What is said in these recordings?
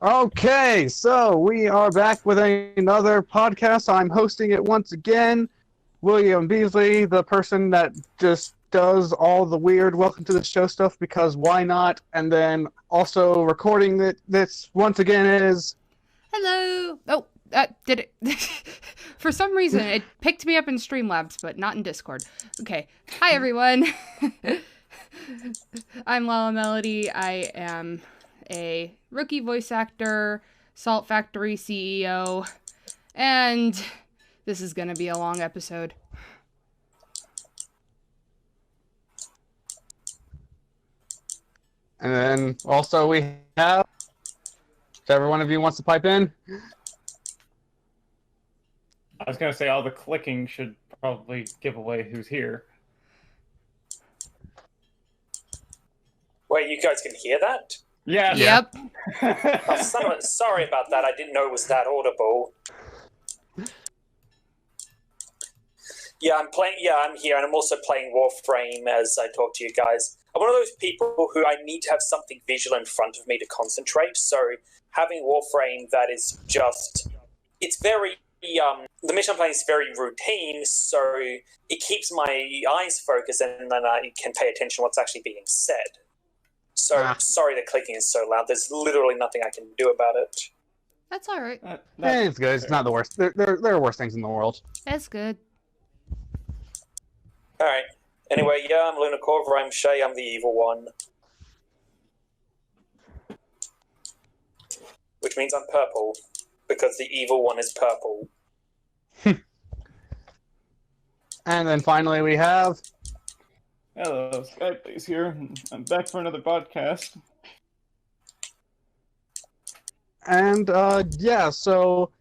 Okay, so we are back with another podcast. I'm hosting it once again. William Beasley, the person that just does all the weird welcome to the show stuff because why not? And then also recording this once again is. Hello. Oh, did it? For some reason, it picked me up in Streamlabs, but not in Discord. Okay. Hi, everyone. I'm LalaMelody. I am a rookie voice actor, Salt Factory CEO, and this is going to be a long episode. And then also we have. Whichever one of you wants to pipe in. I was going to say all the clicking should probably give away who's here. Wait, you guys can hear that? Yeah. Yep. Sorry about that. I didn't know it was that audible. Yeah, I'm playing. Yeah, I'm here, and I'm also playing Warframe as I talk to you guys. I'm one of those people who I need to have something visual in front of me to concentrate. So having Warframe that is it's very. The mission I'm playing is very routine, so it keeps my eyes focused, and then I can pay attention to what's actually being said. So sorry the clicking is so loud. There's literally nothing I can do about it. That's all right. It's good. It's not the worst. There are worse things in the world. That's good. All right. Anyway, yeah, I'm Lunacorva. I'm Shay. I'm the evil one. Which means I'm purple, because the evil one is purple. And then finally we have. Hello, Skyblaze here. I'm back for another podcast. And yeah, so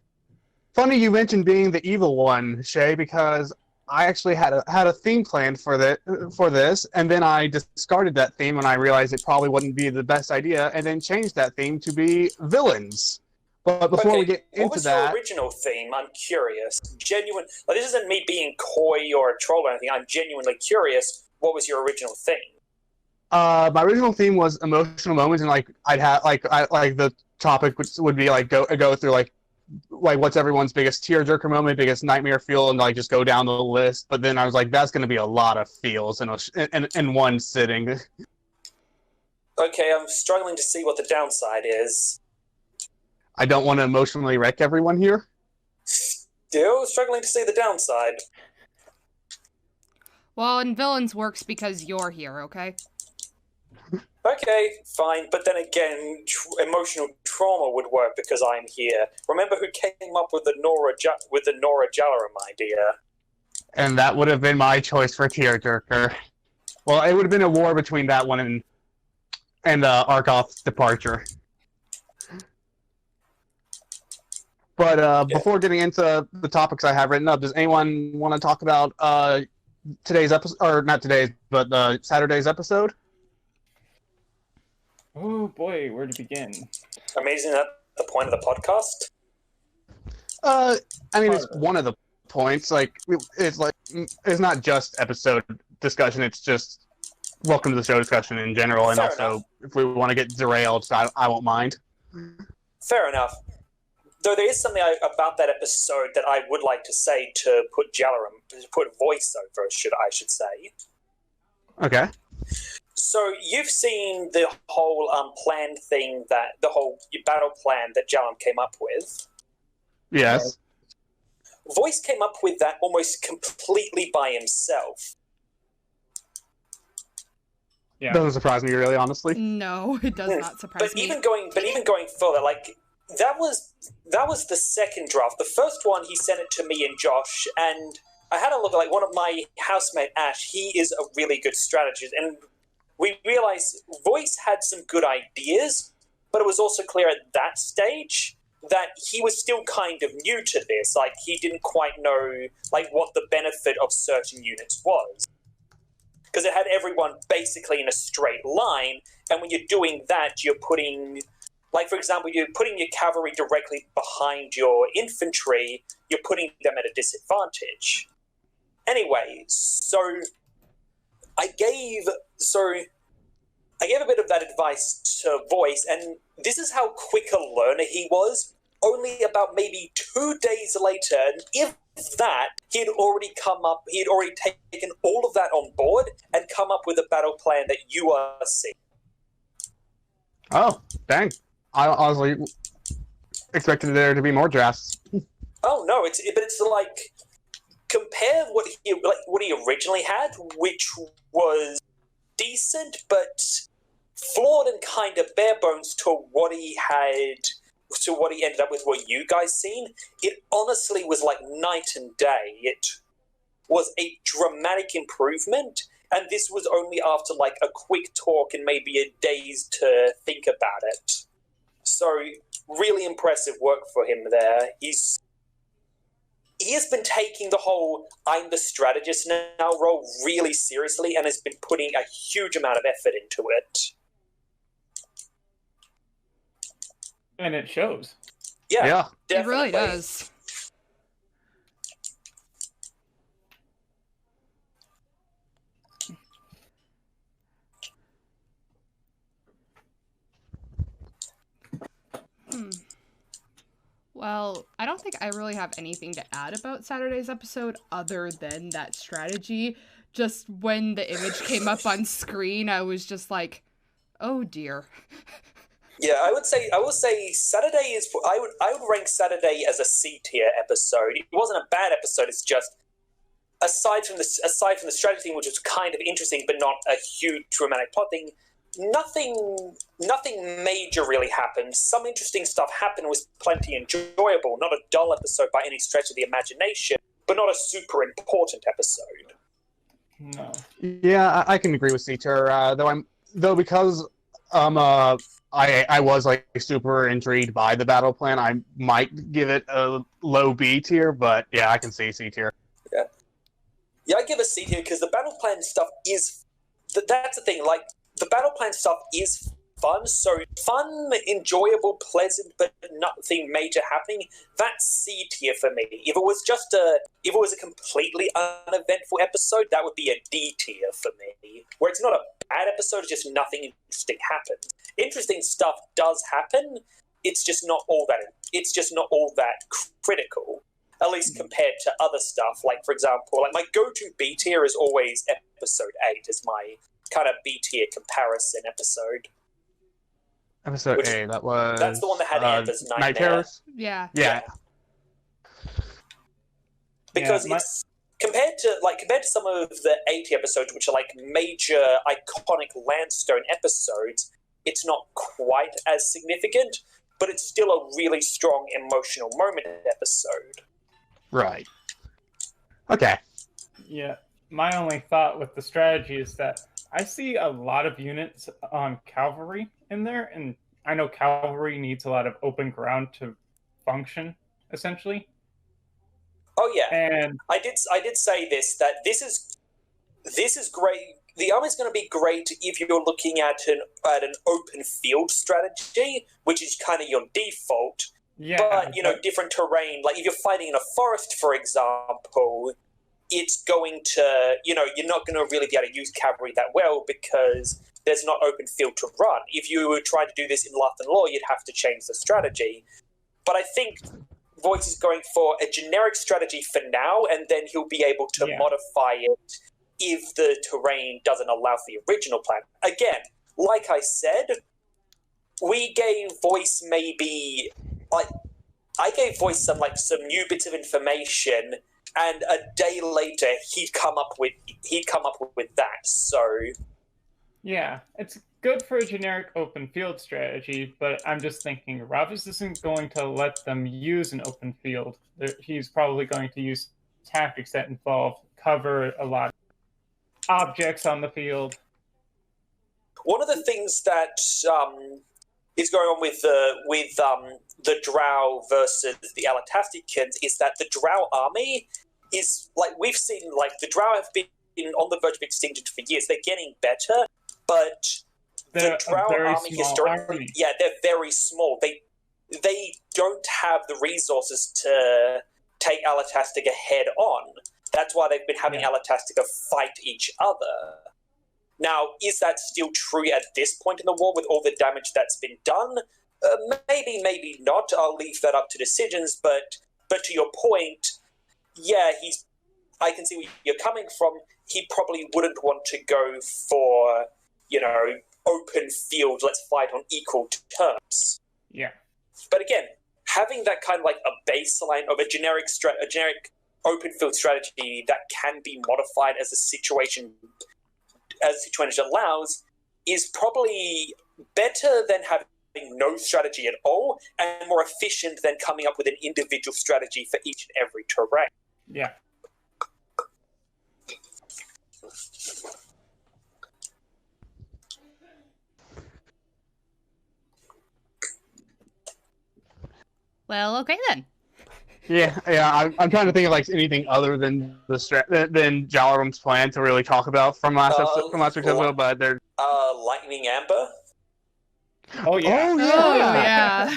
funny you mentioned being the evil one, Shay, because I actually had a theme planned for this, and then I discarded that theme when I realized it probably wouldn't be the best idea, and then changed that theme to be villains. But before we get into that, what was your original theme? I'm curious. Genuine. Like, this isn't me being coy or a troll or anything. I'm genuinely curious. What was your original theme? My original theme was emotional moments, and like I'd have the topic would be like go through like what's everyone's biggest tearjerker moment, biggest nightmare feel, and like just go down the list. But then I was like, that's going to be a lot of feels in one sitting. Okay, I'm struggling to see what the downside is. I don't want to emotionally wreck everyone here. Still struggling to see the downside. Well, and villains works because you're here, okay? Okay, fine. But then again, emotional trauma would work because I'm here. Remember who came up with the Nora Jalaram idea? And that would have been my choice for tearjerker. Well, it would have been a war between that one and Arkoth's departure. But before getting into the topics I have written up, does anyone want to talk about today's episode, or not today's, but Saturday's episode? Oh boy, where to begin? Amazing at the point of the podcast? I mean, it's one of the points. Like, it's not just episode discussion, it's just welcome to the show discussion in general, and Fair also, enough. if we want to get derailed, I won't mind. Fair enough. Though there is something about that episode that I would like to say to put voiceover, I should say. Okay. So you've seen the whole planned thing, the whole battle plan that Jalam came up with. Yes. Voice came up with that almost completely by himself. Yeah. Doesn't surprise me, really, honestly. No, it does not surprise me. Even going further, like that was the second draft. The first one, he sent it to me and Josh, and I had a look at like one of my housemate Ash. He is a really good strategist, and we realized Voice had some good ideas, but it was also clear at that stage that he was still kind of new to this. Like, he didn't quite know like what the benefit of certain units was. Because it had everyone basically in a straight line, and when you're doing that, you're putting, like, for example, you're putting your cavalry directly behind your infantry, you're putting them at a disadvantage. Anyway, so I gave a bit of that advice to Voice, and this is how quick a learner he was. Only about maybe 2 days later, and if that, he had already taken all of that on board and come up with a battle plan that you are seeing. Oh, dang. I honestly expected there to be more drafts. Oh no, but it's like, compare what he originally had, which was decent but flawed and kind of bare bones to what he ended up with, what you guys seen. It honestly was like night and day. It was a dramatic improvement, and this was only after like a quick talk and maybe a days to think about it. So really impressive work for him there. He has been taking the whole "I'm the strategist now" role really seriously and has been putting a huge amount of effort into it. And it shows. Yeah. It really does. Well, I don't think I really have anything to add about Saturday's episode other than that strategy. Just when the image came up on screen, I was just like, oh dear. Yeah, I will say Saturday is. I would rank Saturday as a C tier episode. It wasn't a bad episode. It's just aside from the strategy thing, which was kind of interesting, but not a huge dramatic plot thing. Nothing major really happened. Some interesting stuff happened, was plenty enjoyable. Not a dull episode by any stretch of the imagination, but not a super important episode. No. Yeah, I can agree with C tier. Though because I was like super intrigued by the battle plan, I might give it a low B tier, but yeah, I can see C tier. Yeah, I give a C tier because the battle plan stuff is. That's the thing. Like, the battle plan stuff is fun. So fun, enjoyable, pleasant, but nothing major happening. That's C tier for me. If it was a completely uneventful episode, that would be a D tier for me. Where it's not a bad episode, it's just nothing interesting happens. Interesting stuff does happen. It's just not all that critical. At least compared to other stuff. Like, for example, like my go-to B tier is always episode 8 is my kind of B tier comparison episode. Episode 8, that's the one that had Amber's Night Terrors? Yeah. Because it's compared to some of the 80 episodes, which are like major iconic Landstone episodes, it's not quite as significant, but it's still a really strong emotional moment episode. Right. Okay. Yeah. My only thought with the strategy is that I see a lot of units on cavalry in there, and I know cavalry needs a lot of open ground to function, essentially. Oh yeah, and I did say that this is great. The army is going to be great if you're looking at an open field strategy, which is kind of your default. Yeah, but different terrain. Like if you're fighting in a forest, for example, it's going to you're not going to really be able to use cavalry that well because there's not open field to run. If you were trying to do this in Luth and Law, you'd have to change the strategy. But I think Voice is going for a generic strategy for now, and then he'll be able to modify it if the terrain doesn't allow for the original plan. Again, like I said, we gave Voice maybe I gave Voice some new bits of information, and a day later he'd come up with that. So yeah, it's good for a generic open field strategy, but I'm just thinking Ravis isn't going to let them use an open field. He's probably going to use tactics that involve cover, a lot of objects on the field. One of the things that is going on with the Drow versus the Alatasticans is that the Drow army is, like, we've seen, like, the Drow have been on the verge of extinction for years. They're getting better, but the Drow army historically, they're very small. They don't have the resources to take Alatastica head on. That's why they've been having Alatastica fight each other. Now, is that still true at this point in the war with all the damage that's been done? Maybe, maybe not. I'll leave that up to decisions, but to your point, yeah, I can see where you're coming from. He probably wouldn't want to go for, open field, let's fight on equal terms. Yeah. But again, having that kind of like a baseline of a generic open field strategy that can be modified as the situation allows is probably better than having no strategy at all, and more efficient than coming up with an individual strategy for each and every terrain. Yeah. Well, okay then. Yeah. I'm trying to think of like anything other than than Jalarum's plan to really talk about from last week's episode, but they're Lightning Amber. Oh yeah. Oh yeah.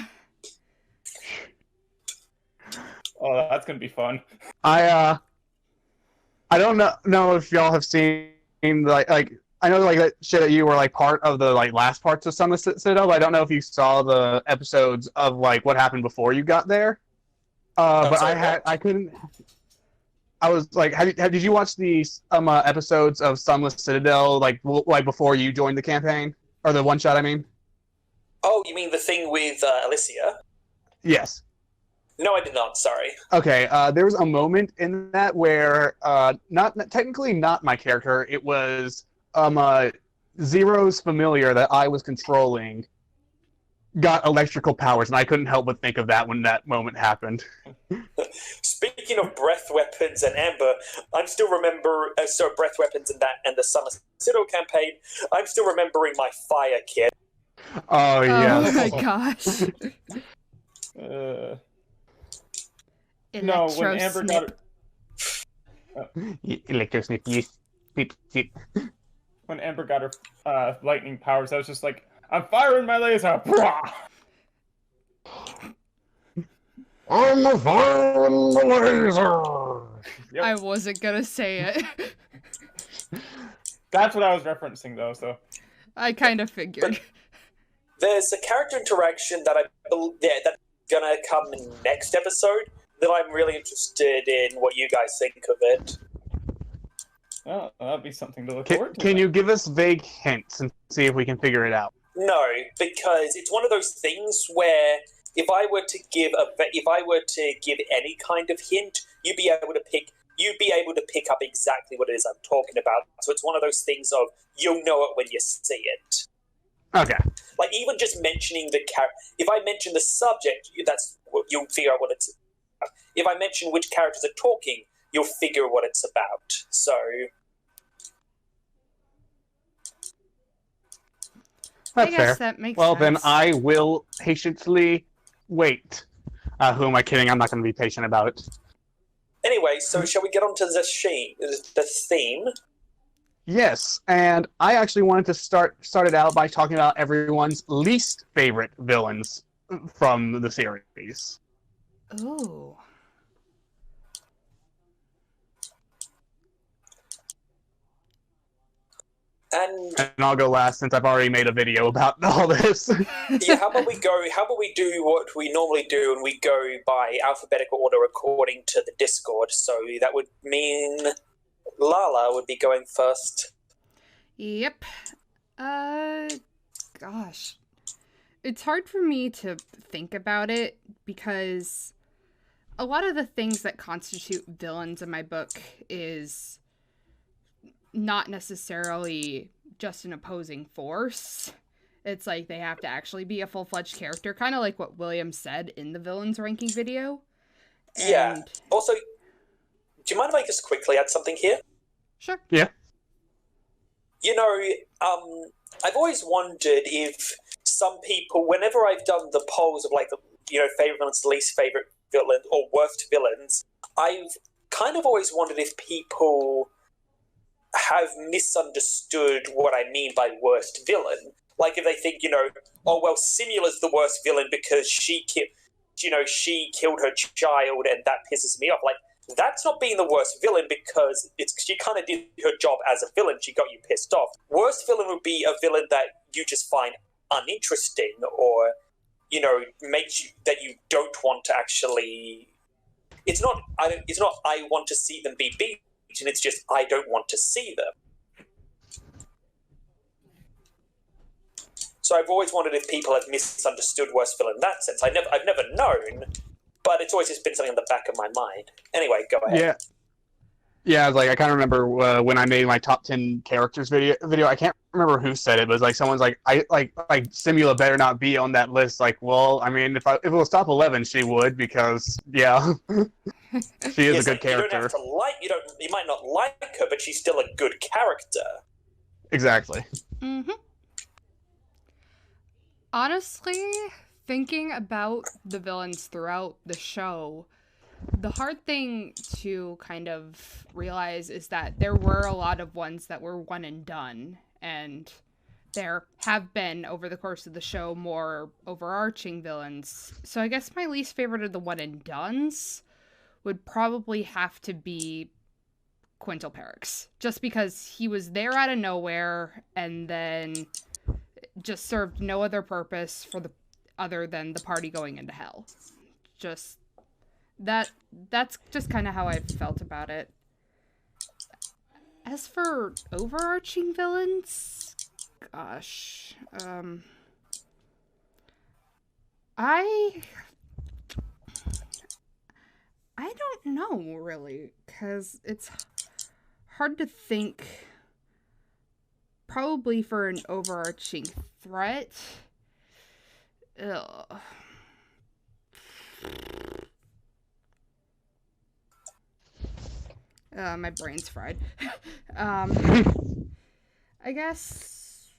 Oh, that's gonna be fun. I don't know if y'all have seen like I know like that shit that you were like part of the like last parts of Sunless Citadel, but I don't know if you saw the episodes of like what happened before you got there. But I couldn't. I was like, did you watch the episodes of Sunless Citadel like before you joined the campaign or the one shot? I mean. Oh, you mean the thing with Alicia? Yes. No, I did not. Sorry. Okay. There was a moment in that where technically not my character. It was Zero's familiar that I was controlling got electrical powers, and I couldn't help but think of that when that moment happened. Speaking of breath weapons and Amber, I'm still breath weapons and the Summer Citadel campaign. I'm still remembering my fire kit. Oh yeah. Oh my gosh. No, when Amber got Electrosnip. when Amber got her lightning powers, I was just like, I'm firing my laser. I'm firing the laser. Yep. I wasn't gonna say it. That's what I was referencing, though. So I kind of figured. There's a character interaction that that's gonna come in next episode that I'm really interested in what you guys think of it. oh, that'd be something to look forward to. Can you give us vague hints and see if we can figure it out? No, because it's one of those things where if I were to give any kind of hint, you'd be able to pick up exactly what it is I'm talking about. So it's one of those things of you'll know it when you see it. Okay. Like even just mentioning the character, if I mention the subject, you'll figure out what it's about. If I mention which characters are talking, you'll figure what it's about. So That's I guess fair. that makes Well, sense. then I will patiently wait. Who am I kidding? I'm not going to be patient about it. anyway, so shall we get on to the theme? Yes, and I actually wanted to start it out by talking about everyone's least favorite villains from the series. Ooh. And I'll go last since I've already made a video about all this. yeah, how about we do what we normally do and we go by alphabetical order according to the Discord. So that would mean Lala would be going first. Yep. Gosh. It's hard for me to think about it because a lot of the things that constitute villains in my book is not necessarily just an opposing force. It's like they have to actually be a full-fledged character, kind of like what William said in the villains ranking video. Yeah. And... Also, do you mind if I just quickly add something here? Sure. Yeah. You know, I've always wondered if some people, whenever I've done the polls of like the favorite villains, least favorite villain, or worst villains, I've kind of always wondered if people have misunderstood what I mean by worst villain. Like if they think, oh well, Simula's the worst villain because she killed her child and that pisses me off. that's not being the worst villain because she kind of did her job as a villain. She got you pissed off. Worst villain would be a villain that you just find uninteresting or, makes you that you don't want to actually. It's not I want to see them be beaten. It's just I don't want to see them. So I've always wondered if people have misunderstood worst villain in that sense. I've never known, but it's always just been something in the back of my mind. Anyway, go ahead. Yeah, I kind of remember when I made my top 10 characters video. I can't remember who said it, but it was someone's like, Simula better not be on that list. Well, I mean, if it was top 11, she would because she is a good character. You don't have to you might not like her, but she's still a good character. Exactly. Mm-hmm. Honestly, thinking about the villains throughout the show, the hard thing to kind of realize is that there were a lot of ones that were one and done, and there have been, over the course of the show, more overarching villains. So I guess my least favorite of the one and dones would probably have to be Quintal Perix, just because he was there out of nowhere and then just served no other purpose other than the party going into hell. That's just kind of how I felt about it. As for overarching villains, gosh, I don't know really, because it's hard to think. Probably for an overarching threat. Ugh. My brain's fried. I guess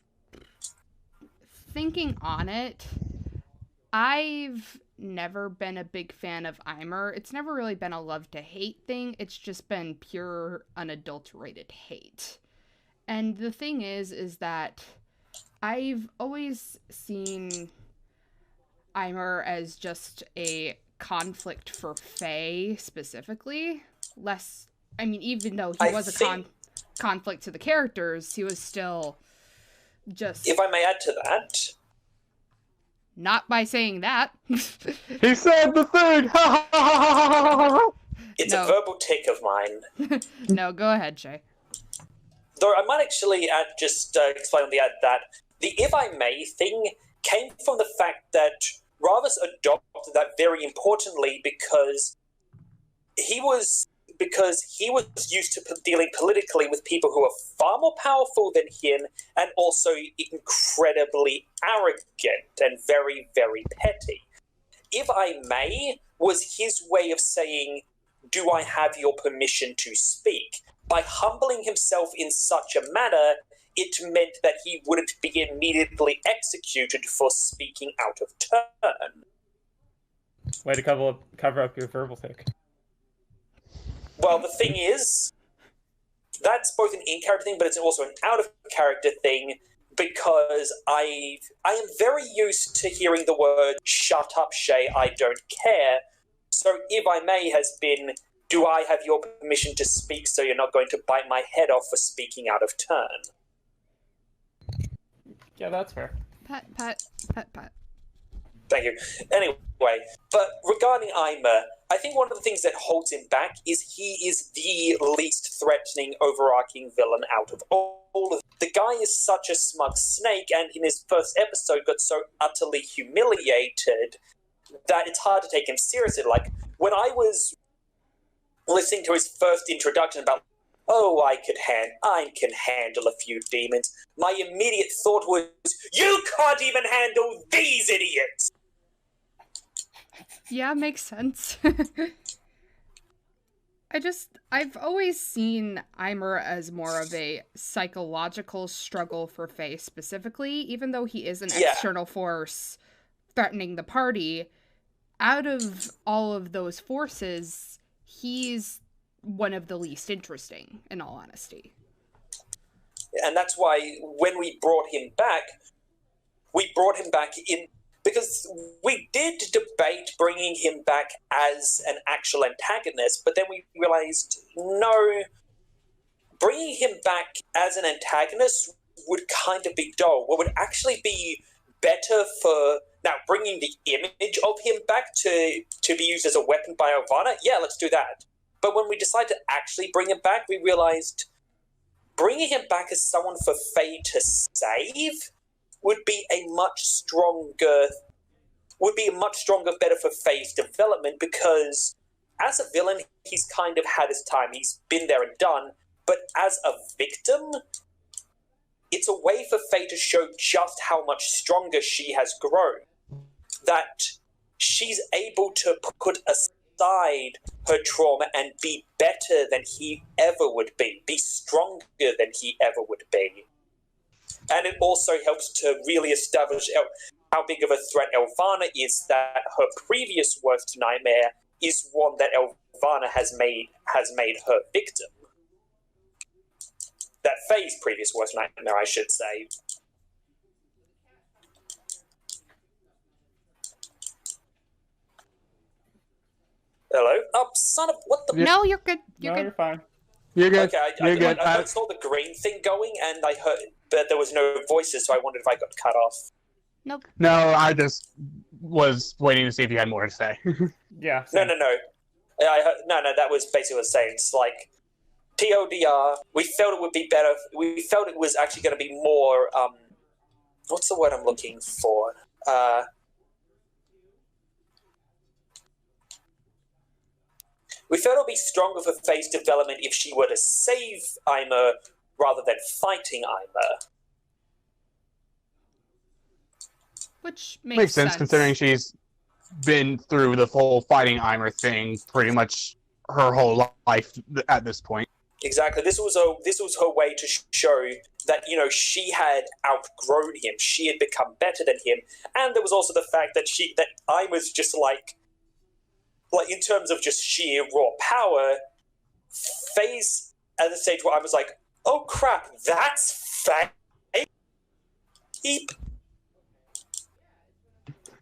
thinking on it, I've never been a big fan of Eimer. It's never really been a love to hate thing. It's just been pure unadulterated hate. And the thing is that I've always seen Eimer as just a conflict for Faye specifically. Even though he was a conflict to the characters, he was still just... If I may add to that... Not by saying that. He said the thing! It's a verbal tick of mine. No, go ahead, Shay. Though I might actually explain on the ad that the "if I may" thing came from the fact that Ravas adopted that very importantly because he was used to dealing politically with people who are far more powerful than him and also incredibly arrogant and very, very petty. "If I may" was his way of saying, "Do I have your permission to speak?" By humbling himself in such a manner, it meant that he wouldn't be immediately executed for speaking out of turn. Way to cover up your verbal tick. Well, the thing is, that's both an in-character thing, but it's also an out-of-character thing, because I am very used to hearing the word, "Shut up, Shay, I don't care." So "if I may" has been, "Do I have your permission to speak so you're not going to bite my head off for speaking out of turn?" Yeah, that's fair. Pat. Thank you. Anyway, but regarding Eimer, I think one of the things that holds him back is he is the least threatening overarching villain out of all of them. The guy is such a smug snake, and in his first episode got so utterly humiliated that it's hard to take him seriously. Like, when I was listening to his first introduction about, I can handle a few demons, my immediate thought was, you can't even handle these idiots! Yeah, makes sense. I've always seen Eimer as more of a psychological struggle for Faye specifically, even though he is an external force threatening the party. Out of all of those forces, he's one of the least interesting, in all honesty. And that's why when we brought him back in because we did debate bringing him back as an actual antagonist, but then we realized, no, bringing him back as an antagonist would kind of be dull. What would actually be better for... Now, bringing the image of him back to be used as a weapon by Elvana, yeah, let's do that. But when we decided to actually bring him back, we realized bringing him back as someone for Faye to save would be a much stronger, better for Faye's development, because as a villain, he's kind of had his time. He's been there and done. But as a victim, it's a way for Faye to show just how much stronger she has grown. That she's able to put aside her trauma and be better than he ever would be stronger than he ever would be. And it also helps to really establish how big of a threat Elvana is, that her previous worst nightmare is one that Elvana has made her victim. That Faye's previous worst nightmare, I should say. Hello? Oh, son of... What the... No, you're good. You're good. You're fine. You're good. Okay, You're good. I saw the green thing going, and I heard... But there was no voices, so I wondered if I got cut off. Nope. No, I just was waiting to see if you had more to say. Yeah. No. I heard, no, that was basically what I was saying. It's like, TODR, we felt it would be better... We felt it was actually going to be more... what's the word I'm looking for? We felt it would be stronger for Faye's development if she were to save Aimer rather than fighting Aimer. Which Makes sense, considering she's been through the whole fighting Aimer thing pretty much her whole life at this point. Exactly. This was her way to show that, she had outgrown him. She had become better than him. And there was also the fact that Aimer's just like in terms of just sheer raw power, Faye's at the stage where I was like, oh crap, that's Faye? Eep.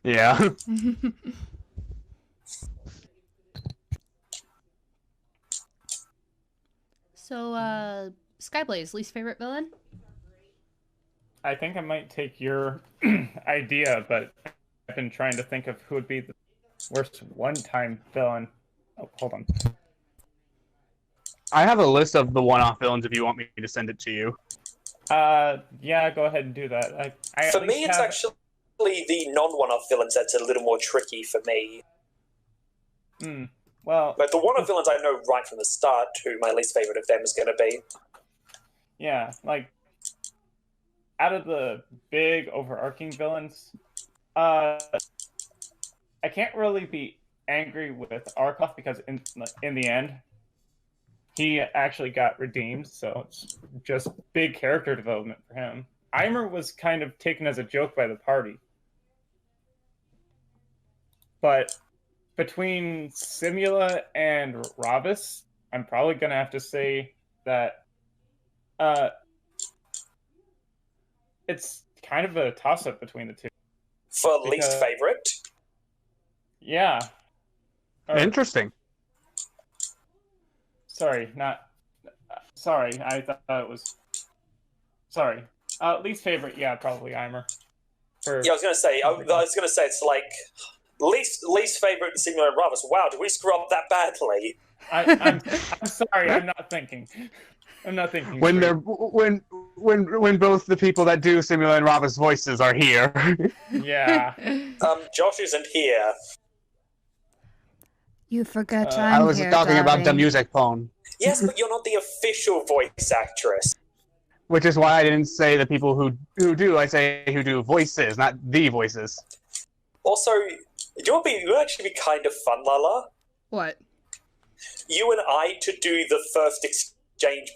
Yeah. So, Skyblaze, least favorite villain? I think I might take your idea, but I've been trying to think of who would be the worst one-time villain. Oh, hold on. I have a list of the one-off villains if you want me to send it to you. Yeah, go ahead and do that. For me, it's actually the non-one-off villains that's a little more tricky for me. Well... Like, the one-off villains I know right from the start who my least favorite of them is going to be. Yeah, like, out of the big overarching villains, I can't really be angry with Arkoff because in the end, he actually got redeemed, so it's just big character development for him. Aimer was kind of taken as a joke by the party. But between Simula and Ravis, I'm probably going to have to say that it's kind of a toss-up between the two. For least favorite? Yeah. Interesting. Sorry, I thought it was... Sorry. Least favorite, yeah, probably Aimer. Yeah, I was going to say, it's like... Least favorite Simula and Ravis. Wow, did we screw up that badly? I'm sorry, I'm not thinking. When they're when both the people that do Simula and Ravis voices are here. Yeah. Josh isn't here. You forgot I was here, talking about the darling. music phone. Yes, but you're not the official voice actress. Which is why I didn't say the people who do. I say who do voices, not the voices. Also, it would actually be kind of fun, Lala. What? You and I to do the first exchange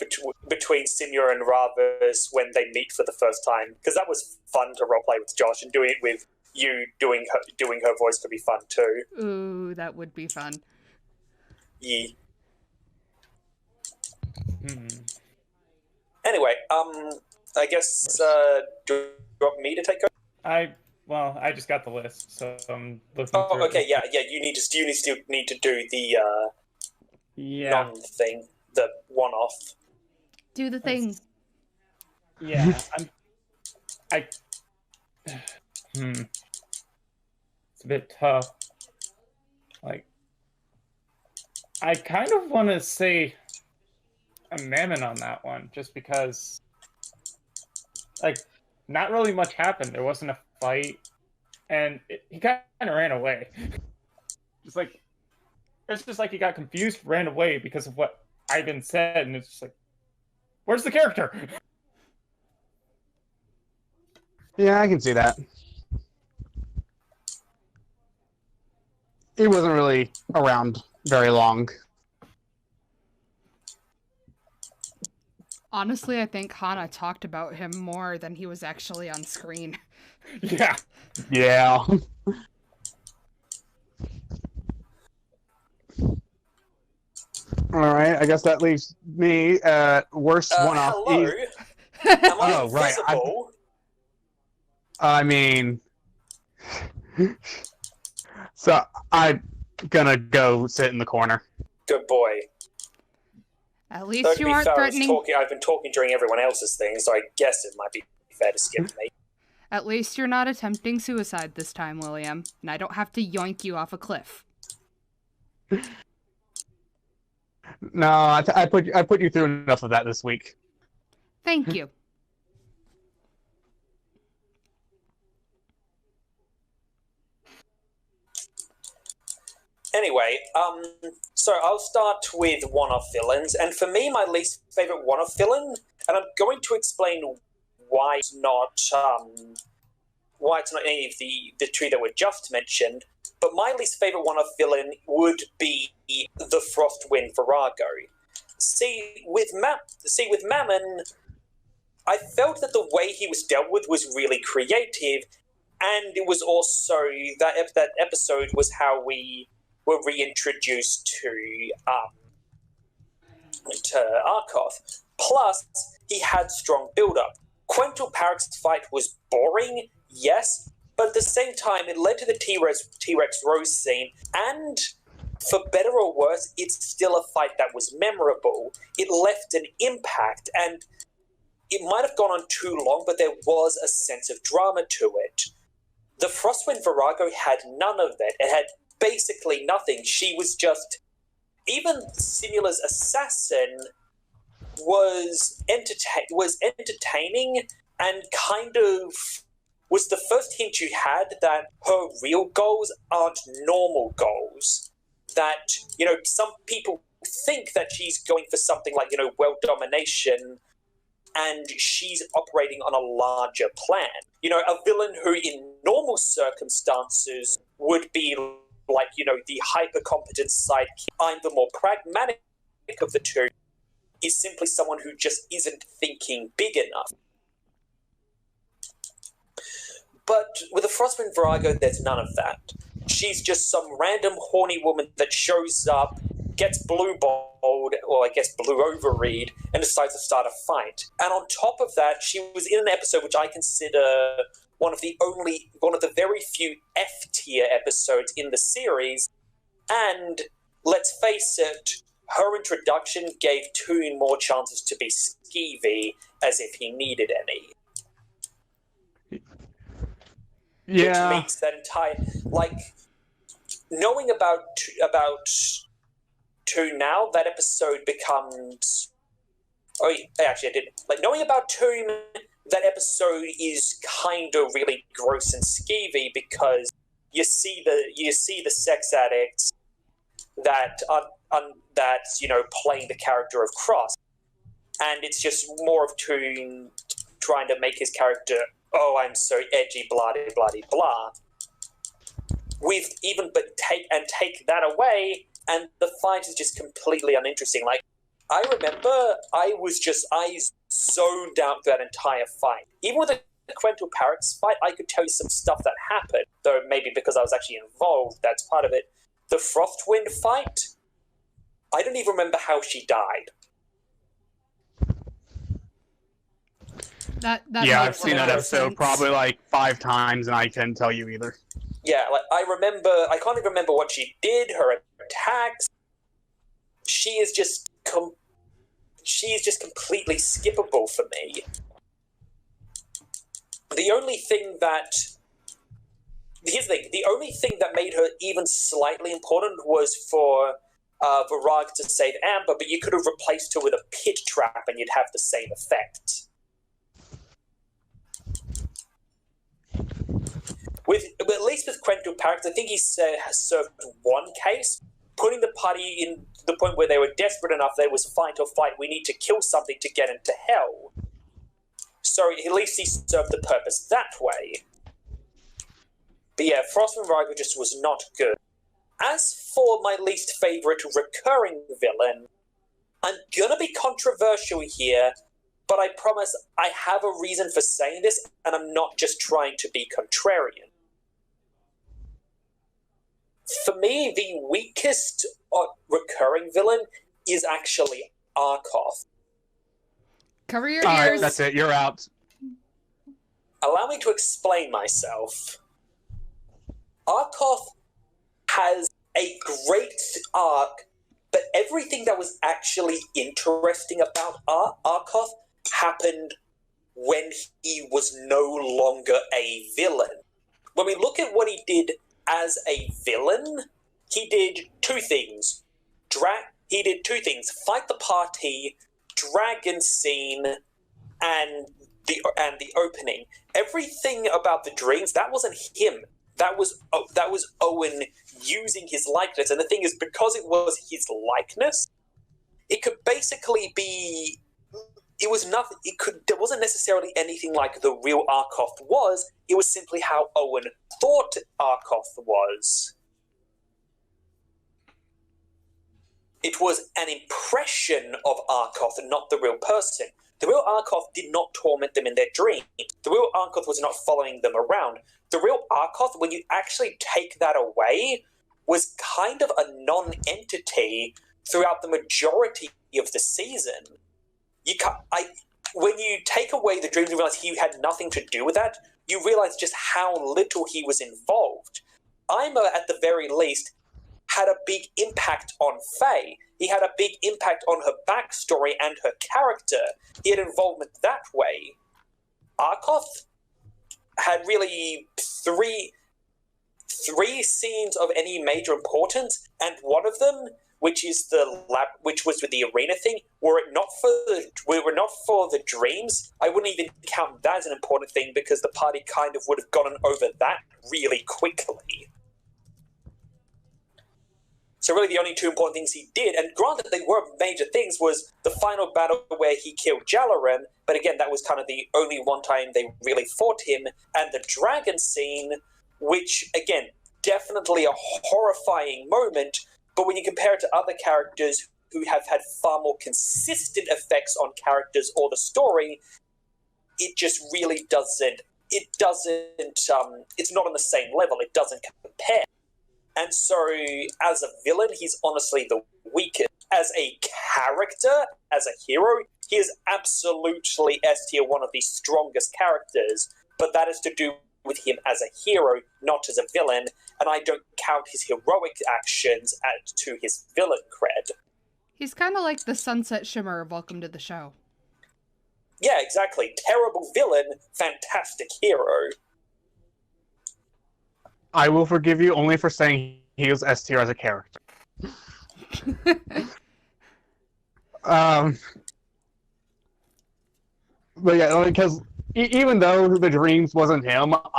between Simula and Ravis when they meet for the first time, because that was fun to roleplay with Josh, and doing it with you doing her voice could be fun too. Ooh, that would be fun. Yeah. Anyway, I guess do you want me to take over? Well, I just got the list, so I'm looking Oh, through okay, it. yeah. You still need to do the Yeah. non-thing, the one-off. Do the thing. Yeah, it's a bit tough. Like, I kind of want to say a Mammon on that one, just because, like, not really much happened. There wasn't a fight, and he kind of ran away. It's like, it's just like he got confused, ran away because of what Ivan said, and it's just like, where's the character? Yeah, I can see that. He wasn't really around very long. Honestly, I think Hana talked about him more than he was actually on screen. Yeah. Yeah. All right, I guess that leaves me at worst one-off. Hello? Am I Oh, right, invisible? I mean, so I'm gonna go sit in the corner. Good boy. At Though, least to you be aren't fair, threatening. I've been talking during everyone else's thing, so I guess it might be fair to skip me. At least you're not attempting suicide this time, William, and I don't have to yoink you off a cliff. No, I put you through enough of that this week. Thank you. Anyway, so I'll start with one-off villains, and for me, my least favorite one-off villain, and I'm going to explain why it's not any of the two that were just mentioned. But my least favorite one-off villain would be the Frostwind Virago. See, with Mammon, I felt that the way he was dealt with was really creative, and it was also that episode was how we were reintroduced to Arkoth. Plus, he had strong build-up. Quental Parek's fight was boring, yes, but at the same time, it led to the T-Rex Rose scene, and for better or worse, it's still a fight that was memorable. It left an impact, and it might have gone on too long, but there was a sense of drama to it. The Frostwind Virago had none of that. It had basically nothing. She was just... Even Simula's assassin was entertaining and kind of was the first hint you had that her real goals aren't normal goals. That, some people think that she's going for something like, world domination, and she's operating on a larger plan. A villain who in normal circumstances would be like, the hyper-competent sidekick. I'm the more pragmatic of the two, is simply someone who just isn't thinking big enough. But with a Frostwind Virago, there's none of that. She's just some random horny woman that shows up, gets blue-balled, or I guess blue-overied, and decides to start a fight. And on top of that, she was in an episode which I consider one of the very few F-tier episodes in the series, and let's face it, her introduction gave Toon more chances to be skeevy, as if he needed any. Yeah. Which makes that entire... knowing about Toon now, that episode becomes... Oh, actually, I didn't. Knowing about Toon, that episode is kind of really gross and skeevy, because you see the sex addicts that that's playing the character of Cross, and it's just more of Toon trying to make his character, oh, I'm so edgy, blah blah blah. Take that away, and the fight is just completely uninteresting. I remember I zoned out that entire fight. Even with the Quental Parek's fight, I could tell you some stuff that happened, though maybe because I was actually involved, that's part of it. The Frostwind fight, I don't even remember how she died. That Yeah, I've makes a seen lot that of episode sense. probably like 5 times, and I couldn't tell you either. Yeah, like I can't even remember what she did, her attacks. She is just completely skippable for me. The only thing that made her even slightly important was for Varag to save Amber, but you could have replaced her with a pit trap and you'd have the same effect. At least with Quentin Parks, I think he has served one case, putting the party in the point where they were desperate enough there was fight or flight, we need to kill something to get into hell. So at least he served the purpose that way. But yeah, Frostman Rival just was not good. As for my least favourite recurring villain, I'm gonna be controversial here, but I promise I have a reason for saying this, and I'm not just trying to be contrarian. For me, the weakest recurring villain is actually Arkoth. Cover your Alright, ears. that's it. You're out. Allow me to explain myself. Arkoth has a great arc, but everything that was actually interesting about Arkoth happened when he was no longer a villain. When we look at what he did as a villain, he did two things. Fight the party, dragon scene, and the opening. Everything about the dreams, that wasn't him. That was Owen using his likeness. And the thing is, because it was his likeness, it could basically be... It was nothing. There wasn't necessarily anything like the real Arkoth was. It was simply how Owen thought Arkoth was. It was an impression of Arkoth and not the real person. The real Arkoth did not torment them in their dreams. The real Arkoth was not following them around. The real Arkoth, when you actually take that away, was kind of a non-entity throughout the majority of the season. When you take away the dreams and realize he had nothing to do with that, you realize just how little he was involved. Ima, at the very least, had a big impact on Faye. He had a big impact on her backstory and her character. He had involvement that way. Arkoth had really three scenes of any major importance, and one of them, which was with the arena thing, were it not for the dreams, I wouldn't even count that as an important thing because the party kind of would have gotten over that really quickly. So really the only two important things he did, and granted they were major things, was the final battle where he killed Jalaran, but again that was kind of the only one time they really fought him, and the dragon scene, which again, definitely a horrifying moment, but when you compare it to other characters who have had far more consistent effects on characters or the story, it just really doesn't, it's not on the same level, it doesn't compare. And so, as a villain, he's honestly the weakest. As a character, as a hero, he is absolutely S tier, one of the strongest characters, but that is to do with him as a hero, not as a villain, and I don't count his heroic actions to his villain cred. He's kind of like the Sunset Shimmer of Welcome to the Show. Yeah, exactly. Terrible villain, fantastic hero. I will forgive you only for saying he was S tier as a character. But yeah, because even though the dreams wasn't him, not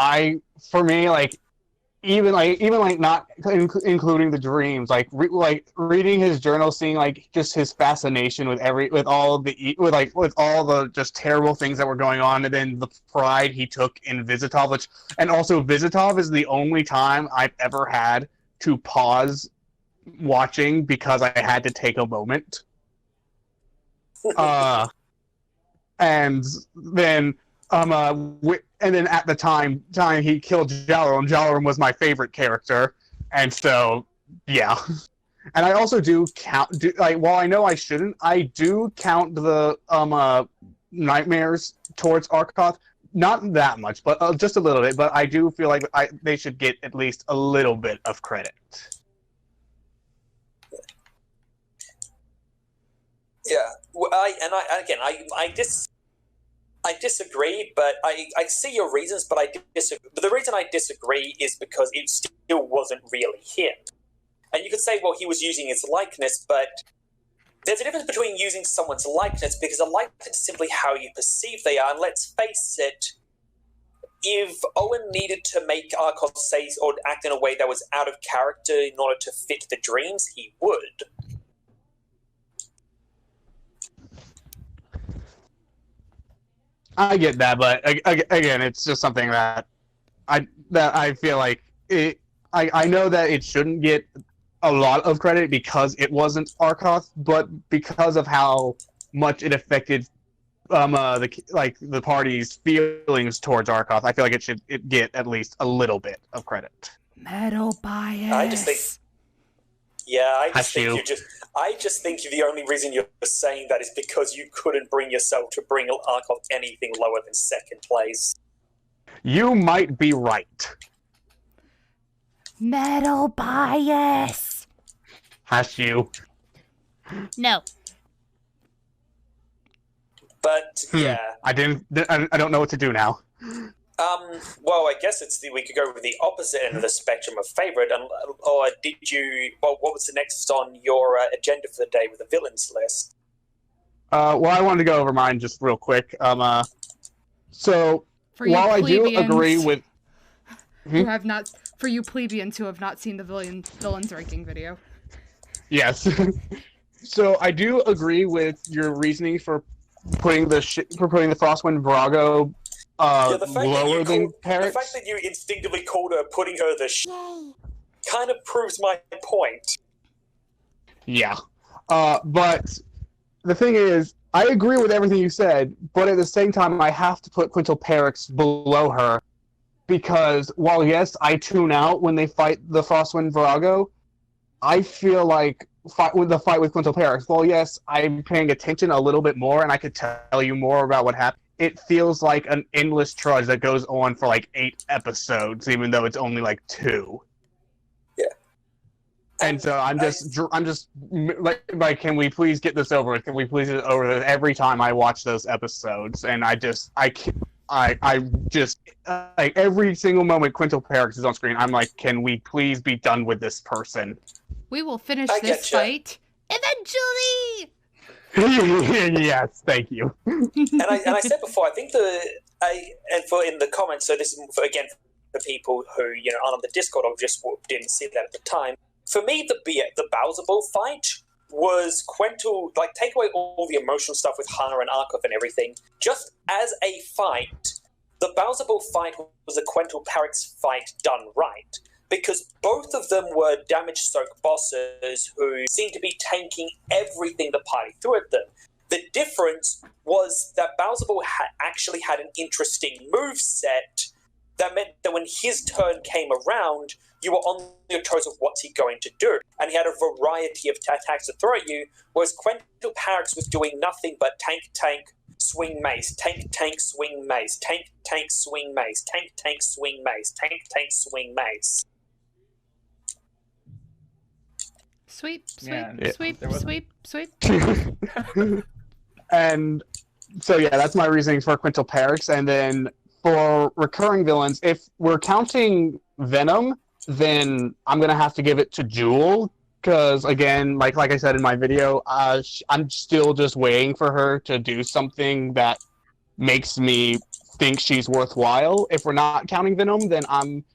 including the dreams, reading his journal, seeing just his fascination with all the just terrible things that were going on, and then the pride he took in Vizitov, and also Vizitov is the only time I've ever had to pause watching because I had to take a moment. And then at the time he killed Jalaran. Jalaran was my favorite character, and so yeah. And I also do count. While I know I shouldn't, I do count the nightmares towards Arkoth. Not that much, but just a little bit. But I do feel like they should get at least a little bit of credit. Yeah, well, I disagree, but I see your reasons, but I disagree. But the reason I disagree is because it still wasn't really him. And you could say, well, he was using his likeness, but there's a difference between using someone's likeness, because a likeness is simply how you perceive they are. And let's face it, if Owen needed to make Arkoth say or act in a way that was out of character in order to fit the dreams, he would. I get that, but again, it's just something that I feel like I know that it shouldn't get a lot of credit because it wasn't Arkoth, but because of how much it affected the party's feelings towards Arkoth, I feel like it should get at least a little bit of credit. Metal bias. I just think the only reason you're saying that is because you couldn't bring yourself to bring Arkoth anything lower than second place. You might be right. Metal bias. Hash you. No. But yeah, I don't know what to do now. Well, I guess we could go with the opposite end of the spectrum of favorite. Or did you? Well, what was the next on your agenda for the day with the villains list? Well, I wanted to go over mine just real quick. So while I do agree with who have not, for you plebeians who have not seen the villains ranking video. Yes. So I do agree with your reasoning for putting the Frostwind Virago lower than Parrots. The fact that you instinctively called her putting her the kind of proves my point. Yeah. But the thing is, I agree with everything you said, but at the same time, I have to put Quintal Perix below her because while, yes, I tune out when they fight the Frostwind Virago, I feel like the fight with Quintal Perix, well, yes, I'm paying attention a little bit more and I could tell you more about what happened. It feels like an endless trudge that goes on for like 8 episodes, even though it's only like 2. Yeah. And so I'm just like, can we please get this over with? Can we please get it over with? Every time I watch those episodes, and I just like every single moment Quintal Perix is on screen, I'm like, can we please be done with this person? We will finish this fight eventually. Yes, thank you. And I said before, I think in the comments. So this is for people who aren't on the Discord or just didn't see that at the time. For me, the Bowser Ball fight was Quintal, like, take away all the emotional stuff with Hana and Arkoth and everything. Just as a fight, the Bowser Ball fight was a Quintal Perix fight done right. Because both of them were damage-soaked bosses who seemed to be tanking everything the party threw at them. The difference was that Bowser Ball actually had an interesting move set that meant that when his turn came around, you were on your toes of what's he going to do. And he had a variety of attacks to throw at you, whereas Quintal Perix was doing nothing but tank, swing mace, tank, swing mace, tank, swing mace, tank, swing mace, tank, swing mace. Sweep. And so, yeah, that's my reasoning for Quintal Perix. And then for recurring villains, if we're counting Venom, then I'm going to have to give it to Jewel. Because, again, like I said in my video, I'm still just waiting for her to do something that makes me think she's worthwhile. If we're not counting Venom, then I'm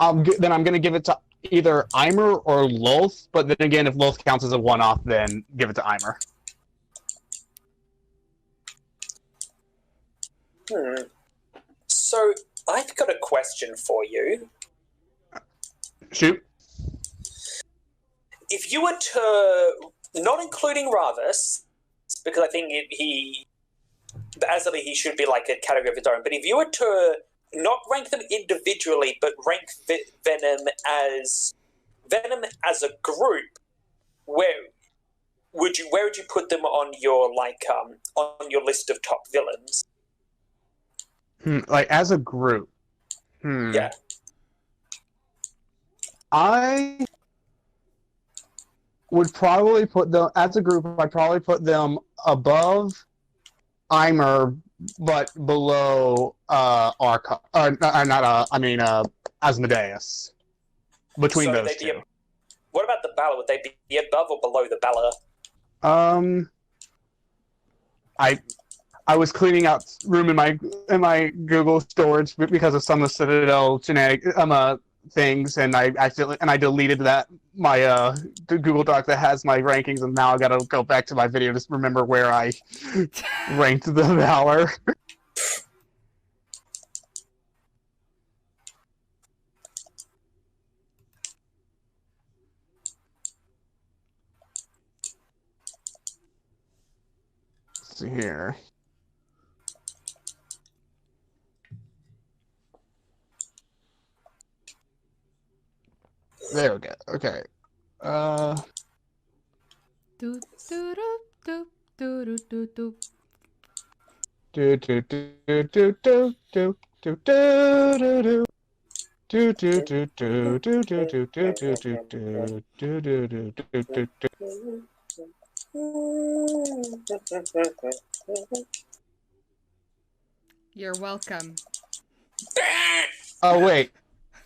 going to give it to either Eimer or Lolth, but then again, if Lolth counts as a one-off, then give it to Eimer. So, I've got a question for you. Shoot. If you were to, not including Ravus, because I think he should be like a category of his own, but if you were to not rank them individually, but rank Venom as a group, where would you put them on your on your list of top villains? Like as a group. Yeah. I would probably put them as a group. I'd probably put them above Eimer, but below Arca. Asmodeus. Between So those they'd be two. What about the Balor? Would they be above or below the Balor? I was cleaning out room in my Google storage because of some of the Citadel genetic things, and I deleted my the Google Doc that has my rankings, and now I gotta go back to my video to remember where I ranked the Valor. Let's see here. There we go. Okay. Do do do do do do do. Do do do do do do do do do do. Do do do do do do do do do do do do do do do. You're welcome. Oh wait,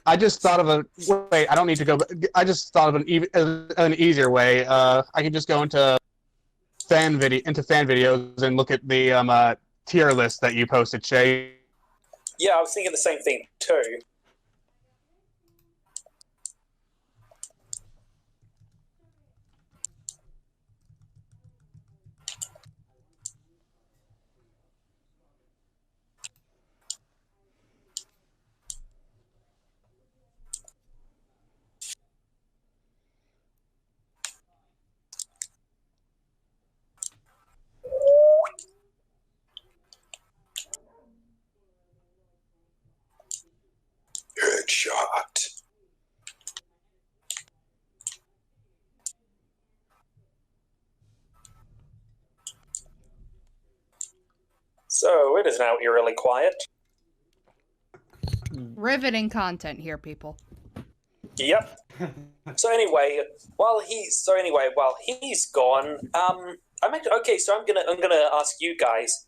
I just thought of a wait. I don't need to go. I just thought of an easier way. I can just go into fan videos and look at the tier list that you posted, Shay. Yeah, I was thinking the same thing too. Headshot. So it is now eerily quiet. Riveting content here, people. Yep. So anyway, while he's gone, okay. So I'm gonna ask you guys,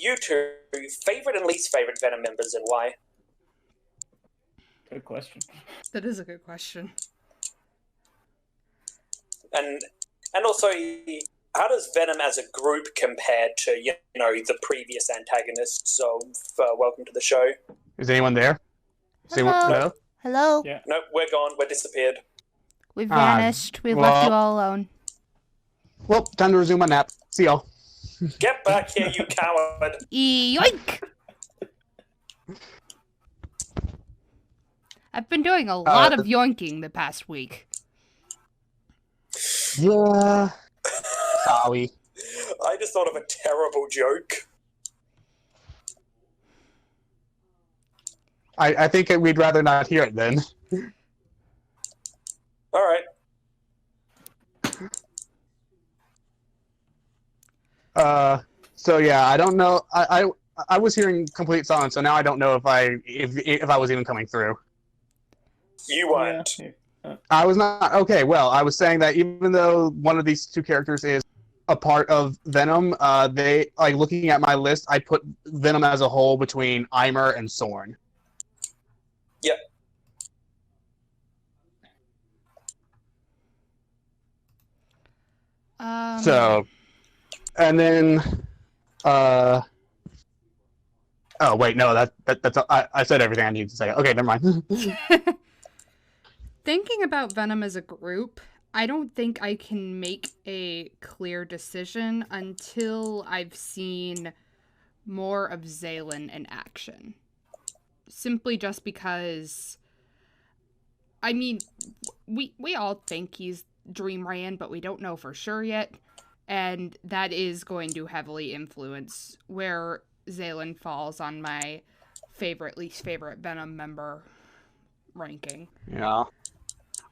you two, favorite and least favorite Venom members and why? Good question. That is a good question. And also, how does Venom as a group compare to the previous antagonists of Welcome to the Show? Is anyone there? Hello. Hello. Yeah. Nope, we're gone. We're disappeared. We've vanished. We've left you all alone. Well, time to resume my nap. See y'all. Get back here, you coward! Yoink! I've been doing a lot of yoinking the past week. Yeah. Sorry. I just thought of a terrible joke. I think we'd rather not hear it then. All right. So yeah, I don't know. I was hearing complete silence, so now I don't know if I was even coming through. You weren't. Yeah. I was not. Okay, well, I was saying that even though one of these two characters is a part of Venom, they looking at my list, I put Venom as a whole between Eimer and Sorn. Yep. So, and then, oh wait, no, that's I said everything I needed to say. Okay, never mind. Thinking about Venom as a group, I don't think I can make a clear decision until I've seen more of Zaylin in action. Simply just because, I mean, we all think he's Dreamran, but we don't know for sure yet, and that is going to heavily influence where Zaylin falls on my favorite, least favorite Venom member ranking. Yeah.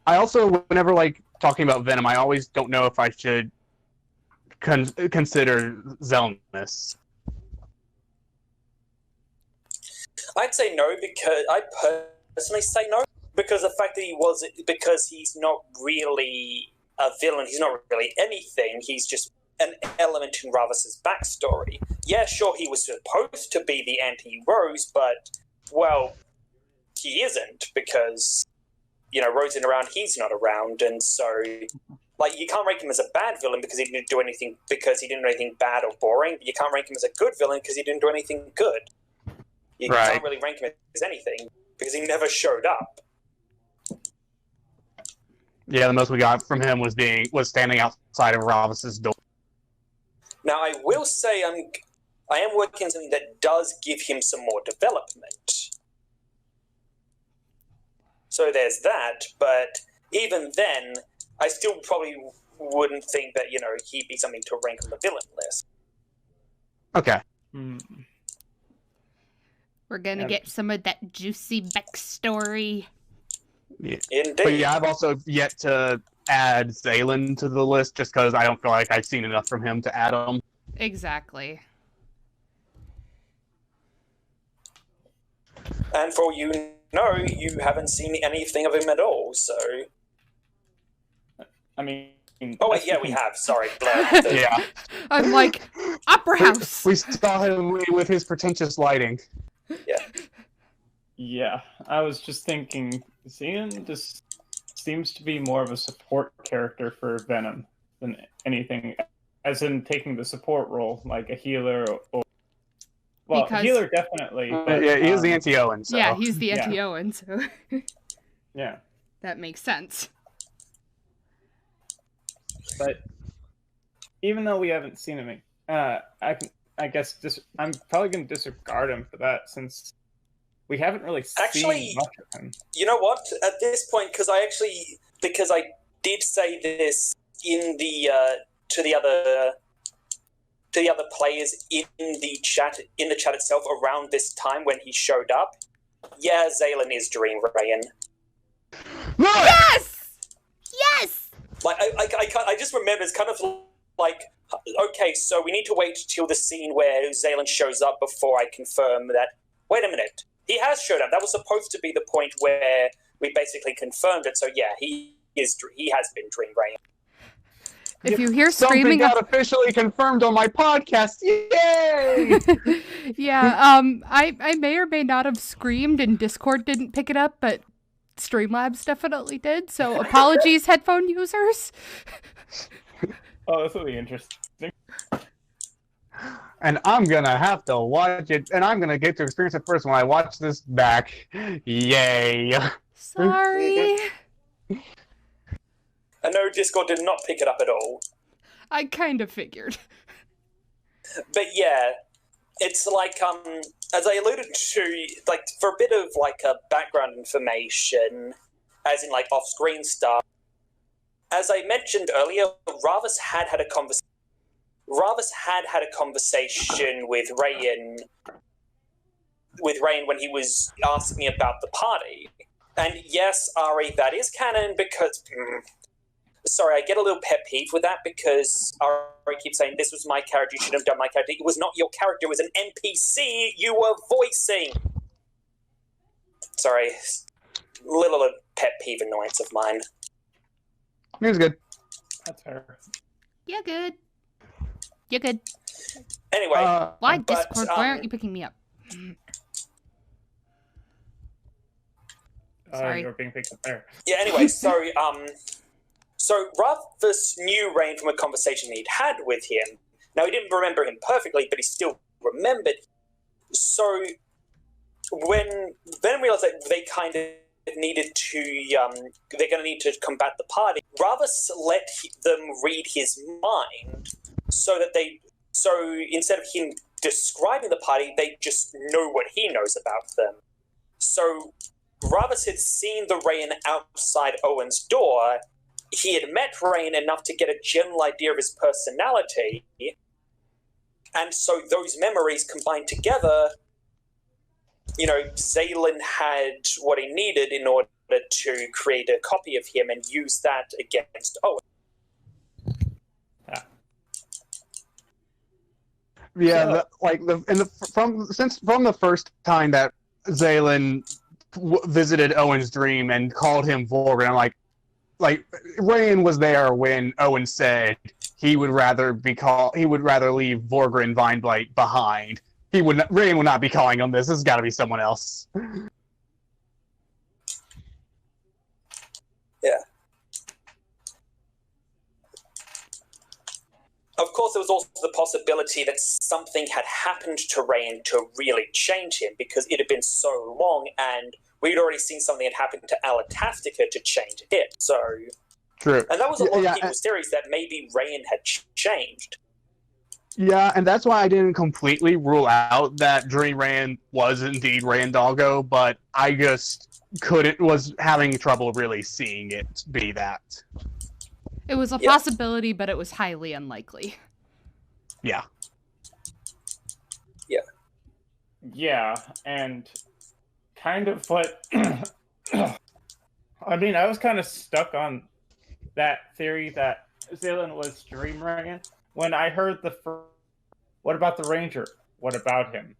I also, whenever talking about Venom, I always don't know if I should consider Zelnus. I'd say no because I personally say no because the fact that because he's not really a villain, he's not really anything. He's just an element in Ravus's backstory. Yeah, sure, he was supposed to be the anti-Rose, but well, he isn't because Rose isn't around, he's not around, and so like you can't rank him as a bad villain because he didn't do anything bad or boring. You can't rank him as a good villain because he didn't do anything good. You can't really rank him as anything because he never showed up. Yeah, the most we got from him was standing outside of Ravus's door. Now, I will say I am working on something that does give him some more development. So there's that, but even then, I still probably wouldn't think that, he'd be something to rank on the villain list. Okay. We're gonna get some of that juicy backstory. Yeah. Indeed. But yeah, I've also yet to add Zalen to the list just because I don't feel like I've seen enough from him to add him. Exactly. And for you haven't seen anything of him at all, so... I mean... Oh, wait, yeah, we have. Sorry. Yeah. I'm like, Opera House! We saw him with his pretentious lighting. Yeah. Yeah, I was just thinking, Zenon just seems to be more of a support character for Venom than anything, as in taking the support role, like a healer or... Well, Because... healer definitely. But, yeah, he is the anti-Owen, so... Yeah, he's the anti-Owen, so... Yeah. That makes sense. But even though we haven't seen him, I guess I'm probably going to disregard him for that since we haven't really seen much of him. You know what? At this point, because I did say this in the to the other players in the chat itself around this time when he showed up. Yeah, Zalen is Dream Rayan. Yes! Yes! Like I just remember it's kind of like, okay, so we need to wait till the scene where Zalen shows up before I confirm that. Wait a minute, he has showed up. That was supposed to be the point where we basically confirmed it. So yeah, he has been Dream Rayan. If you hear Something screaming... got officially confirmed on my podcast. Yay! Yeah, I may or may not have screamed and Discord didn't pick it up, but Streamlabs definitely did, so apologies, headphone users. Oh, this will be interesting. And I'm gonna have to watch it, and I'm gonna get to experience it first when I watch this back. Yay! Sorry. I know Discord did not pick it up at all. I kind of figured. But yeah, it's like, as I alluded to, like, for a bit of, like, a background information, as in, like, off-screen stuff, as I mentioned earlier, Ravus had had a conversation with Rayan when he was asking me about the party. And yes, Ari, that is canon because... Sorry, I get a little pet peeve with that because Ari keeps saying, this was my character, you should have done my character. It was not your character, it was an NPC you were voicing. Sorry, little pet peeve annoyance of mine. It was good. That's fair. You're good. You're good. Anyway. Why, Discord? Why aren't you picking me up? Sorry. You're being picked up there. Yeah, anyway, so Ravus knew Rain from a conversation he'd had with him. Now, he didn't remember him perfectly, but he still remembered. So when Venom realized that they kind of needed to, they're going to need to combat the party, Ravus let them read his mind so instead of him describing the party, they just know what he knows about them. So Ravus had seen the Rain outside Owen's door. He had met Rain enough to get a general idea of his personality, and so those memories combined together, Zalen had what he needed in order to create a copy of him and use that against Owen. Yeah. Yeah, So- from the first time that Zaylen visited Owen's dream and called him Vorgren, I'm like Rayan was there when Owen said he would rather leave Vorgren Vineblight behind. Rayan would not be calling him this. This has got to be someone else. Yeah. Of course, there was also the possibility that something had happened to Rayan to really change him, because it had been so long, and we'd already seen something had happened to Alatastica to change it. So, True. and that was a lot of people's theories that maybe Rayan had changed. Yeah, and that's why I didn't completely rule out that Dream Rayan was indeed Rayan Dalgo, but I just was having trouble really seeing it be that. It was a possibility, but it was highly unlikely. Yeah. Yeah. Yeah, and kind of what... I mean, I was kind of stuck on that theory that Zaylen was Dream Rayan. When I heard what about the Ranger? What about him?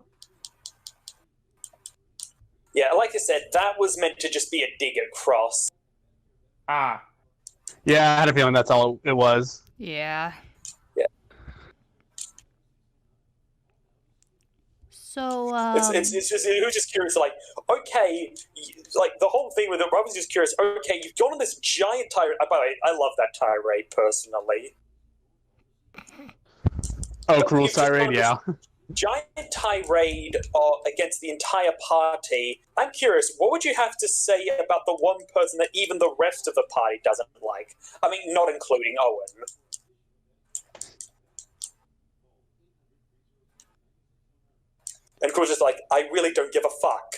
Yeah, like I said, that was meant to just be a dig across. Ah. Yeah, I had a feeling that's all it was. Yeah. Yeah. So, It's just, it was just curious, like, okay, like, the whole thing with it, I was just curious, okay, you've gone on this giant tirade. By the way, I love that tirade, personally. Oh, Cruel Tirade, yeah. Giant tirade against the entire party. I'm curious, what would you have to say about the one person that even the rest of the party doesn't like? I mean, not including Owen. And Cruz is like, I really don't give a fuck.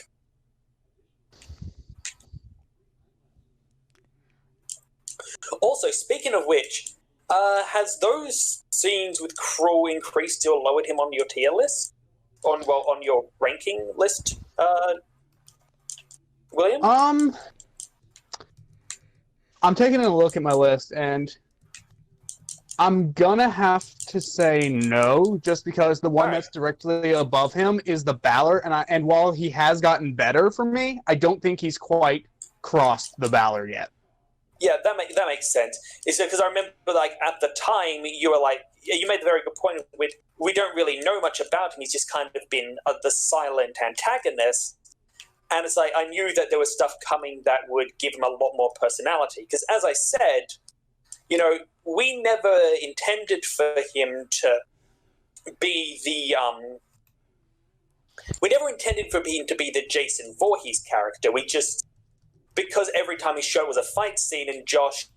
Also, speaking of which, has those scenes with Cruel increased or lowered him on your tier list? On your ranking list, William? I'm taking a look at my list, and I'm gonna have to say no, just because the one that's directly above him is the Balor, and while he has gotten better for me, I don't think he's quite crossed the Balor yet. Yeah, that makes sense. It's because I remember, like, at the time, you were like, you made a very good point with, we don't really know much about him, he's just kind of been the silent antagonist, and it's like, I knew that there was stuff coming that would give him a lot more personality, because as I said, you know, we never intended for him to be the, we never intended for him to be the Jason Voorhees character, we just, because every time his show was a fight scene and Josh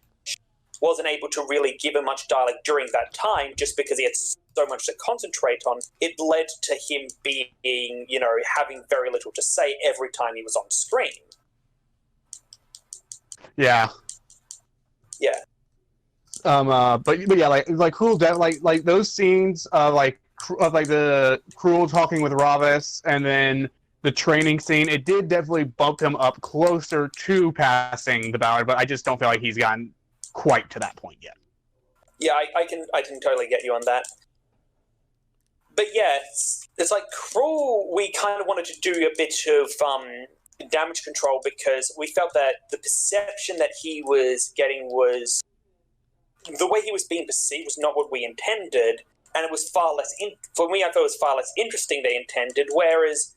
wasn't able to really give him much dialogue during that time just because he had so much to concentrate on, it led to him being, you know, having very little to say every time he was on screen. Yeah. Yeah. But yeah, like Cruel, like those scenes, like the Cruel talking with Ravis, and then the training scene, it did definitely bump him up closer to passing the Ballard, but I just don't feel like he's gotten quite to that point yet. Yeah, I can totally get you on that. But yeah, it's like Cruel, we kind of wanted to do a bit of damage control because we felt that the perception that he was getting was, the way he was being perceived was not what we intended, and it was far less, for me I thought it was far less interesting than intended, whereas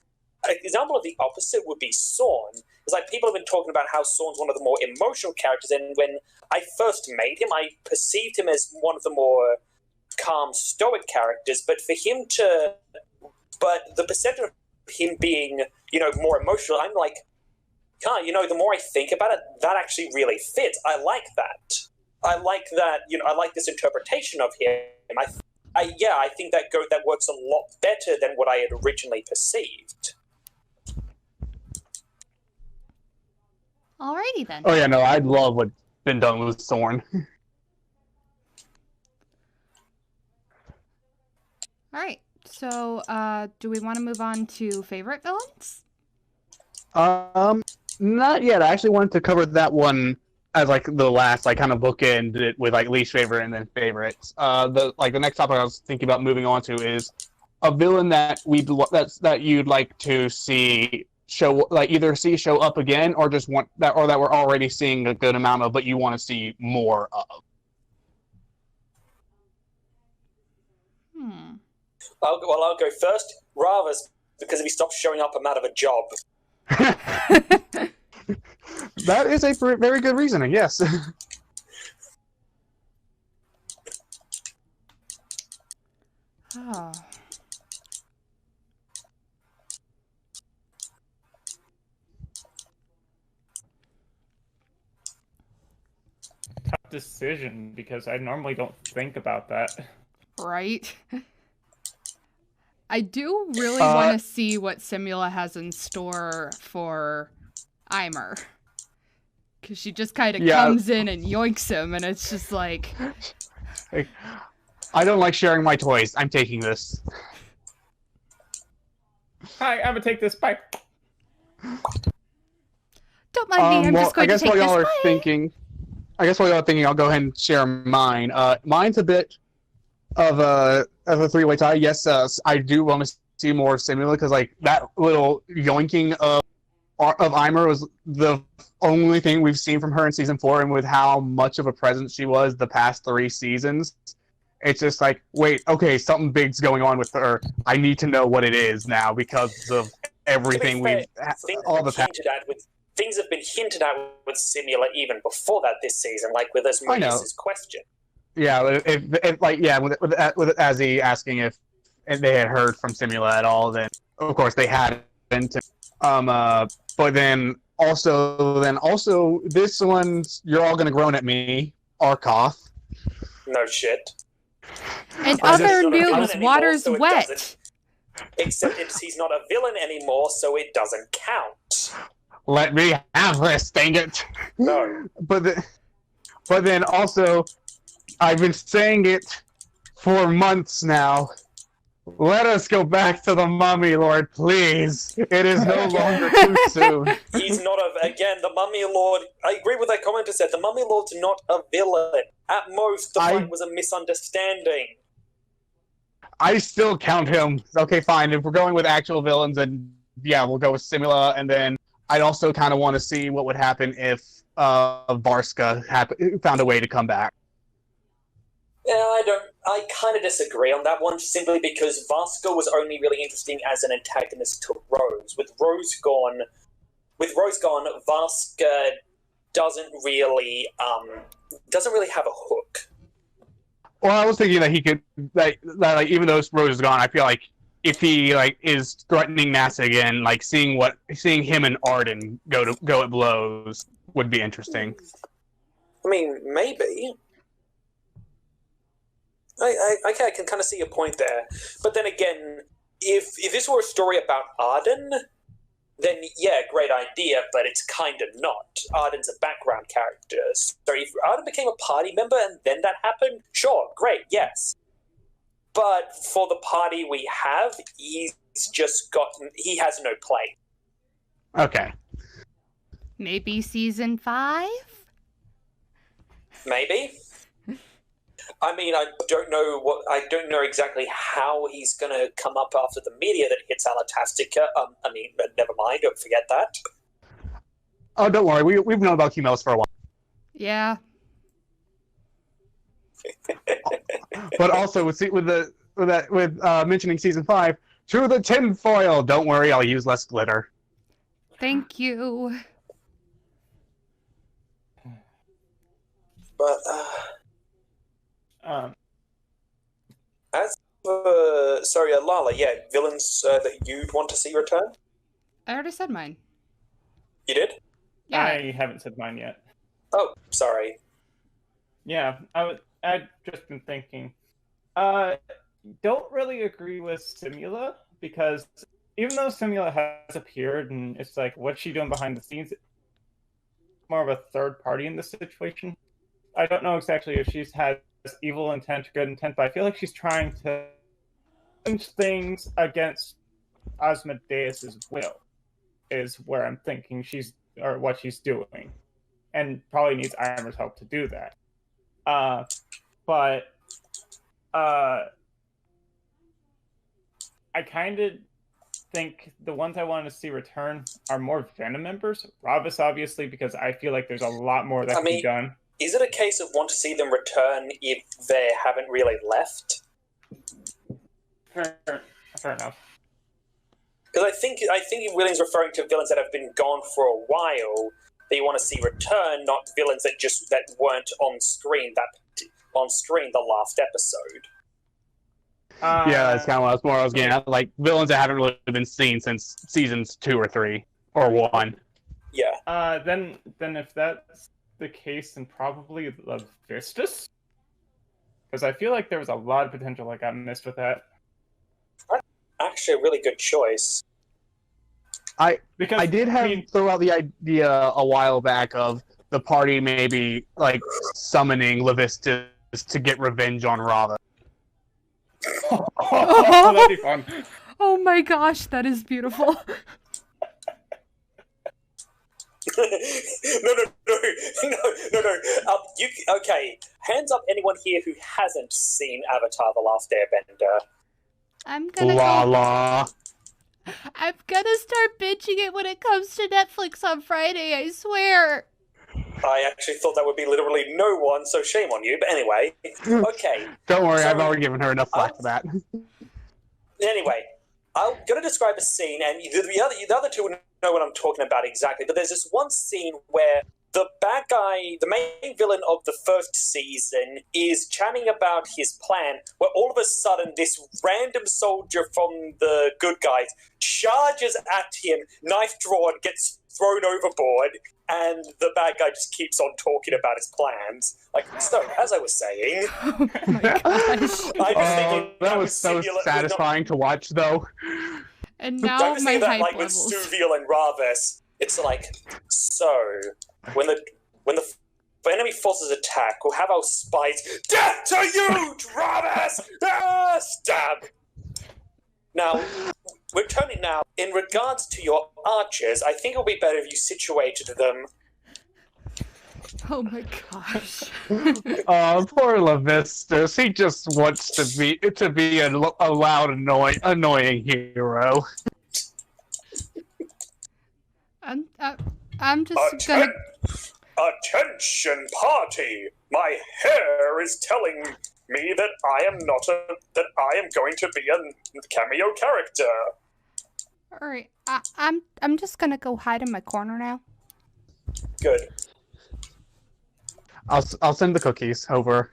an example of the opposite would be Sorn. It's like people have been talking about how Sorn's one of the more emotional characters, and when I first made him, I perceived him as one of the more calm, stoic characters, but the perception of him being, you know, more emotional, I'm like, you know, the more I think about it, that actually really fits. I like that. I like that, you know, I like this interpretation of him. I think that works a lot better than what I had originally perceived. alrighty then. Oh yeah, no, I love what's been done with Sorn. Alright, so do we want to move on to favorite villains? Not yet. I actually wanted to cover that one as like the last, like kind of bookend it with like least favorite and then favorites. The next topic I was thinking about moving on to is a villain that that you'd like to see either see show up again, or just want that, or that we're already seeing a good amount of, but you want to see more of. I'll go first. Ravas, because if he stops showing up, I'm out of a job. That is a very good reasoning. Yes. Oh. Tough decision, because I normally don't think about that. Right? I do really want to see what Simula has in store for Eimer. Because she just kind of comes in and yoinks him, and it's just like... I don't like sharing my toys. I'm taking this. Hi, I'm gonna take this. Bye. Don't mind me, I'm just going to take this. I guess while y'all are thinking, I'll go ahead and share mine. Mine's a bit of a three-way tie. Yes, I do want to see more Simula, because like that little yoinking of Eimer was the only thing we've seen from her in season 4, and with how much of a presence she was the past 3 seasons, it's just like, wait, okay, something big's going on with her. I need to know what it is now, because of everything things have been hinted at with Simula even before that this season, like with Asmodeus' question. Yeah, with Azzy asking if they had heard from Simula at all, then of course they hadn't. But then also this one, you're all gonna groan at me, Arkoth. No shit. And other news, water's wet. Except he's not a villain anymore, so it doesn't count. Let me have this, dang it! No. But then also, I've been saying it for months now. Let us go back to the Mummy Lord, please. It is no longer too soon. He's not again, the Mummy Lord. I agree with that commenter said. The Mummy Lord's not a villain. At most, the fight was a misunderstanding. I still count him. Okay, fine. If we're going with actual villains, then yeah, we'll go with Simula. And then I'd also kind of want to see what would happen if Varska found a way to come back. Yeah, I kind of disagree on that one, simply because Varska was only really interesting as an antagonist to Rose. With Rose gone, Varska doesn't really have a hook. Well, I was thinking that he could, like even though Rose is gone, I feel like if he is threatening NASA again, seeing him and Arden go at blows would be interesting. I mean, maybe. I can kind of see your point there. But then again, if this were a story about Arden, then yeah, great idea, but it's kind of not. Arden's a background character. So if Arden became a party member and then that happened, sure, great, yes. But for the party we have, he has no play. Okay. Maybe season 5? Maybe. I mean, I don't know exactly how he's going to come up after the meteor that hits Alatastica. I mean, never mind, don't forget that. Oh, don't worry, we've known about Cumulus for a while. Yeah. But also with mentioning season 5, to the tinfoil. Don't worry, I'll use less glitter. Thank you. But as for Lala, yeah, villains that you'd want to see return. I already said mine. You did? Yeah. I haven't said mine yet. Oh, sorry. Yeah, I'd just been thinking. Don't really agree with Simula, because even though Simula has appeared and it's like, what's she doing behind the scenes? More of a third party in this situation. I don't know exactly if she's had evil intent, good intent, but I feel like she's trying to change things against Asmodeus' will, is where I'm thinking what she's doing, and probably needs Eimer's help to do that. I kind of think the ones I wanted to see return are more Venom members. Ravus, obviously, because I feel like there's a lot more that can be done. Is it a case of want to see them return if they haven't really left? Fair enough. Because I think William's referring to villains that have been gone for a while that you want to see return, not villains that weren't on screen the last episode. Yeah, that's kind of what I was getting at. Like, villains that haven't really been seen since seasons 2 or 3 or 1. Yeah. Then if that's the case, then probably the Vistus, because I feel like there was a lot of potential that got missed with that. Actually, a really good choice. I did throw out the idea a while back of the party maybe like summoning Levistus to get revenge on Rava. Oh, that'd be fun. Oh my gosh, that is beautiful. No. Okay, hands up anyone here who hasn't seen Avatar: The Last Airbender. I'm gonna I'm gonna start binging it when it comes to Netflix on Friday, I swear. I actually thought that would be literally no one, so shame on you. But anyway, okay. Don't worry, I've already given her enough flack for that. Anyway, I'm going to describe a scene, and the other two will know what I'm talking about exactly, but there's this one scene where the bad guy, the main villain of the first season, is chatting about his plan, where all of a sudden this random soldier from the good guys charges at him, knife drawn, gets thrown overboard, and the bad guy just keeps on talking about his plans. Like, so, as I was saying... Oh my gosh. That was so satisfying to watch, though. And now my hype that, like, levels. with Suviel and Ravus, it's like, so, when the enemy forces attack, we'll have our spies, death to you, Ravus! Stab! Now, we're turning now, in regards to your archers, I think it would be better if you situated them. Oh my gosh. Poor Levistus. He just wants to be a loud, annoying hero. I'm just gonna... Attention, party! My hair is telling me that I am going to be a cameo character. Alright, I'm just gonna go hide in my corner now. Good. I'll send the cookies over.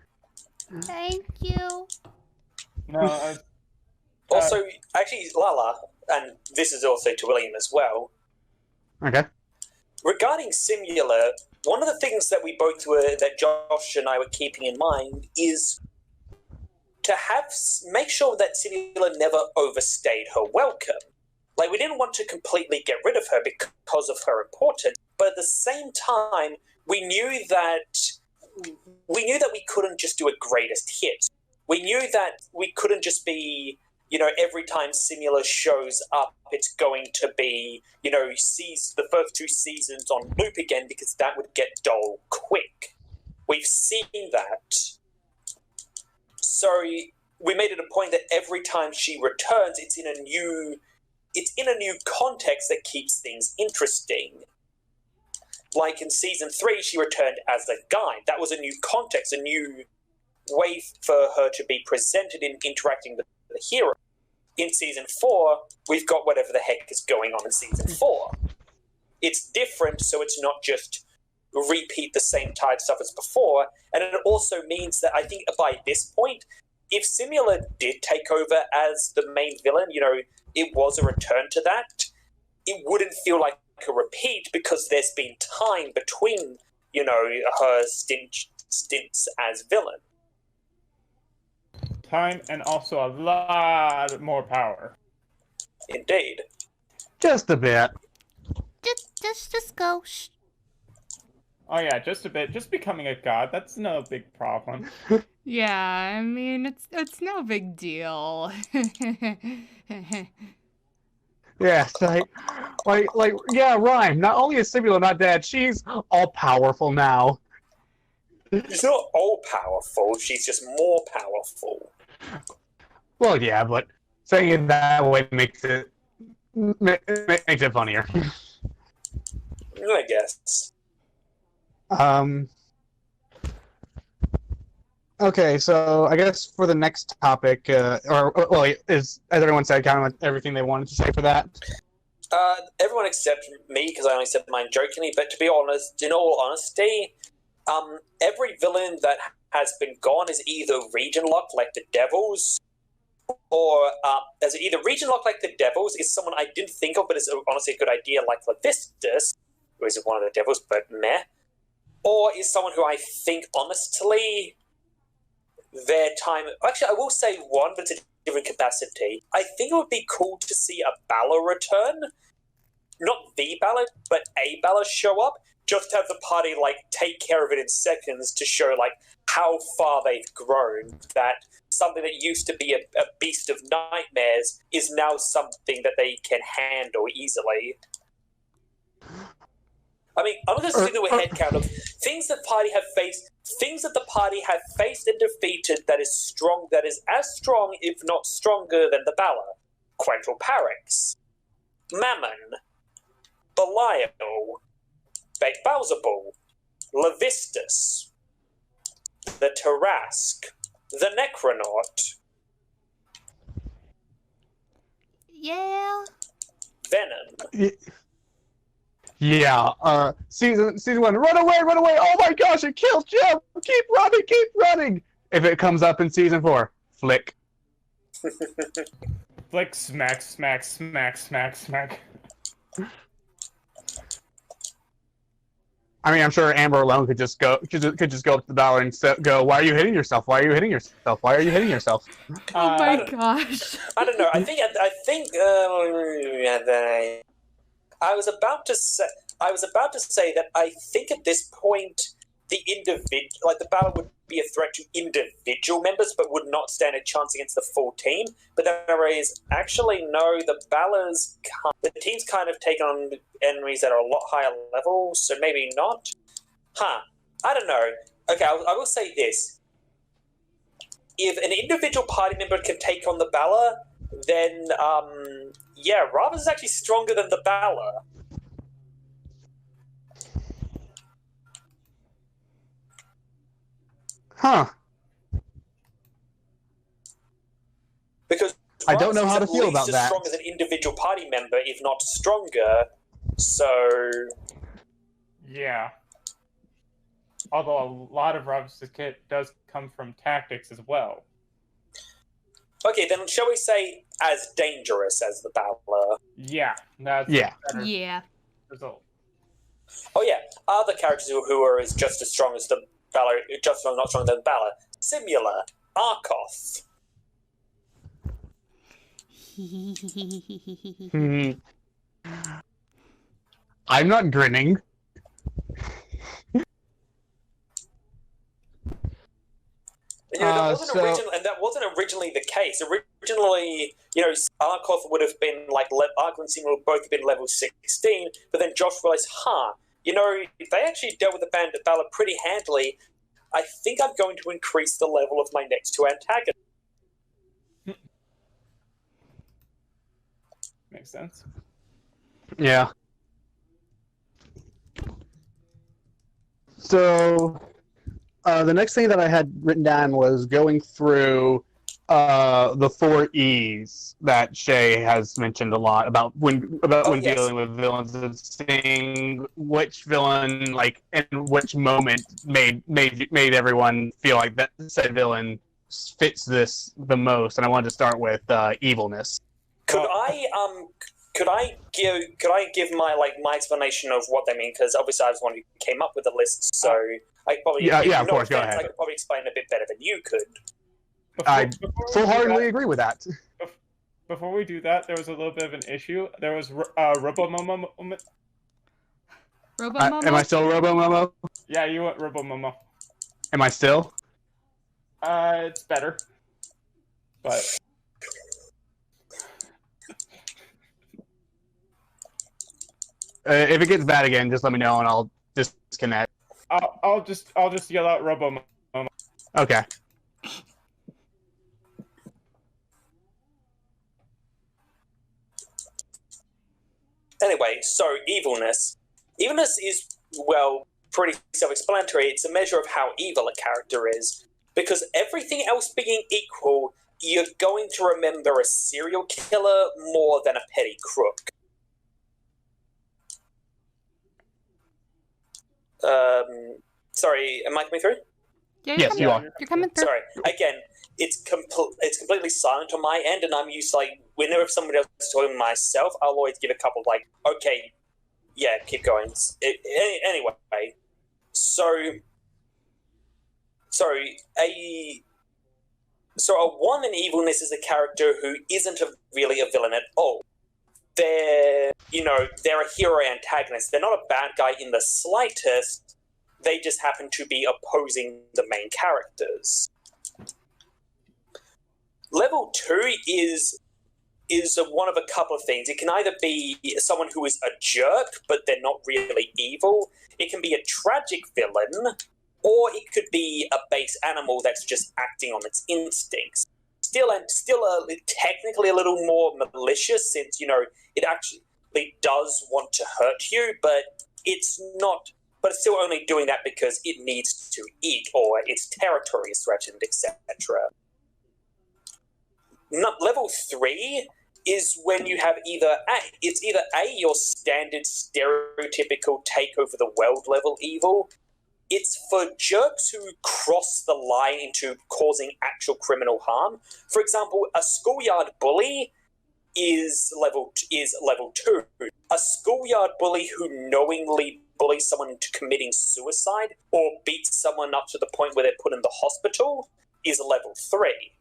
Thank you. No. Also, actually, Lala, and this is also to William as well. Okay. Regarding Simula, one of the things that that Josh and I were keeping in mind is to make sure that Simula never overstayed her welcome. Like, we didn't want to completely get rid of her because of her importance, but at the same time, we knew that we couldn't just do a greatest hit. We knew that we couldn't just be, every time Simula shows up, it's going to be, the first 2 seasons on loop again, because that would get dull quick. We've seen that. So we made it a point that every time she returns, it's in a new context that keeps things interesting. Like in season 3, she returned as a guide. That was a new context, a new way for her to be presented in interacting with the hero. In season 4, we've got whatever the heck is going on in season 4. It's different, so it's not just repeat the same type stuff as before, and it also means that I think by this point, if Simula did take over as the main villain, it was a return to that, it wouldn't feel like a repeat because there's been time between, her stints as villain. Time and also a lot more power. Indeed. Just a bit. Just go. Shh. Oh yeah, just a bit. Just becoming a god, that's no big problem. Yeah, I mean, it's no big deal. Yeah, yeah, Rhyme. Not only is Simula not dead, she's all powerful now. She's not all powerful, she's just more powerful. Well, yeah, but saying it that way makes it funnier. I guess. Okay, so I guess for the next topic, as everyone said, kind of everything they wanted to say for that. Everyone except me, because I only said mine jokingly. But to be honest, in all honesty, every villain that has been gone is either region locked, like the Devils, or the Devils is someone I didn't think of, but is honestly a good idea, like Levistus, who is one of the Devils, but meh. Or is someone who I think, honestly, their time... Actually, I will say one, but it's a different capacity. I think it would be cool to see a Bala return. Not the Bala, but a Bala show up. Just to have the party, take care of it in seconds to show, how far they've grown. That something that used to be a beast of nightmares is now something that they can handle easily. I mean, I'm just going to do a headcount of things that the party have faced and defeated that is as strong, if not stronger, than the Bala. Quentril Parix, Mammon, Belial, Bait Balzabul, Levistus, the Tarask, the Necronaut, Yeah. Venom. Yeah, season 1, run away, oh my gosh, it killed Jim! Keep running! If it comes up in season 4, flick. Flick, smack, smack, smack, smack, smack. I mean, I'm sure Amber alone could just go up to the Valor and go, why are you hitting yourself? Why are you hitting yourself? Why are you hitting yourself? Oh my gosh. I don't know. I think I was about to say that I think at this point the Bala would be a threat to individual members, but would not stand a chance against the full team. But then I raised, actually no, the team's kind of taken on enemies that are a lot higher level, so maybe not. I don't know. Okay, I will say this: if an individual party member can take on the Bala, then Ravus is actually stronger than the Bala. Huh. Because I don't know Ravus how to is feel at about least as that. strong as an individual party member, if not stronger. So Yeah. Although a lot of Ravus' kit does come from tactics as well. okay, then shall we say as dangerous as the Bala? Yeah, that's Yeah. a better Yeah. result. Oh yeah, other characters who are just as strong as the Bala, not stronger than Bala. Simula, Arkoth. Hmm. I'm not grinning. That wasn't originally the case. Originally, Arkoth would have been Arkoth and Simula would both have been level 16, but then Josh realized, if they actually dealt with the Bandit Bala pretty handily, I think I'm going to increase the level of my next two antagonists. Makes sense. Yeah. So, the next thing that I had written down was going through the 4 E's that Shay has mentioned a lot about when Yes. dealing with villains and seeing which villain, in which moment made everyone feel like that said villain fits this the most. And I wanted to start with evilness. Could I give my explanation of what they mean? Because obviously I was one who came up with the list, so I probably of course, go ahead. I could probably explain a bit better than you could. I full-heartedly agree with that. Before we do that, there was a little bit of an issue. There was Robo-Momo. Robo-Momo? Am I still Robo-Momo? Yeah, you went Robo-Momo. Am I still? It's better. But... if it gets bad again, just let me know and I'll disconnect. I'll just yell out Robo-Momo. Okay. Anyway, so evilness. Evilness is, well, pretty self-explanatory. It's a measure of how evil a character is. Because everything else being equal, you're going to remember a serial killer more than a petty crook. Sorry, am I coming through? Yeah, Yes, you are. You're coming through. Sorry. Again, it's completely silent on my end, and I'm used to, like, whenever somebody else is talking to myself, I'll always give a couple, like, okay, yeah, keep going. Anyway, so a 1 in evilness is a character who isn't really a villain at all. They're a hero antagonist. They're not a bad guy in the slightest. They just happen to be opposing the main characters. Level 2 is one of a couple of things. It can either be someone who is a jerk, but they're not really evil. It can be a tragic villain, or it could be a base animal that's just acting on its instincts. Still technically a little more malicious, since, it actually does want to hurt you, but it's still only doing that because it needs to eat, or its territory is threatened, etc. Level 3 is when you have either your standard stereotypical take over the world level evil. It's for jerks who cross the line into causing actual criminal harm. For example, a schoolyard bully is level 2. A schoolyard bully who knowingly bullies someone into committing suicide or beats someone up to the point where they're put in the hospital is level 3.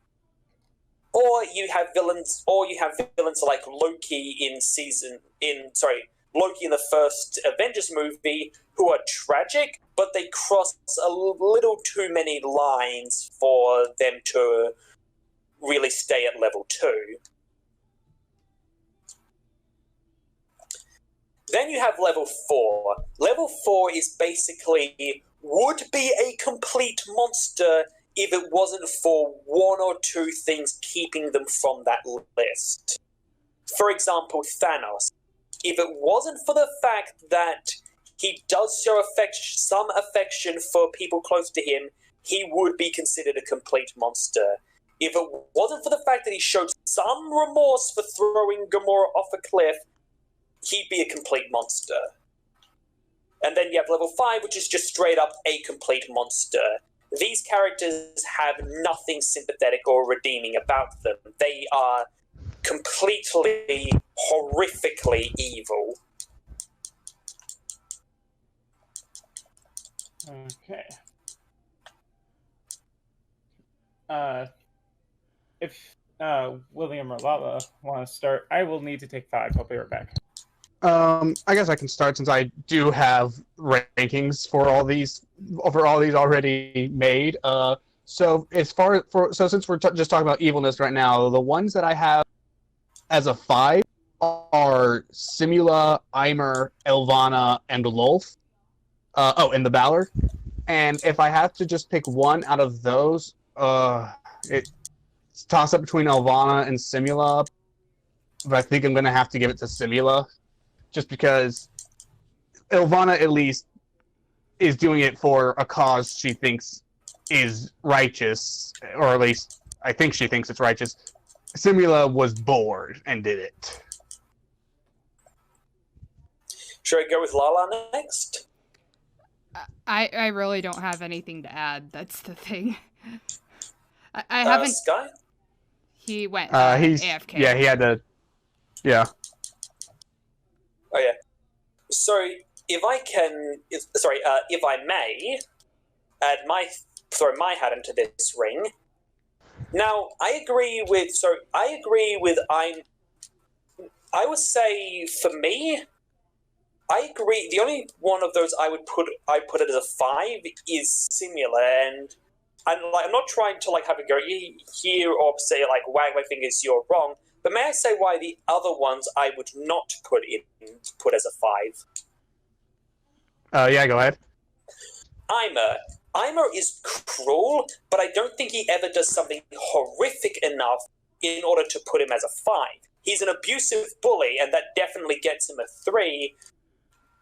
Or you have villains like Loki in Loki in the first Avengers movie, who are tragic, but they cross a little too many lines for them to really stay at level 2. Then you have level 4. Level 4 is basically would be a complete monster if it wasn't for 1 or 2 things keeping them from that list. For example, Thanos. If it wasn't for the fact that he does show some affection for people close to him, he would be considered a complete monster. If it wasn't for the fact that he showed some remorse for throwing Gamora off a cliff, he'd be a complete monster. And then you have level 5, which is just straight up a complete monster. These characters have nothing sympathetic or redeeming about them. They are completely, horrifically evil. Okay. If William or Lala want to start, I will need to take 5. I'll be right back. I guess I can start since I do have rankings for all these already made. So since we're just talking about evilness right now, the ones that I have as a 5 are Simula, Eimer, Elvana, and Lolth. And the Balor. And if I have to just pick one out of those, it's toss up between Elvana and Simula. But I think I'm going to have to give it to Simula. Just because Elvana, at least, is doing it for a cause she thinks is righteous. Or at least, I think she thinks it's righteous. Simula was bored and did it. Should I go with Lala next? I really don't have anything to add. That's the thing. I haven't. Sky? He went He's AFK. Yeah, he had to. Yeah. Oh yeah. So if I may, add my hat into this ring. Now I agree with. I would say for me, I agree. The only one of those I put it as a 5 is Simula, and I'm not trying to have a go here or say wag my fingers, you're wrong. But may I say why the other ones I would not put as a 5? Yeah, go ahead. Eimer is cruel, but I don't think he ever does something horrific enough in order to put him as a 5. He's an abusive bully, and that definitely gets him a 3,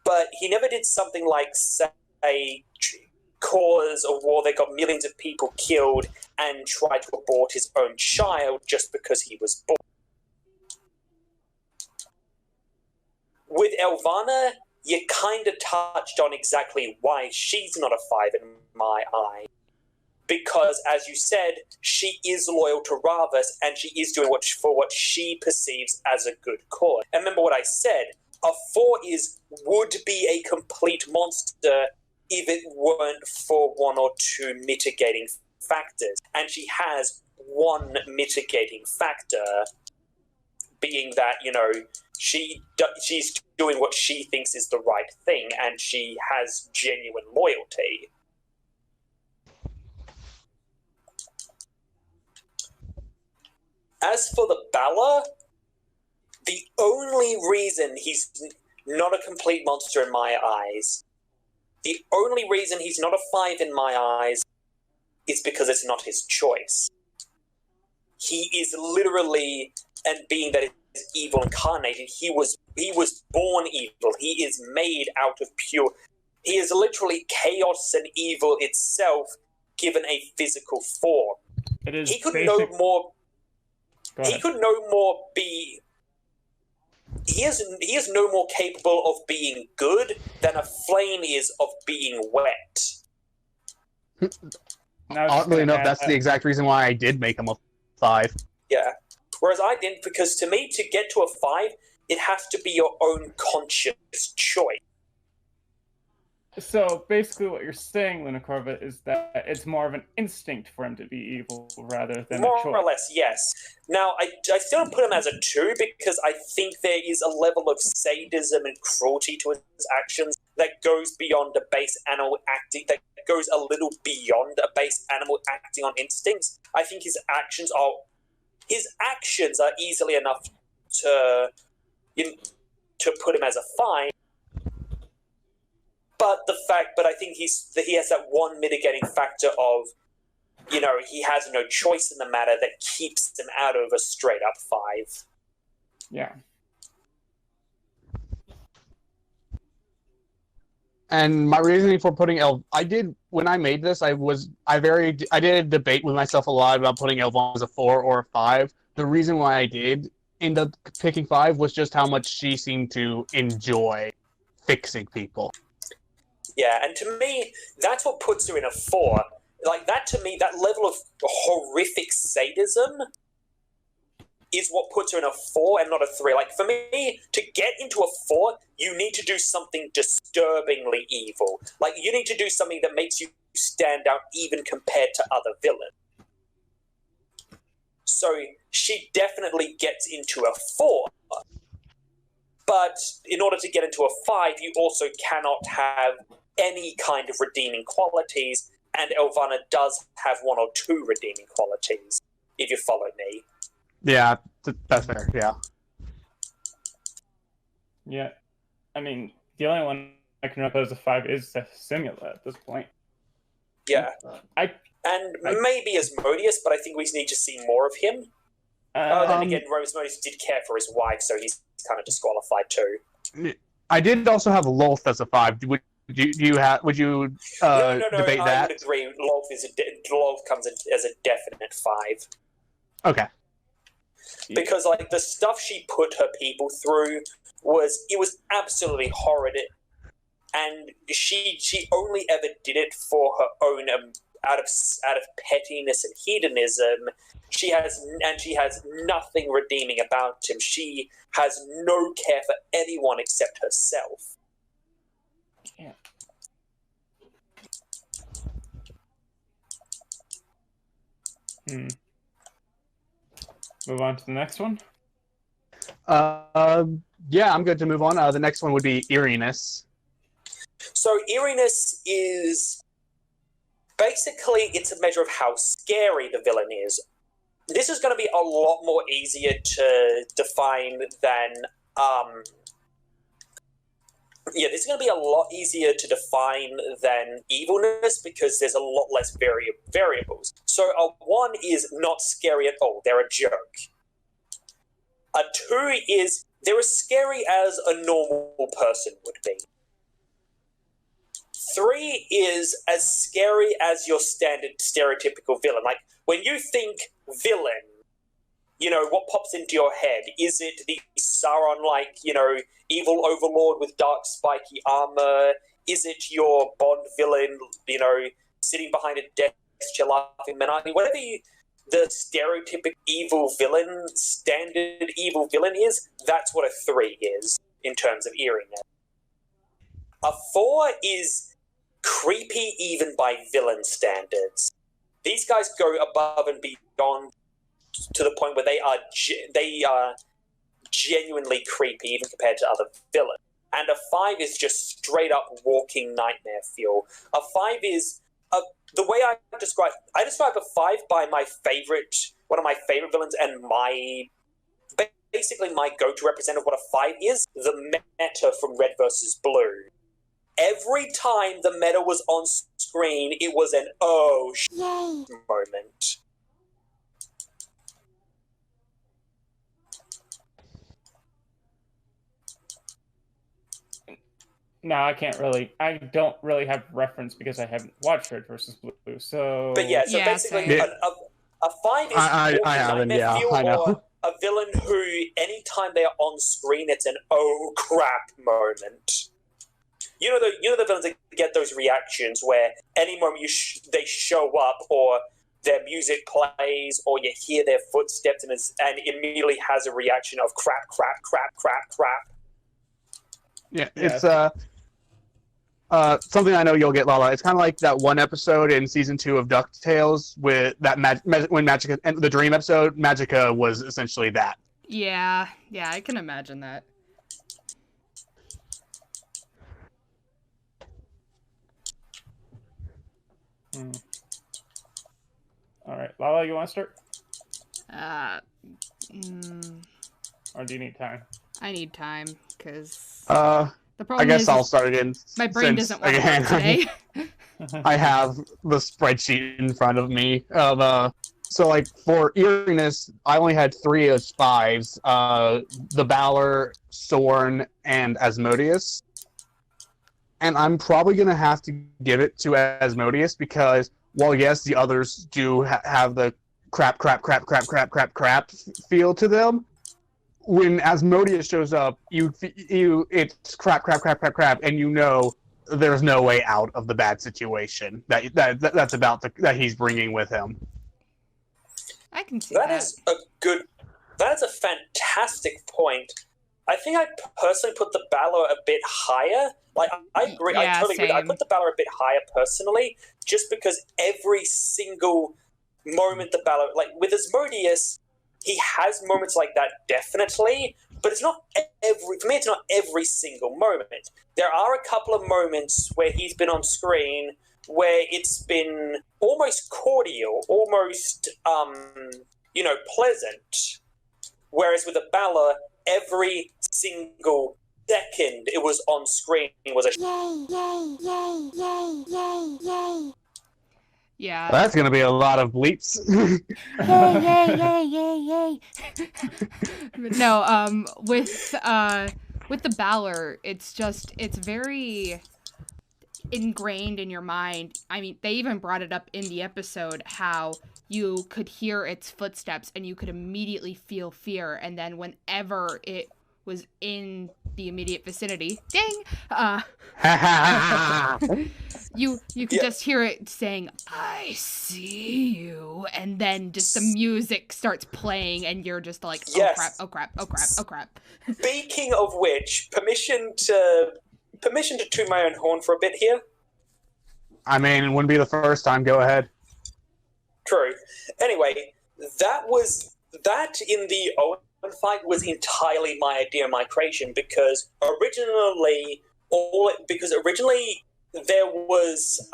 but he never did something like, say, cause a war that got millions of people killed and tried to abort his own child just because he was born. With Elvana, you kind of touched on exactly why she's not a 5 in my eye. Because, as you said, she is loyal to Ravus, and she is doing for what she perceives as a good cause. And remember what I said, a 4 would be a complete monster if it weren't for 1 or 2 mitigating factors. And she has one mitigating factor, being that, she's doing what she thinks is the right thing, and she has genuine loyalty. As for the Bala, the only reason he's not a complete monster in my eyes, the only reason he's not a 5 in my eyes is because it's not his choice. He is literally a being that is evil incarnated. He was born evil. He is made out of pure... He is literally chaos and evil itself given a physical form. It is he could basic... no more... He could no more be... He is no more capable of being good than a flame is of being wet. Oddly enough, that's the exact reason why I did make him a 5. Yeah. Whereas I didn't, because to me, to get to a 5, it has to be your own conscious choice. So basically what you're saying, Lunacorva, is that it's more of an instinct for him to be evil rather than a choice. More or less, yes. Now, I still don't put him as a 2 because I think there is a level of sadism and cruelty to his actions that goes beyond a base animal acting, that goes a little beyond a base animal acting on instincts. I think his actions are easily enough to put him as a 5. But I think he has that one mitigating factor of, he has no choice in the matter that keeps him out of a straight up 5. Yeah. And my reasoning for putting when I made this, I did a debate with myself a lot about putting Elvon as a 4 or a 5. The reason why I did end up picking 5 was just how much she seemed to enjoy fixing people. Yeah, and to me, that's what puts her in a 4. Like, that to me, that level of horrific sadism is what puts her in a 4 and not a 3. Like, for me, to get into a 4, you need to do something disturbingly evil. Like, you need to do something that makes you stand out even compared to other villains. So, she definitely gets into a 4. But in order to get into a 5, you also cannot have any kind of redeeming qualities, and Elvana does have 1 or 2 redeeming qualities, if you follow me. Yeah, that's fair, yeah. Yeah. I mean, the only one I can remember as a 5 is Simula at this point. Yeah. Maybe Asmodeus, but I think we need to see more of him. Then again, Asmodeus did care for his wife, so he's kind of disqualified too. I did also have Lolth as a 5. Would you debate that? I would agree. Lolth comes in as a definite 5. Okay. Because the stuff she put her people through was absolutely horrid, and she only ever did it for her own out of pettiness and hedonism. She has nothing redeeming about him. She has no care for anyone except herself. Yeah. Move on to the next one? Yeah, I'm good to move on. The next one would be eeriness. So eeriness is... Basically, it's a measure of how scary the villain is. This is going to be a lot more easier to define than Yeah, this is going to be a lot easier to define than evilness because there's a lot less variables. So a 1 is not scary at all. They're a joke. A 2 is they're as scary as a normal person would be. 3 is as scary as your standard stereotypical villain. Like, when you think villain, you know, what pops into your head? Is it the Sauron-like, you know, evil overlord with dark spiky armor? Is it your Bond villain, you know, sitting behind a desk, laughing Menardi? Whatever the stereotypical evil villain, standard evil villain is, that's what a 3 is in terms of eeriness. A 4 is creepy even by villain standards. These guys go above and beyond to the point where they are genuinely creepy even compared to other villains. And a 5 is just straight up walking nightmare feel. A 5 is the way I describe a 5 by one of my favorite villains and basically my go-to representative of what a 5 is, the meta from Red vs. Blue. Every time the meta was on screen, it was an oh shit moment. No, I don't really have reference because I haven't watched Red vs. Blue, so... But yeah, so basically, a 5 is I haven't, yeah, I know. A villain who, anytime they are on screen, it's an oh crap moment. You know the villains that get those reactions where any moment they show up or their music plays or you hear their footsteps and immediately has a reaction of crap, crap, crap, crap, crap. Yeah, it's something I know you'll get, Lala. It's kind of like that one episode in season 2 of DuckTales with that when Magica and the Dream episode. Magica was essentially that. Yeah, I can imagine that. All right, Lala, you want to start? Or do you need time? I need time because the problem I guess I'll start again. My brain doesn't want to work today. I have the spreadsheet in front of me. So like for eeriness, I only had 3 as 5s: the Balor, Sorn, and Asmodeus. And I'm probably gonna have to give it to Asmodeus because, while yes, the others do have the crap feel to them. When Asmodeus shows up, it's crap, and you know there's no way out of the bad situation that's that he's bringing with him. I can see that. That is a fantastic point. I think I personally put the Balor a bit higher. Like, I agree. Yeah, I totally agree. I same. put the Balor a bit higher personally, just because every single moment the Balor, like with Asmodeus, he has moments like that definitely, but it's not for me, it's not every single moment. There are a couple of moments where he's been on screen where it's been almost cordial, almost, pleasant. Whereas with the Balor, every single second it was on screen was a Yay. Yeah. That's gonna be a lot of bleeps. Yay. No, with the Balor, it's very ingrained in your mind. I mean, they even brought it up in the episode how you could hear its footsteps and you could immediately feel fear, and then whenever it was in the immediate vicinity, you could just hear it saying, "I see you," and then just the music starts playing and you're just like, oh crap. Speaking of which, permission to toot my own horn for a bit here. I mean, it wouldn't be the first time. Go ahead. True. Anyway, that in the Owen fight was entirely my idea, my creation, because originally there was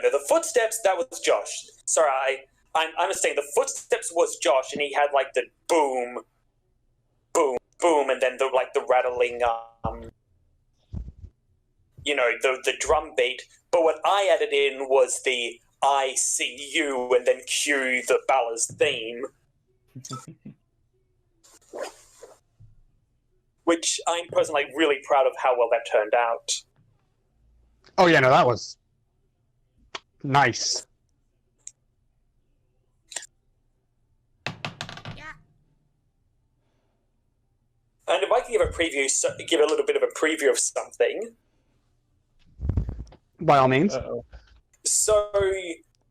the footsteps, that was Josh. Sorry, I'm mistaken. The footsteps was Josh, and he had like the boom. boom, and then the rattling, the drum beat. But what I added in was the I see you, and then cue the Balor's theme. Which I'm personally really proud of how well that turned out. Oh yeah, no, that was nice. And if I can give a little bit of a preview of something. By all means. Uh-oh. So,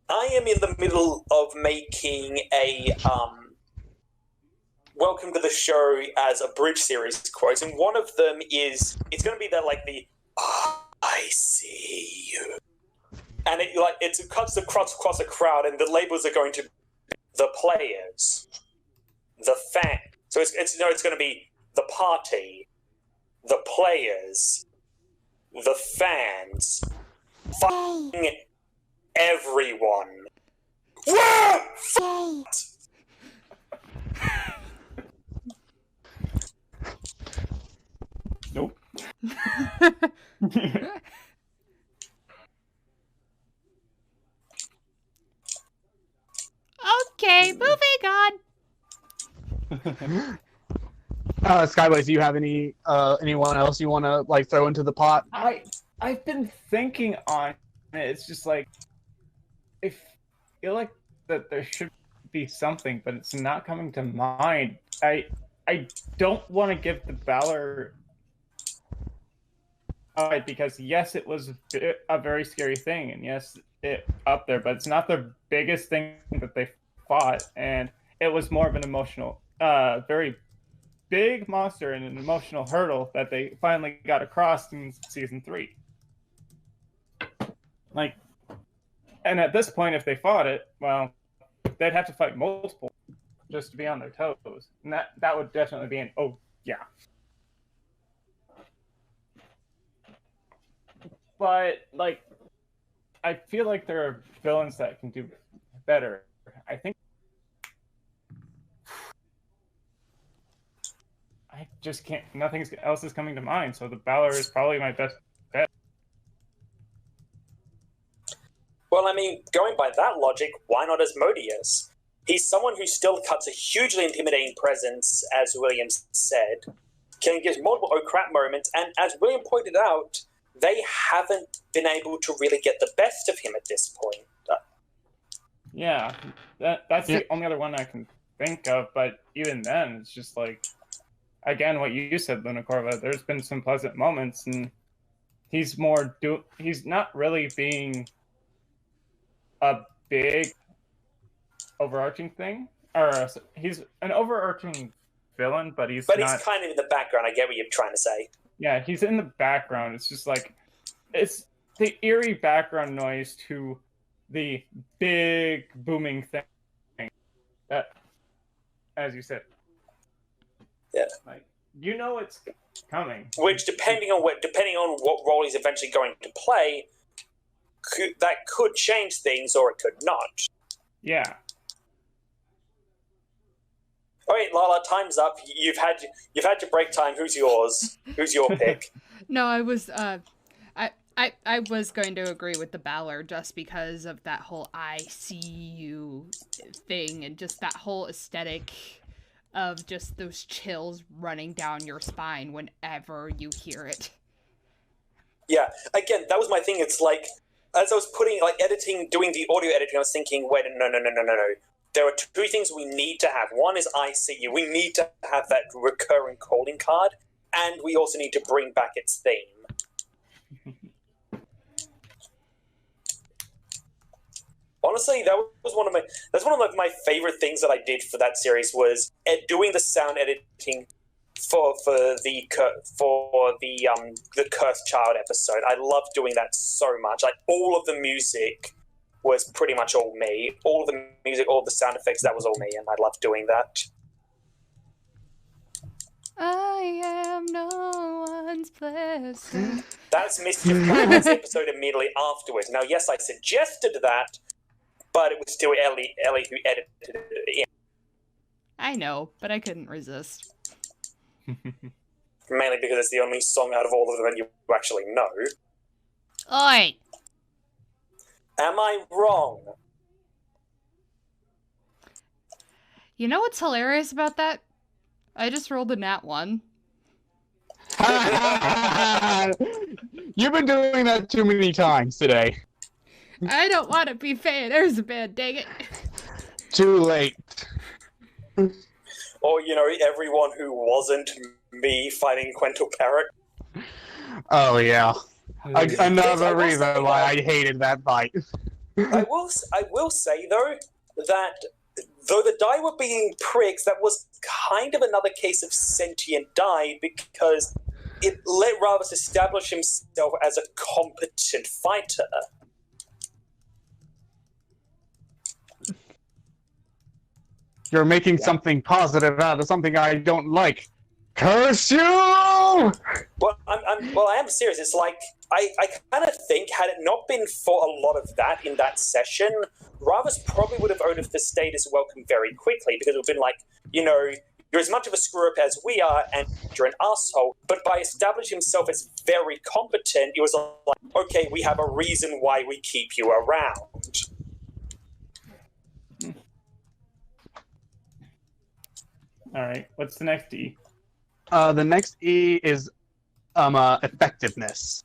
I am in the middle of making a Welcome to the Show as a bridge series quote, and one of them is, it's going to be the I see you. And it cuts across a crowd, and the labels are going to be the players, the fan. So it's going to be the party, the players, the fans, fucking everyone. Nope. Okay, moving on. Skyblaze, do you have anyone else you want to throw into the pot? I've been thinking on it. It's just I feel like that there should be something, but it's not coming to mind. I don't want to give the Balor because yes, it was a very scary thing, and yes, it up there, but it's not the biggest thing that they fought, and it was more of an emotional, very big monster and an emotional hurdle that they finally got across in season 3. And at this point, if they fought it, well, they'd have to fight multiple just to be on their toes, and that would definitely be an oh yeah. But I feel like there are villains that can do better. I think I just can't. Nothing else is coming to mind. So the Balor is probably my best bet. Well, I mean, going by that logic, why not Asmodeus? He's someone who still cuts a hugely intimidating presence, as Williams said. Can give multiple oh crap moments, and as William pointed out, they haven't been able to really get the best of him at this point. Yeah, that's the only other one I can think of. But even then, it's just again, what you said, Lunacorva. There's been some pleasant moments, and he's not really being a big overarching thing, or he's an overarching villain, but he's kind of in the background. I get what you're trying to say. Yeah, he's in the background. It's just it's the eerie background noise to the big booming thing that, as you said, yeah, it's coming. Which, depending on what role he's eventually going to play, that could change things, or it could not. Yeah. All right, Lala, time's up. You've had your break time. Who's yours? Who's your pick? No, I was I was going to agree with the Balor just because of that whole I see you thing and just that whole aesthetic of just those chills running down your spine whenever you hear it. Yeah, again, that was my thing. It's as I was doing the audio editing, I was thinking, wait, no. There are two things we need to have. One is I see you. We need to have that recurring calling card, and we also need to bring back its theme. Honestly, that's one of my favorite things that I did for that series was doing the sound editing for the Cursed Child episode. I loved doing that so much. All of the music was pretty much all me. All of the music, all of the sound effects, that was all me, and I loved doing that. I am no one's blessing. That's Mischief Cutter's episode immediately afterwards. Now, yes, I suggested that, but it was still Ellie who edited it in. I know, but I couldn't resist. Mainly because it's the only song out of all of them that you actually know. Oi! Am I wrong? You know what's hilarious about that? I just rolled a nat 1. You've been doing that too many times today. I don't want to be Faye. There's a bad, dang it. Too late. Or, you know, everyone who wasn't me fighting Quental Parrot. Oh, yeah. Another I will reason say why that- I hated that fight. I will say, though, that though the die were being pricks, that was kind of another case of sentient die, because it let Ravus establish himself as a competent fighter. You're making something positive out of something I don't like. Curse you! Well, I am serious. It's like, I kind of think, had it not been for a lot of that in that session, Ravus probably would have earned the status welcome very quickly, because it would have been like, you know, you're as much of a screw-up as we are, and you're an asshole. But by establishing himself as very competent, it was like, okay, we have a reason why we keep you around. All right, what's the next E? The next E is effectiveness.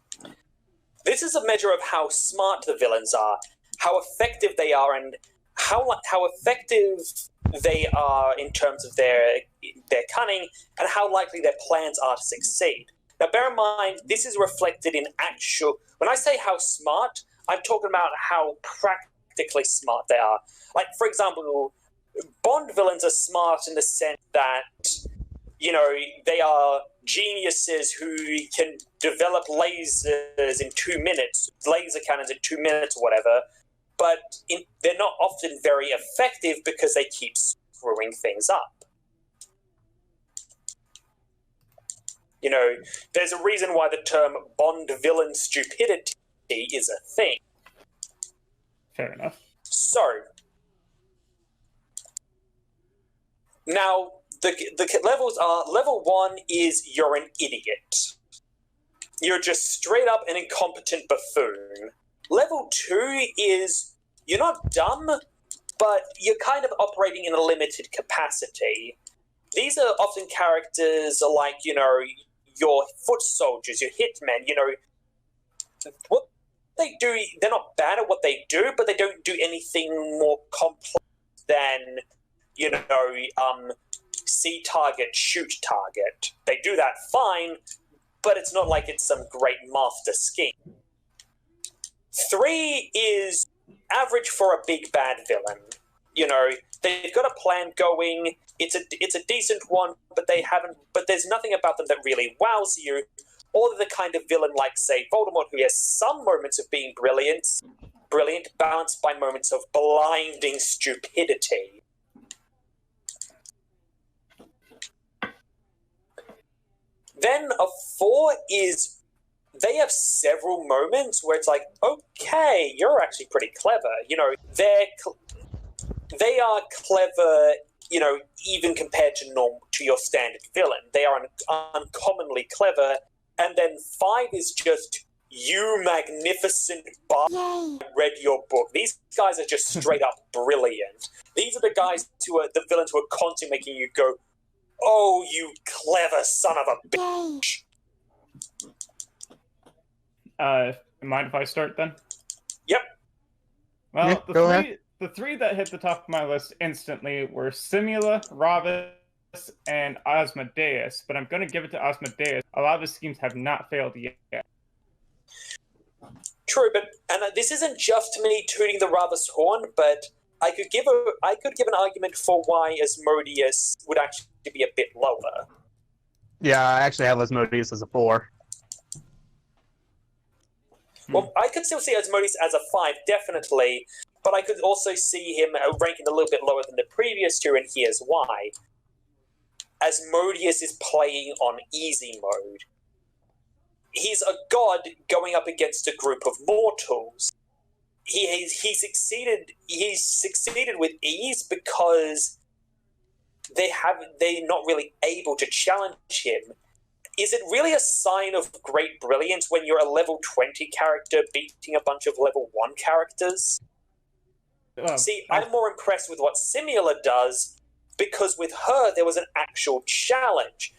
This is a measure of how smart the villains are, how effective they are, and how effective they are in terms of their cunning, and how likely their plans are to succeed. Now, bear in mind, this is reflected in actual... When I say how smart, I'm talking about how practically smart they are. Like, for example, Bond villains are smart in the sense that, you know, they are geniuses who can develop lasers in 2 minutes, laser cannons in 2 minutes or whatever, but they're not often very effective because they keep screwing things up. You know, there's a reason why the term Bond villain stupidity is a thing. Fair enough. So, now, the levels are, level 1 is you're an idiot. You're just straight up an incompetent buffoon. Level 2 is you're not dumb, but you're kind of operating in a limited capacity. These are often characters like, you know, your foot soldiers, your hitmen, you know. What they do, they're not bad at what they do, but they don't do anything more complex than, you know, see target, shoot target. They do that fine, but it's not like it's some great master scheme. 3 is average for a big bad villain. You know, they've got a plan going. It's a decent one, but there's nothing about them that really wows you. Or the kind of villain like, say, Voldemort, who has some moments of being brilliant, balanced by moments of blinding stupidity. Then a 4 is, they have several moments where it's like, okay, you're actually pretty clever. You know, they are clever, you know, even compared to your standard villain. They are uncommonly clever. And then 5 is just, you magnificent bastard, I read your book. These guys are just straight up brilliant. These are the guys who are the villains who are constantly making you go, oh, you clever son of a bitch. Mind if I start then? Yep. Well, Yeah, go ahead. the three that hit the top of my list instantly were Simula, Ravus, and Asmodeus, but I'm going to give it to Asmodeus. A lot of his schemes have not failed yet. True, but this isn't just me tooting the Ravus horn, but I could give an argument for why Asmodeus would actually be a bit lower. Yeah, I actually have Asmodeus as a 4. Well, I could still see Asmodeus as a 5, definitely, but I could also see him ranking a little bit lower than the previous 2, and here's why. Asmodeus is playing on easy mode. He's a god going up against a group of mortals. He's succeeded with ease because they're not really able to challenge him. Is it really a sign of great brilliance when you're a level 20 character beating a bunch of level 1 characters? I'm more impressed with what Simula does, because with her there was an actual challenge.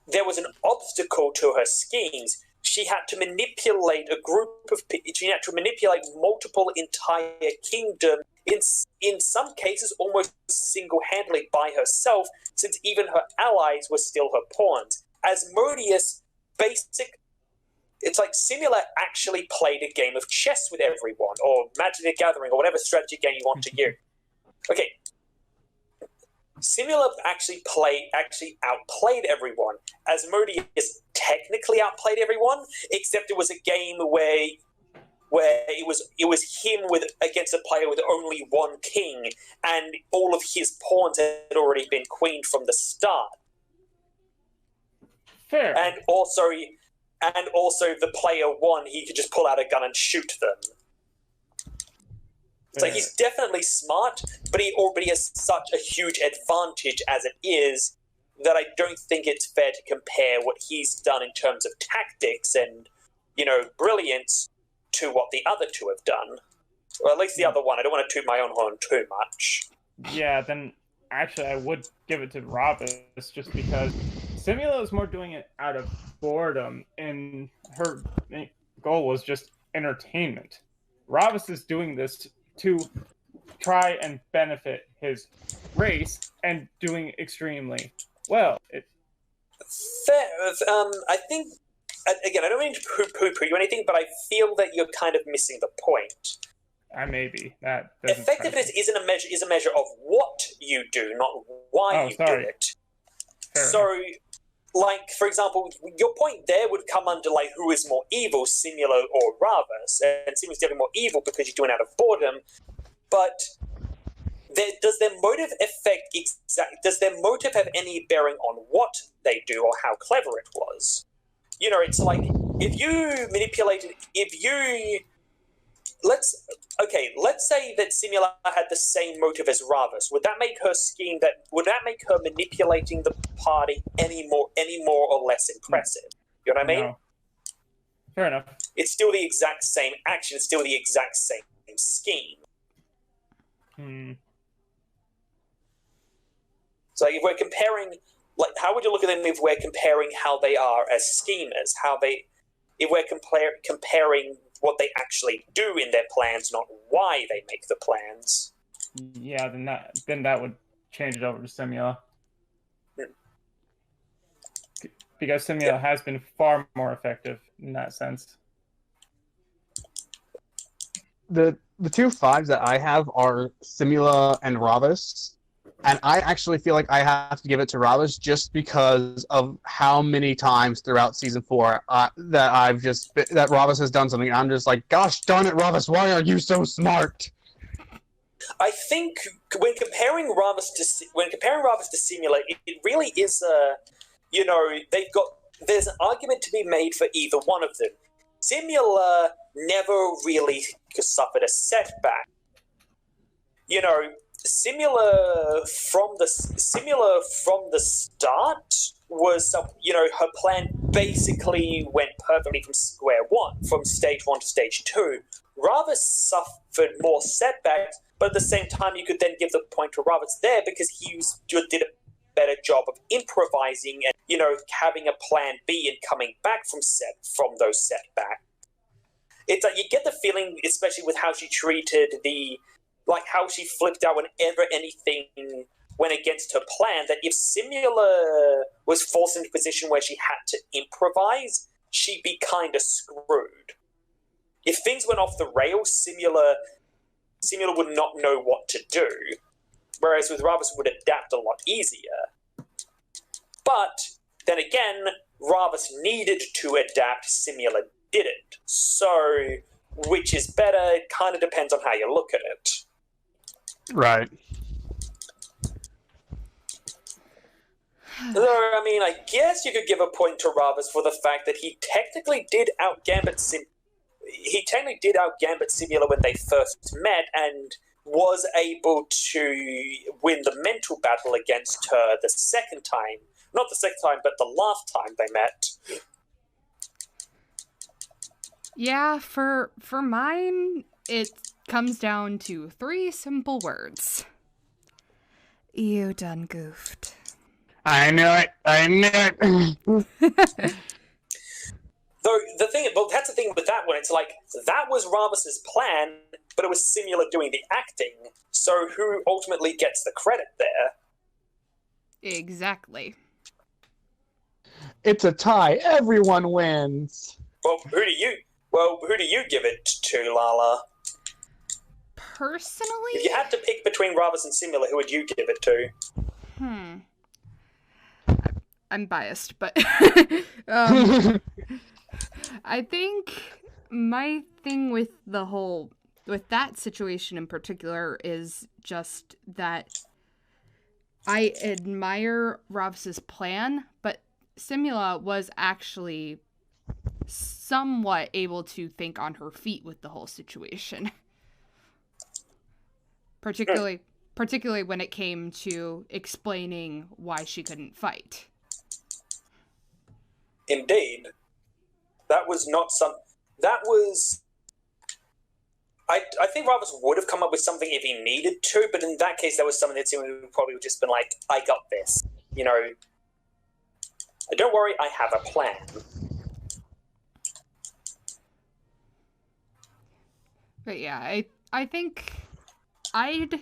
There was an obstacle to her schemes. She had to manipulate a group of people. She had to manipulate multiple entire kingdoms, in some cases almost single-handedly by herself, since even her allies were still her pawns. Asmodeus, it's like Simula actually played a game of chess with everyone, or Magic the Gathering, or whatever strategy game you want to use. Okay, Simula actually outplayed everyone. Asmodeus technically outplayed everyone, except it was a game where it was him against a player with only one king, and all of his pawns had already been queened from the start. Fair. And also the player won, he could just pull out a gun and shoot them. It's like he's definitely smart, but he already has such a huge advantage as it is that I don't think it's fair to compare what he's done in terms of tactics and, brilliance to what the other two have done. Or at least the other one. I don't want to toot my own horn too much. Yeah, then actually I would give it to Robus, just because Simula is more doing it out of boredom, and her goal was just entertainment. Robus is doing this to try and benefit his race, and doing extremely well. Fair. I think, again, I don't mean to poo-poo you or anything, but I feel that you're kind of missing the point. Maybe. That effectiveness is a measure of what you do, not why you do it. Fair so, enough. Like, for example, your point there would come under, like, who is more evil, Simula or Ravus? And Simula's definitely more evil because you're doing it out of boredom. But does their motive have any bearing on what they do or how clever it was? It's like, let's say that Simula had the same motive as Ravus. Would that make her manipulating the party any more or less impressive? You know what I mean? No. Fair enough. It's still the exact same action, it's still the exact same scheme. So if we're comparing, like, how would you look at them if we're comparing how they are as schemers? If we're comparing what they actually do in their plans, not why they make the plans. Yeah, then that would change it over to Simula. Because Simula has been far more effective in that sense. The two fives that I have are Simula and Ravus. And I actually feel like I have to give it to Ravus just because of how many times throughout Season 4 that Ravus has done something. I'm just like, gosh darn it, Ravus, why are you so smart? I think when comparing Ravus to Simula, it really is there's an argument to be made for either one of them. Simula never really suffered a setback. Simula from the start was, her plan basically went perfectly from from stage 1 to stage 2. Ravus suffered more setbacks, but at the same time, you could then give the point to Ravus there because he did a better job of improvising and, having a plan B and coming back from those setbacks. It's like you get the feeling, especially with how she treated how she flipped out whenever anything went against her plan, that if Simula was forced into a position where she had to improvise, she'd be kind of screwed. If things went off the rails, Simula would not know what to do, whereas with Ravus would adapt a lot easier. But then again, Ravus needed to adapt, Simula didn't. So, which is better? It kind of depends on how you look at it. Right. Though, I guess you could give a point to Ravus for the fact that he technically did out-gambit Simula when they first met, and was able to win the mental battle against her the second time. Not the second time, but the last time they met. Yeah, for mine, it comes down to 3 simple words. You done goofed. I knew it. I knew it. Though that's the thing with that one. It's like that was Ramus's plan, but it was Simula doing the acting. So who ultimately gets the credit there? Exactly. It's a tie. Everyone wins. Well, who do you give it to, Lala? Personally, If you had to pick between Ramus and Simula, who would you give it to? I'm biased, but I think my thing with that situation in particular is just that I admire Ravs's plan, but Simula was actually somewhat able to think on her feet with the whole situation. Particularly when it came to explaining why she couldn't fight. Indeed. That was not some... That was... I think Ramus would have come up with something if he needed to, but in that case, that was something that Simula would probably just been like, I got this. You know, don't worry, I have a plan. But yeah, I think I'd...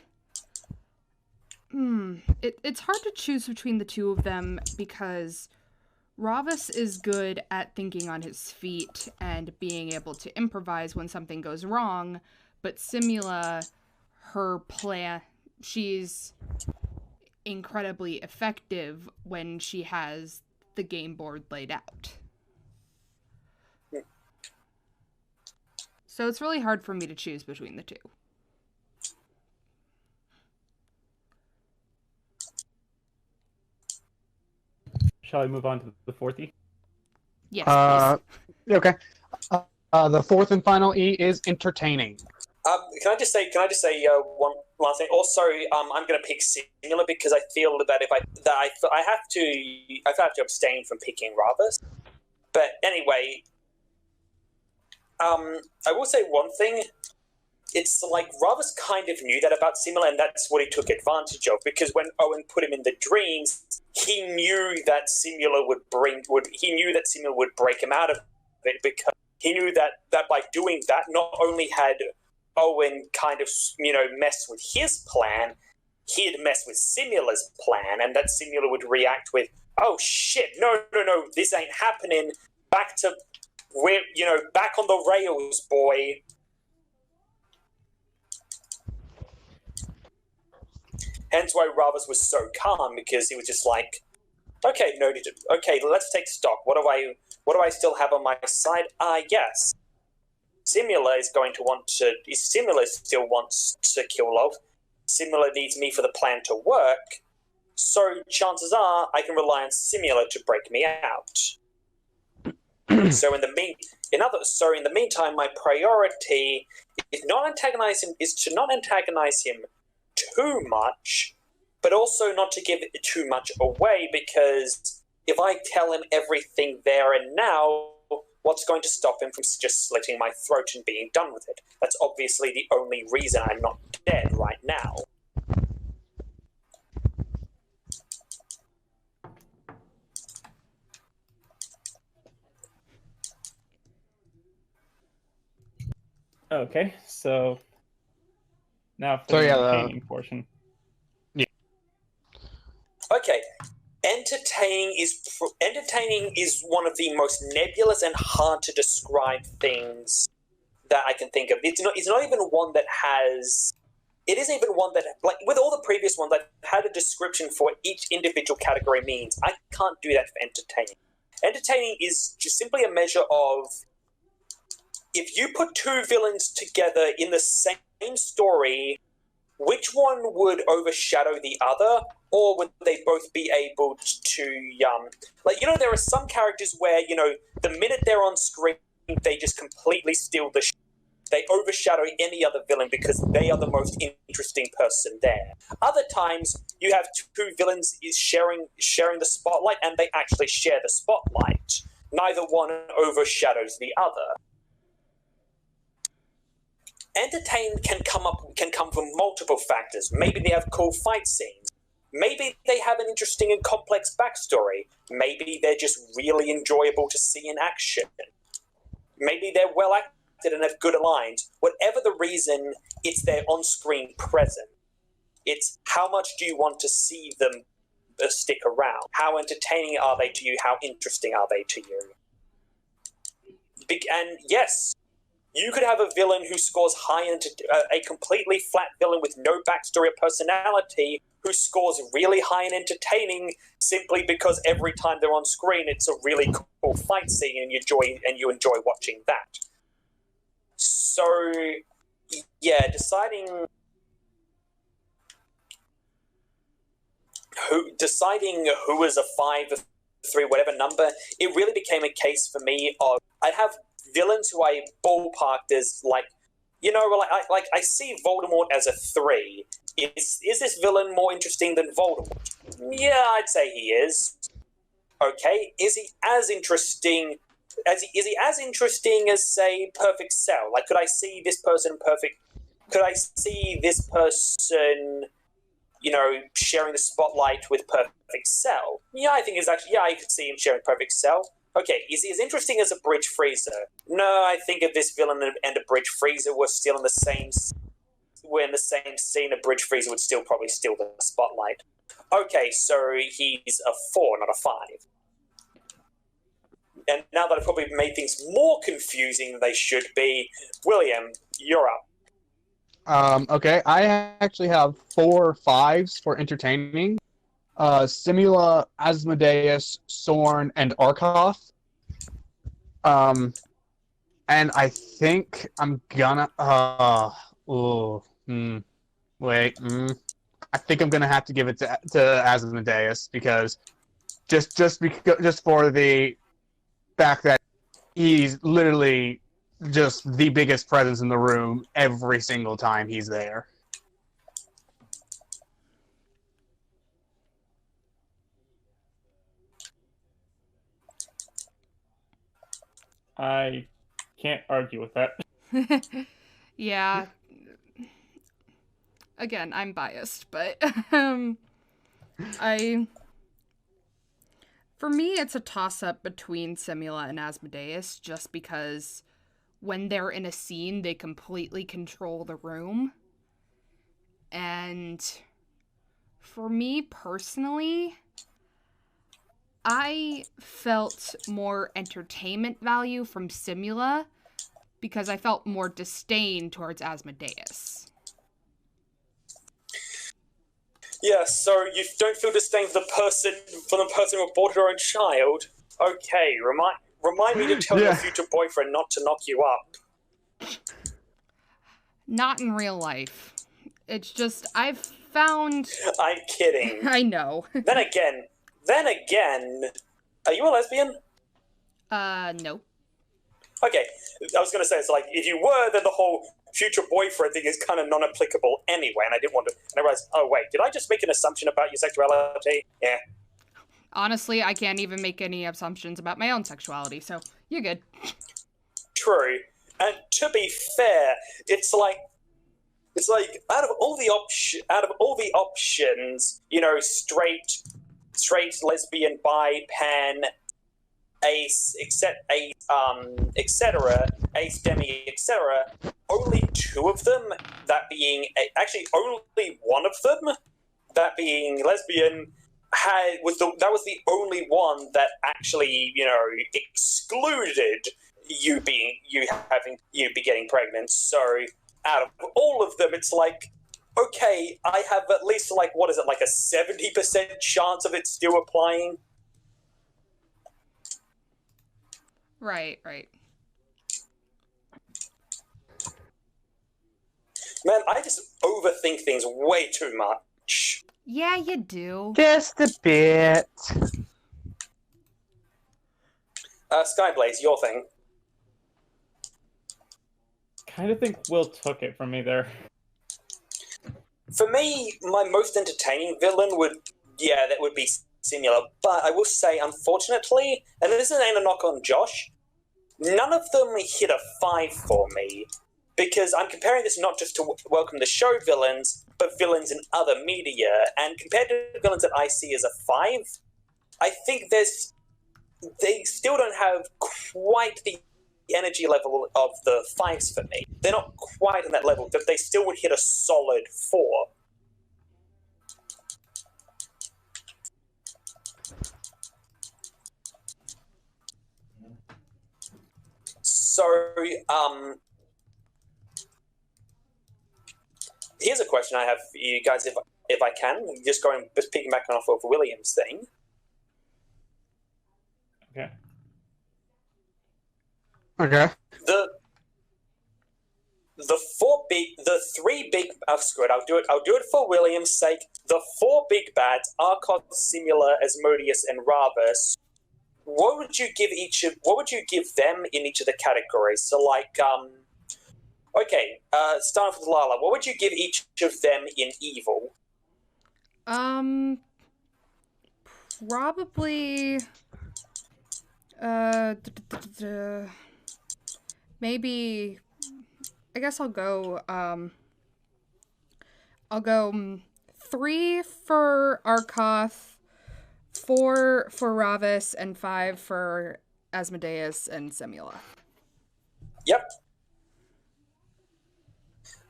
It's hard to choose between the two of them because Ravus is good at thinking on his feet and being able to improvise when something goes wrong, but Simula, her plan, she's incredibly effective when she has the game board laid out. So it's really hard for me to choose between the two. Shall I move on to the fourth E? Yes, please. Okay. The fourth and final E is entertaining. Can I just say one last thing? Also, I'm going to pick Simula because I feel that I have to abstain from picking Ravus. But anyway, I will say one thing. It's like Ravus kind of knew that about Simula, and that's what he took advantage of. Because when Owen put him in the dreams, he knew that Simula would break him out of it, because he knew that by doing that, not only had Owen kind of messed with his plan, he'd mess with Simula's plan, and that Simula would react with, "Oh shit, no, this ain't happening. Back to where back on the rails, boy." Hence why Ravus was so calm, because he was just like, okay, let's take stock. What do I still have on my side? Yes. Simula still wants to kill Love. Simula needs me for the plan to work. So chances are I can rely on Simula to break me out. So in the meantime, my priority is to not antagonize him too much, but also not to give it too much away, because if I tell him everything there and now, what's going to stop him from just slitting my throat and being done with it? That's obviously the only reason I'm not dead right now. Okay, so now for the entertaining portion. Yeah. Okay. Entertaining is one of the most nebulous and hard to describe things that I can think of. It's not even one that has... It isn't even one that, like, with all the previous ones, I've had a description for what each individual category means. I can't do that for entertaining. Entertaining is just simply a measure of... If you put two villains together in the same story, which one would overshadow the other, or would they both be able to, there are some characters where, the minute they're on screen, they just completely steal the show. they overshadow any other villain because they are the most interesting person there. Other times, you have two villains sharing the spotlight, and they actually share the spotlight. Neither one overshadows the other. Entertainment can come from multiple factors. Maybe they have cool fight scenes. Maybe they have an interesting and complex backstory. Maybe they're just really enjoyable to see in action. Maybe they're well acted and have good lines. Whatever the reason, it's their on-screen presence. It's how much do you want to see them stick around? How entertaining are they to you? How interesting are they to you? And yes, you could have a villain who scores high into a completely flat villain with no backstory or personality who scores really high and entertaining simply because every time they're on screen it's a really cool fight scene and you enjoy watching that. So yeah, deciding who is a 5, 3, whatever number, it really became a case for me of I'd have villains who I ballparked as like, I see Voldemort as a 3. Is this villain more interesting than Voldemort? Yeah, I'd say he is. Okay, is he as interesting as say Perfect Cell? Like, could I see this person sharing the spotlight with Perfect Cell? Yeah, I could see him sharing Perfect Cell. Okay, is he as interesting as a Bridge Freezer? No, I think if this villain and a Bridge Freezer were still in the same scene, a Bridge Freezer would probably steal the spotlight. Okay, so he's a 4, not a 5. And now that I've probably made things more confusing than they should be, William, you're up. Okay, I actually have 4 5s for entertaining. Simula, Asmodeus, Sorn, and Arkoth. And I think I'm gonna. I think I'm gonna have to give it to Asmodeus because just for the fact that he's literally just the biggest presence in the room every single time he's there. I can't argue with that. Yeah. Again, I'm biased, but for me, it's a toss-up between Simula and Asmodeus, just because when they're in a scene, they completely control the room. And for me personally, I felt more entertainment value from Simula because I felt more disdain towards Asmodeus. Yeah, so you don't feel disdain for the person who aborted her own child? Okay, remind me to tell your future boyfriend not to knock you up. Not in real life. It's just, I've found... I'm kidding. I know. Then again, are you a lesbian? No. Okay, I was going to say, it's like, if you were, then the whole future boyfriend thing is kind of non-applicable anyway, and I didn't want to... And I realized, oh wait, did I just make an assumption about your sexuality? Yeah. Honestly, I can't even make any assumptions about my own sexuality, so you're good. True. And to be fair, it's like out of all the options, straight, lesbian, bi, pan, ace, etc., ace, demi, etc., only 2 of them, that being actually only one of them, that being lesbian, was the only one that actually excluded you be getting pregnant. So out of all of them, it's like, okay, I have at least a 70% chance of it still applying. Right. Man, I just overthink things way too much. Yeah, you do. Just a bit. Skyblaze, your thing. kind of think Will took it from me there. For me, my most entertaining villain would be Simula. But I will say, unfortunately, and this isn't a knock on Josh, none of them hit a 5 for me. Because I'm comparing this not just to Welcome to Show villains, but villains in other media. And compared to villains that I see as a 5, I think they still don't have quite the energy level of the 5s for me. They're not quite on that level, but they still would hit a solid 4. So, here's a question I have for you guys, if I can, just piggybacking off of William's thing. Okay. Okay. The 3 big. Screw it. I'll do it for William's sake. The 4 big bads: Arkoth, Simula, Asmodeus, and Ravus. What would you give them in each of the categories? So, like, okay, starting with Lala, what would you give each of them in evil? Probably. Maybe. I guess I'll go. I'll go 3 for Arkoth, 4 for Ravus, and 5 for Asmodeus and Simula. Yep.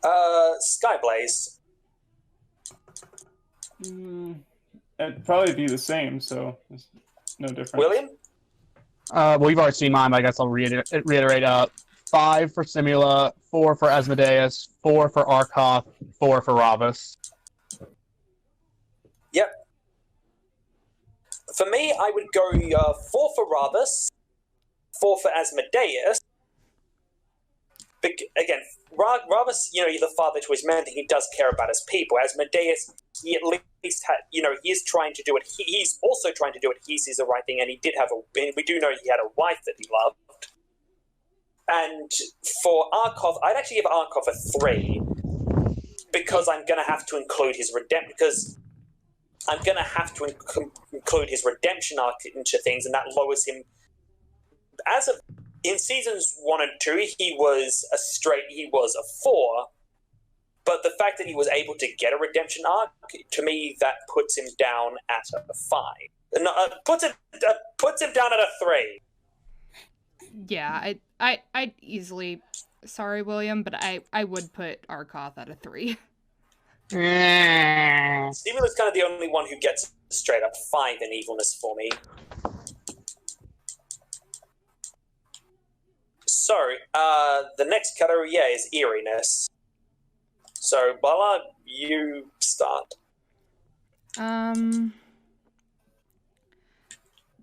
Skyblaze. It'd probably be the same, so there's no difference. William? Well, you've already seen mine, but I guess I'll reiterate. 5 for Simula, 4 for Asmodeus, 4 for Arkoth, 4 for Ravus. Yep. For me, I would go 4 for Ravus, 4 for Asmodeus. Again, Ravus, he's the father to his men, he does care about his people. Asmodeus, he at least he is trying to do it. He's also trying to do what he sees the right thing, and he did have we do know he had a wife that he loved. And for Arkoth, I'd actually give Arkoth a 3 because I'm going to have to include his include his redemption arc into things, and that lowers him. In seasons 1 and 2, he was a 4, but the fact that he was able to get a redemption arc, to me, that puts him down at a 5. No, puts him down at a 3. Yeah, I'd easily. Sorry, William, but I would put Arkoth at a 3. Simula's kind of the only one who gets straight up 5 in evilness for me. So, the next category, is eeriness. So, Bala, you start.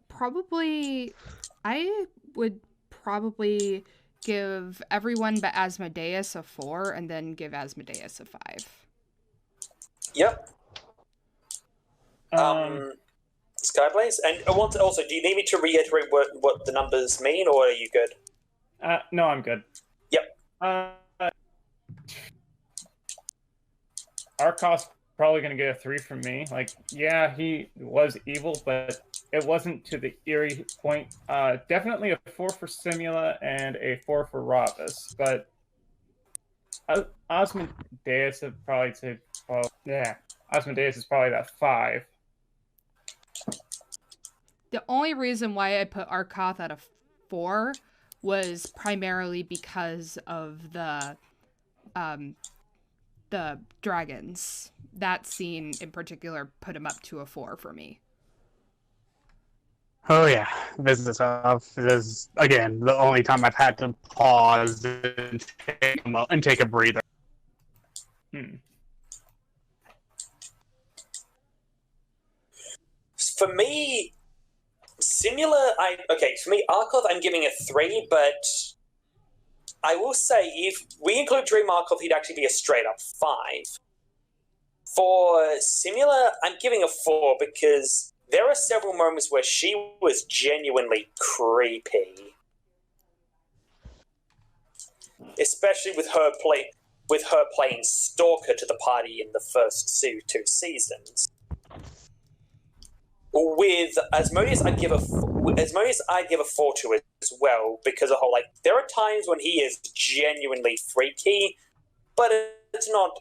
Probably, I would probably give everyone but Asmodeus a 4, and then give Asmodeus a 5. Yep. Skyblaze? And also, do you need me to reiterate what the numbers mean, or are you good? No, I'm good. Yep. Arkoth's probably going to get a 3 from me. Like, yeah, he was evil, but it wasn't to the eerie point. Definitely a 4 for Simula and a 4 for Ravus, but Asmodeus would probably say, Asmodeus is probably that 5. The only reason why I put Arkoth at a 4 was primarily because of the dragons. That scene in particular put him up to a 4 for me. Oh yeah, business stuff is again the only time I've had to pause and take a breather. For me, for me, Arkoth, I'm giving a 3, but I will say if we include Dream Arkoth, he'd actually be a straight up 5. For Simula, I'm giving a 4 because there are several moments where she was genuinely creepy. especially with her playing Stalker to the party in the first two seasons. With Asmodeus, I'd give a 4 to it as well, because the whole, like, there are times when he is genuinely freaky, but it's not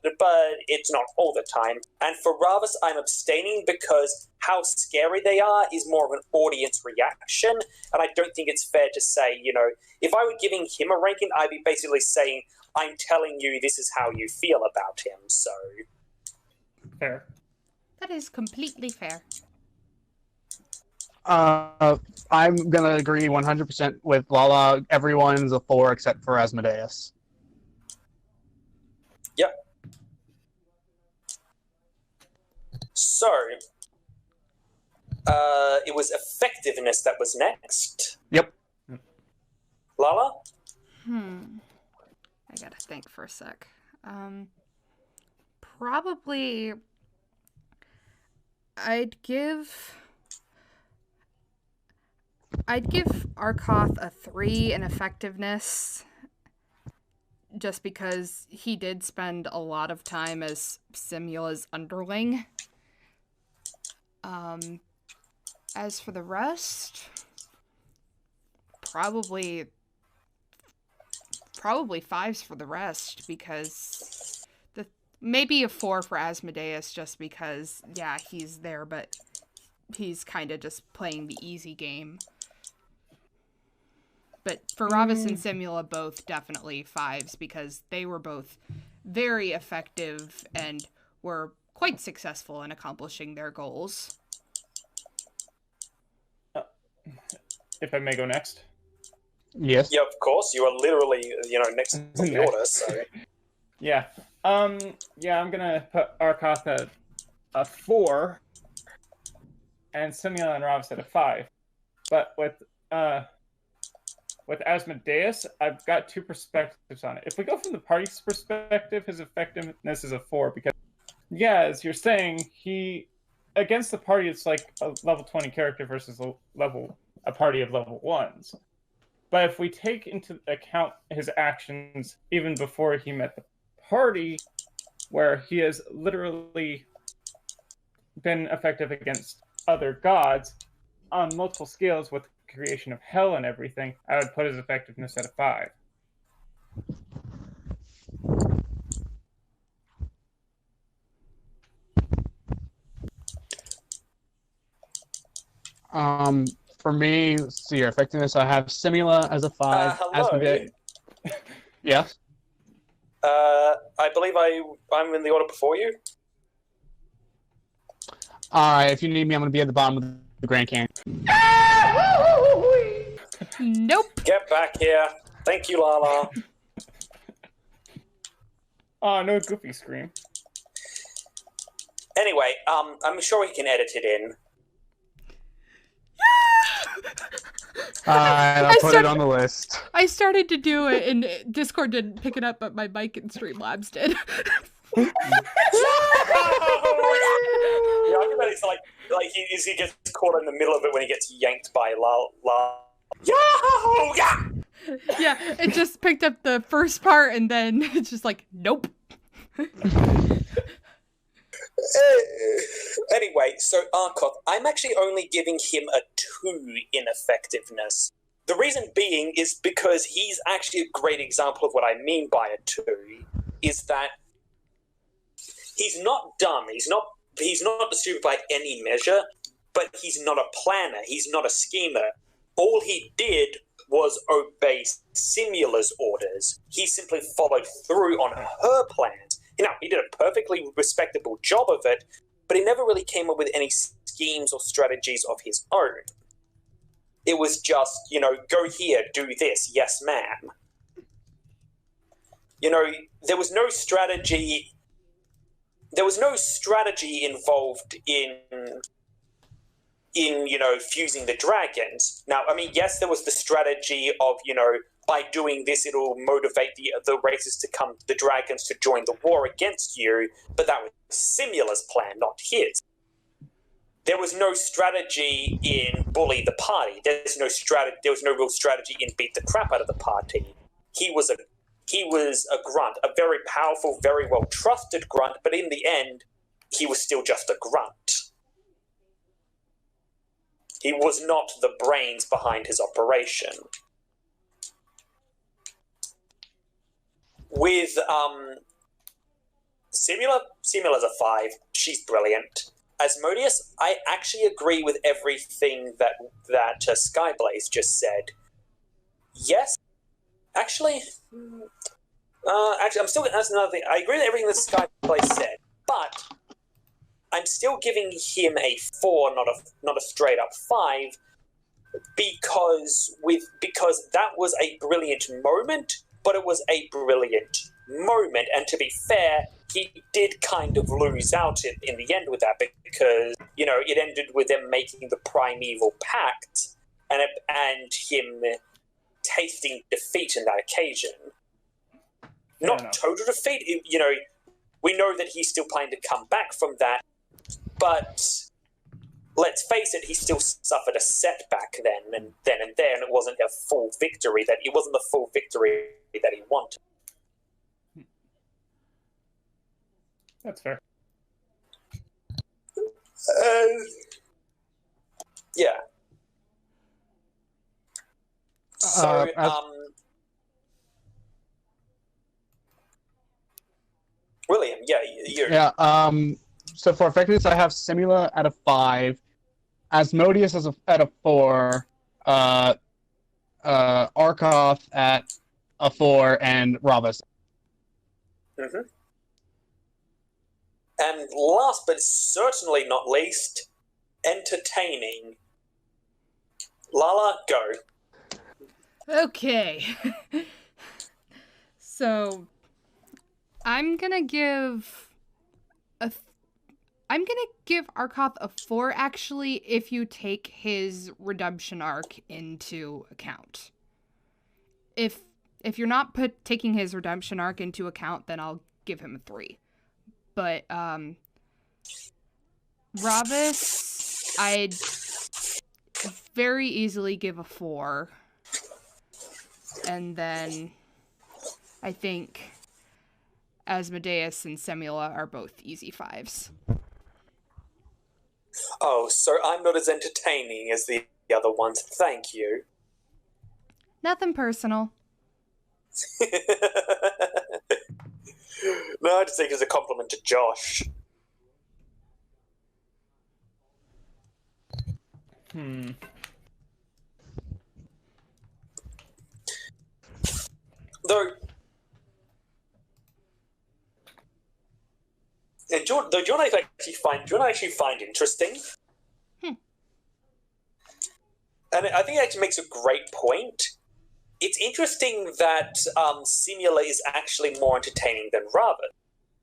all the time. And for Ravus, I'm abstaining because how scary they are is more of an audience reaction, and I don't think it's fair to say, you know, if I were giving him a ranking, I'd be basically saying, I'm telling you this is how you feel about him, so... Fair. That is completely fair. I'm gonna agree 100% with Lala. Everyone's a 4 except for Asmodeus. Yep. So, it was effectiveness that was next. Yep. Lala? I gotta think for a sec. Probably... I'd give Arkoth a 3 in effectiveness, just because he did spend a lot of time as Simula's underling. As for the rest, probably 5s for the rest, because maybe a 4 for Asmodeus, just because, yeah, he's there, but he's kind of just playing the easy game. But for Ravus and Simula, both definitely 5s, because they were both very effective and were quite successful in accomplishing their goals. If I may go next. Yes. Yeah, of course. You are literally, next to the order, so... Yeah. I'm gonna put Arkoth a 4, and Simula and Ravus at a 5. But with Asmodeus, I've got 2 perspectives on it. If we go from the party's perspective, his effectiveness is a 4, because, yeah, as you're saying, against the party, it's like a level 20 character versus a party of level 1s. But if we take into account his actions even before he met the party, where he has literally been effective against other gods on multiple scales with creation of hell and everything, I would put his effectiveness at a 5. For me, let's see your effectiveness. I have Simula as a 5. Hello. Yes. I believe I'm in the order before you. Alright, if you need me, I'm going to be at the bottom of the Grand Canyon. Nope. Get back here. Thank you, Lala. Oh, no Goofy scream. Anyway, I'm sure he can edit it in. Alright, I'll put it on the list. I started to do it, and Discord didn't pick it up, but my mic and Streamlabs did. Yeah, I bet it's like he gets caught in the middle of it when he gets yanked by Lala. Yahoo! Yeah! Yeah, it just picked up the first part, and then it's just like, nope. Anyway, so Arkoth, I'm actually only giving him a 2 in effectiveness. The reason being is because he's actually a great example of what I mean by a 2, is that he's not dumb, he's not stupid by any measure, but he's not a planner, he's not a schemer. All he did was obey Simula's orders. He simply followed through on her plans. He did a perfectly respectable job of it, but he never really came up with any schemes or strategies of his own. It was just, go here, do this, yes, ma'am. There was no strategy. There was no strategy involved in fusing the dragons. Now, I mean, yes, there was the strategy of, by doing this, it'll motivate the races the dragons to join the war against you, but that was Simula's plan, not his. There was no strategy in bully the party. There was no real strategy in beat the crap out of the party. He was he was a grunt, a very powerful, very well-trusted grunt, but in the end, he was still just a grunt. He was not the brains behind his operation. With Simula's a 5. She's brilliant. Asmodeus, I actually agree with everything that Skyblaze just said. Yes, actually, I'm still. That's another thing. I agree with everything that Skyblaze said, but I'm still giving him a 4, not a straight up 5, because that was a brilliant moment. But it was a brilliant moment, and to be fair, he did kind of lose out in the end with that, because, you know, it ended with them making the primeval pact, and him tasting defeat in that occasion. Not total defeat, you know, we know that he's still planning to come back from that, but let's face it, he still suffered a setback then and there, and it wasn't a full victory. It wasn't the full victory that he wanted. That's fair. Yeah. So, William, yeah, you're... Yeah, so for effectiveness, I have Simula at a 5, Asmodeus at a 4, Arkoth at a 4, and Ravus. Mm-hmm. And last but certainly not least, entertaining. Lala, go. Okay. So, I'm gonna give Arkoth a 4, actually, if you take his redemption arc into account. If you're not taking his redemption arc into account, then I'll give him a 3. But, Ravus, I'd very easily give a 4. And then I think Asmodeus and Semula are both easy 5s. Oh, so I'm not as entertaining as the other ones. Thank you. Nothing personal. No, I just think it's a compliment to Josh. Though, do you want to actually find interesting? And I think it actually makes a great point. It's interesting that Simula is actually more entertaining than Raven.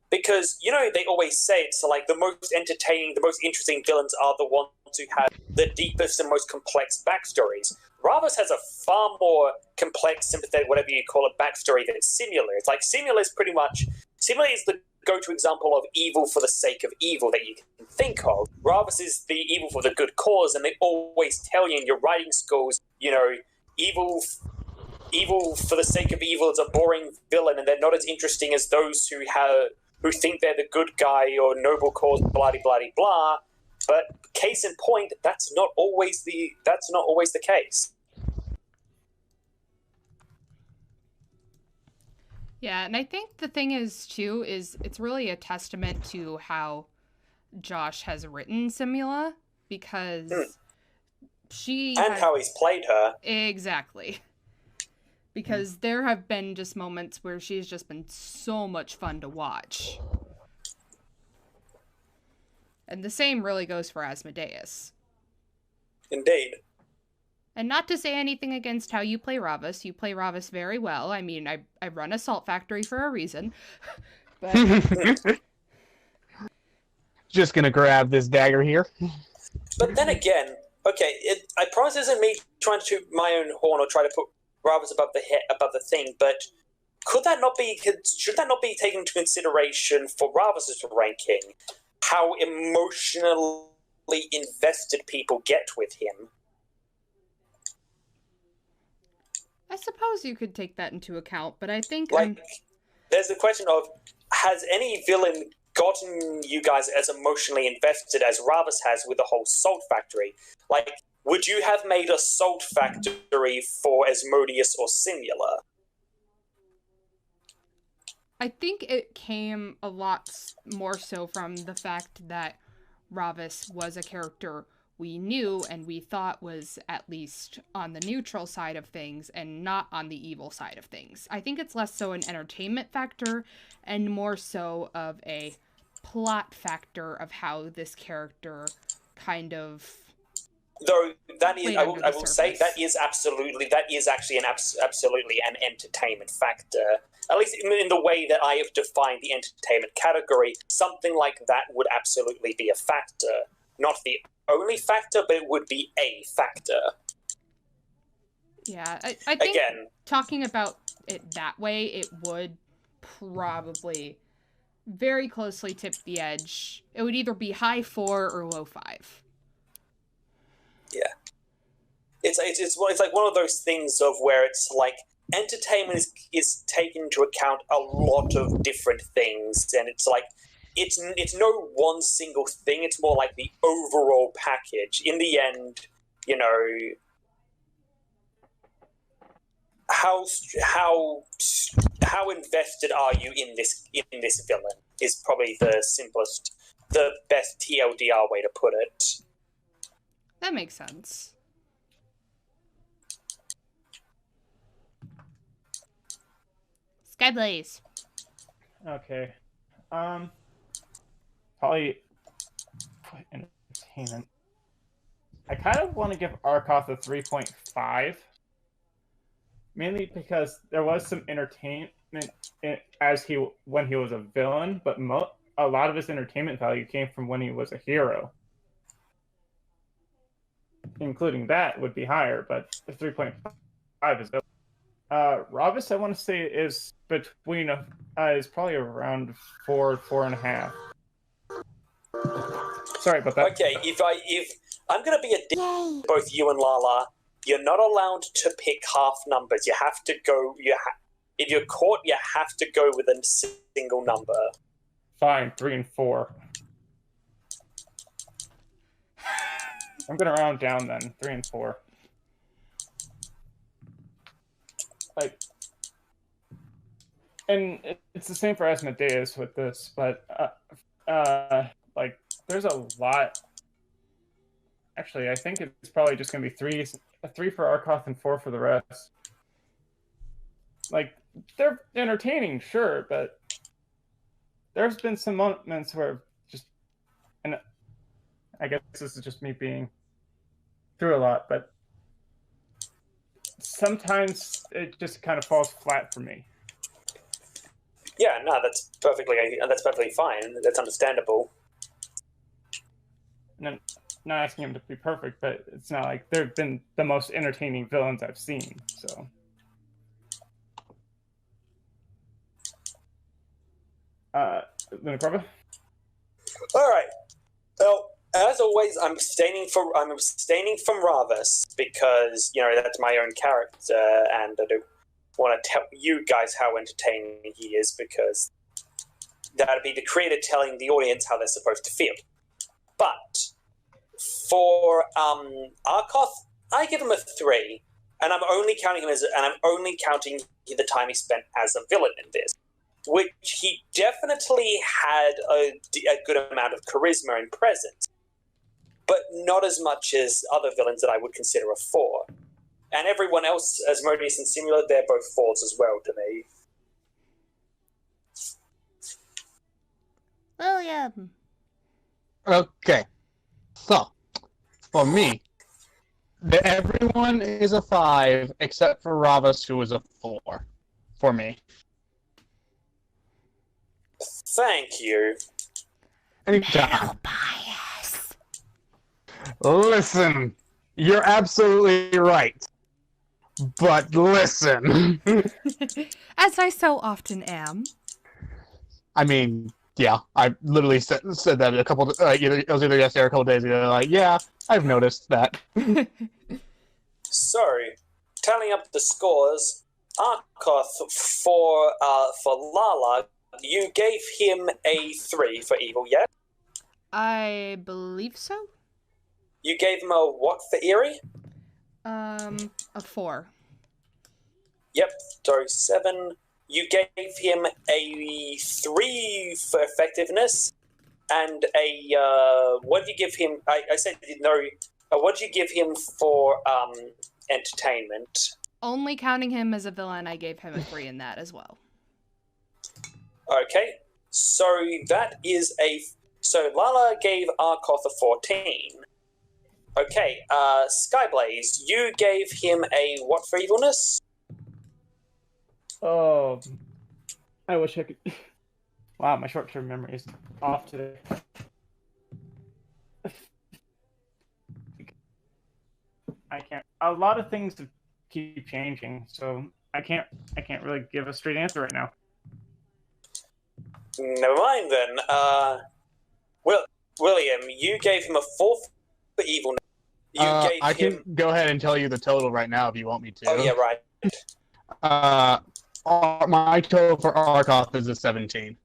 Because, you know, they always say it's like the most entertaining, the most interesting villains are the ones who have the deepest and most complex backstories. Ravus has a far more complex, sympathetic, whatever you call it, backstory than Simula. It's like Simula is the go-to example of evil for the sake of evil that you can think of. Ravus is the evil for the good cause, and they always tell you in your writing schools, you know, evil for the sake of evil is a boring villain, and they're not as interesting as those who think they're the good guy or noble cause, blah blah blah blah. But case in point, that's not always the case. Yeah, and I think the thing is too is it's really a testament to how Josh has written Simula, because how he's played her. Exactly. Because there have been just moments where she's just been so much fun to watch. And the same really goes for Asmodeus. Indeed. And not to say anything against how you play Ravus. You play Ravus very well. I mean, I run a salt factory for a reason. But just gonna grab this dagger here. But then again, okay, I promise this isn't me trying to toot my own horn or try to put Ravus above the thing, but should that not be taken into consideration for Ravus's ranking? How emotionally invested people get with him. I suppose you could take that into account, but I think there's the question of, has any villain gotten you guys as emotionally invested as Ravus has with the whole Salt Factory? Like, would you have made a Salt Factory for Asmodeus or Simula? I think it came a lot more so from the fact that Ravus was a character we knew and we thought was at least on the neutral side of things and not on the evil side of things. I think it's less so an entertainment factor and more so of a plot factor of how this character kind of... Though that is, I will say that is actually absolutely an entertainment factor. At least in the way that I have defined the entertainment category, something like that would absolutely be a factor. Not the only factor, but it would be a factor. Yeah, I think again, talking about it that way, it would probably very closely tip the edge. It would either be high 4 or low 5. Yeah. It's like one of those things of where it's like entertainment is taken into account a lot of different things, and it's like it's no one single thing. It's more like the overall package. In the end, you know, how invested are you in this villain is probably the best TLDR way to put it. That makes sense. Skyblaze. Okay. Probably entertainment. I kind of want to give Arkoth a 3.5. Mainly because there was some entertainment when he was a villain, but a lot of his entertainment value came from when he was a hero. Including that would be higher, but the 3.5 is Ravus, I want to say, is between is probably around 4.5. Sorry about that. Okay, if I'm gonna be a dick, both you and Lala, you're not allowed to pick half numbers. You have to go. If you're caught, you have to go with a single number. Fine, 3 and 4. I'm gonna round down then, 3 and 4. Like, and it's the same for Asmodeus with this, but like, there's a lot. Actually, I think it's probably just gonna be 3 for Arkoth and 4 for the rest. Like, they're entertaining, sure, but there's been some moments where just, and I guess this is just me being through a lot, but sometimes it just kind of falls flat for me. Yeah, no, that's perfectly fine. That's understandable. And I'm not asking him to be perfect, but it's not like they've been the most entertaining villains I've seen, so. Lunacorva? All right. Well, as always, I'm abstaining from Ravus because, you know, that's my own character, and I don't want to tell you guys how entertaining he is because that would be the creator telling the audience how they're supposed to feel. But for Arkoth, I give him a 3, and I'm only counting the time he spent as a villain in this, which he definitely had a good amount of charisma and presence, but not as much as other villains that I would consider a 4. And everyone else, Asmodeus and Simula, they're both 4s as well to me. William. Okay. So, for me, everyone is a 5 except for Ravus, who is a 4 for me. Thank you. Anytime. Bias. Listen, you're absolutely right. But listen. As I so often am. I mean, yeah, I literally said that a couple. It was either yesterday or a couple days ago. Like, yeah, I've noticed that. So, tallying up the scores, Arkoth for Lala, you gave him a 3 for evil, yeah? I believe so. You gave him a what for eerie? A 4. Yep, so 7. You gave him a 3 for effectiveness, and a, what did you give him? I said no, what did you give him for entertainment? Only counting him as a villain, I gave him a 3 in that as well. Okay, so that is so Lala gave Arkoth a 14. Okay, Skyblaze, you gave him a what for evilness? Oh, I wish I could. Wow, my short-term memory is off today. I can't. A lot of things keep changing, so I can't really give a straight answer right now. Never mind then. William, you gave him a 4 for evilness. I can go ahead and tell you the total right now if you want me to. Oh yeah, right. My total for Arkoth is a 17.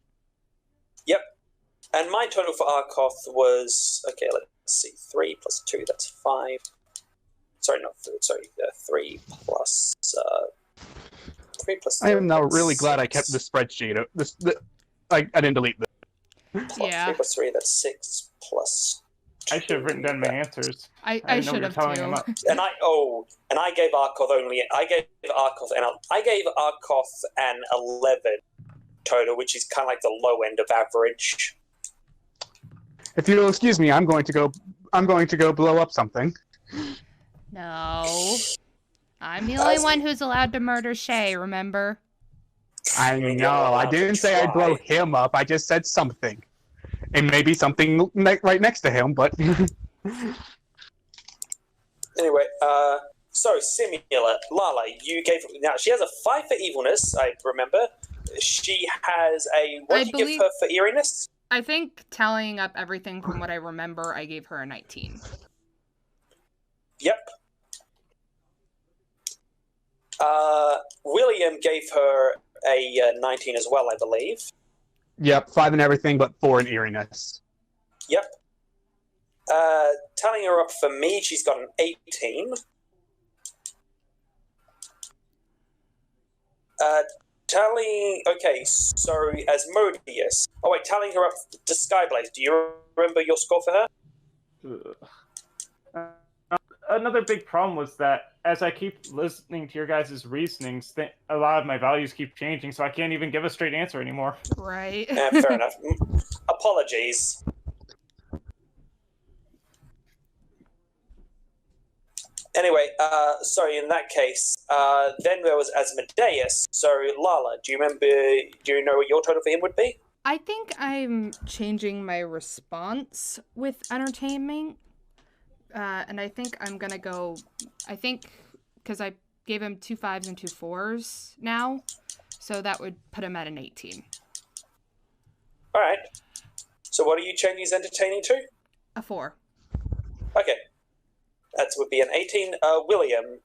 Yep. And my total for Arkoth was, okay, let's see, 3 plus 2, that's 5. Sorry, not 4, sorry, 3 plus 3 plus 3. I am now really glad I kept the spreadsheet. I didn't delete this. Yeah. 3 plus 3, that's 6 plus 2. I should have written down my answers. I should have too. And I gave Arkoth an 11 total, which is kind of like the low end of average. If you'll excuse me, I'm going to go blow up something. No. I'm the only one who's allowed to murder Shay, remember? I know. I didn't say I'd blow him up. I just said something. And maybe something right next to him, but... Anyway, so Simula, Lala, you gave... Now, she has a 5 for evilness, I remember. She has a... What did you give her for eeriness? I think tallying up everything from what I remember, I gave her a 19. Yep. William gave her a 19 as well, I believe. Yep, 5 in everything, but 4 in eeriness. Yep. Tallying her up for me, she's got an 18. Okay, so Asmodeus. Oh wait, tallying her up to Skyblaze. Do you remember your score for her? Another big problem was that as I keep listening to your guys' reasonings, a lot of my values keep changing, so I can't even give a straight answer anymore. Right. Fair enough. Apologies. Anyway, sorry, in that case, then there was Asmodeus. So, Lala, do you know what your total for him would be? I think I'm changing my response with entertainment. And I think I'm going to go, because I gave him 2 5s and 2 4s now, so that would put him at an 18. All right. So what are you changing his entertaining to? A 4. Okay. That would be an 18. William.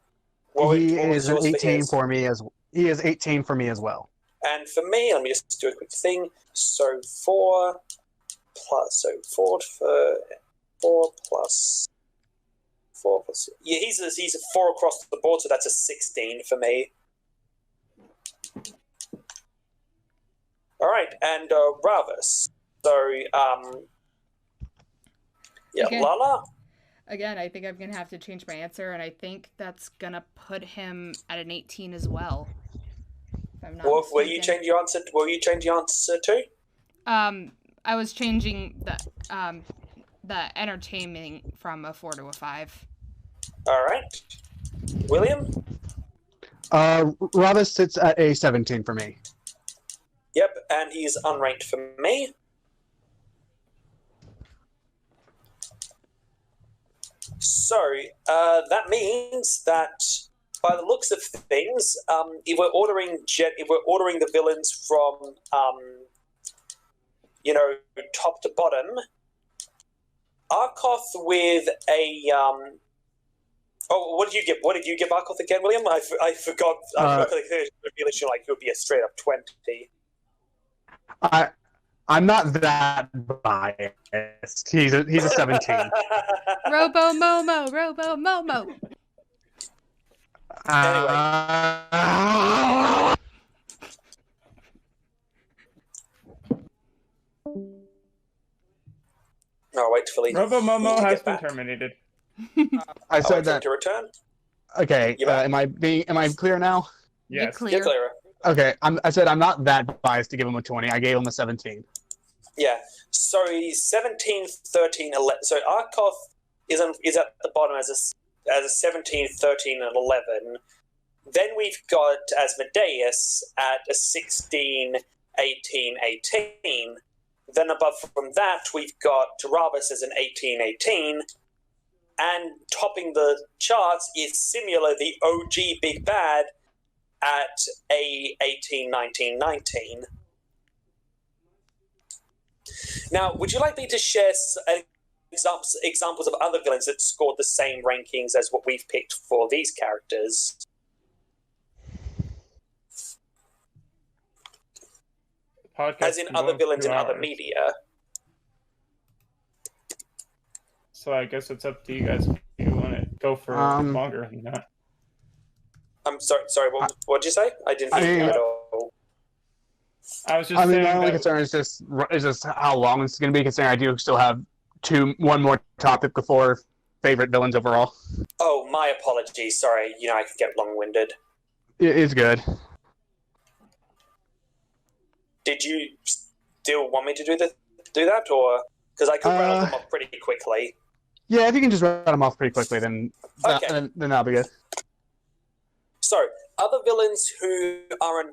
He is an 18 for me as he is 18 for me as well. And for me, let me just do a quick thing. So 4 plus 4 plus 4 plus. Yeah, he's a 4 across the board, so that's a 16 for me. All right, and Ravis. So yeah, okay. Lala. Again, I think I'm going to have to change my answer, and I think that's going to put him at an 18 as well. If I'm not Will you change your answer? Will you change your answer too? I was changing the entertainment from a 4 to a 5. All right. William? Ravis sits at a 17 for me. Yep, and he's unranked for me. So, that means that by the looks of things, if we're ordering the villains from top to bottom, Arkoth with a Oh, what did you give? What did you give Arkoth again, William? I forgot. I forgot the revelation. Like, it would be a straight up 20. I'm not that biased. He's a 17. Robo Momo. No, wait till he. Robo Momo has been back. terminated. I said that that. to return. Okay. Am I clear now? You're Yes. clear. You're clearer. Okay. I said I'm not that biased to give him a 20. I gave him a 17. Yeah. So he's 17, 13, 11. So Arkoth is at the bottom as a 17, 13, and 11. Then we've got Asmodeus at a 16, 18, 18. Then above from that, we've got Ravis as an 18, 18. And topping the charts is Simula, the OG Big Bad, at a 18, 19, 19. Now, would you like me to share examples of other villains that scored the same rankings as what we've picked for these characters? Podcast As in can other go villains 2 in other hours. media. So I guess it's up to you guys if you want to go for longer than that. I'm sorry, what did you say? I didn't hear you at all. I was just I mean, saying my only that concern is just how long it's going to be. Considering I do still have one more topic before favorite villains overall. Oh, my apologies. Sorry, I could get long-winded. It's good. Did you still want me to do that, or because I could rattle them off pretty quickly? Yeah, if you can just write them off pretty quickly, then Okay. then that'll be good. So, other villains who are a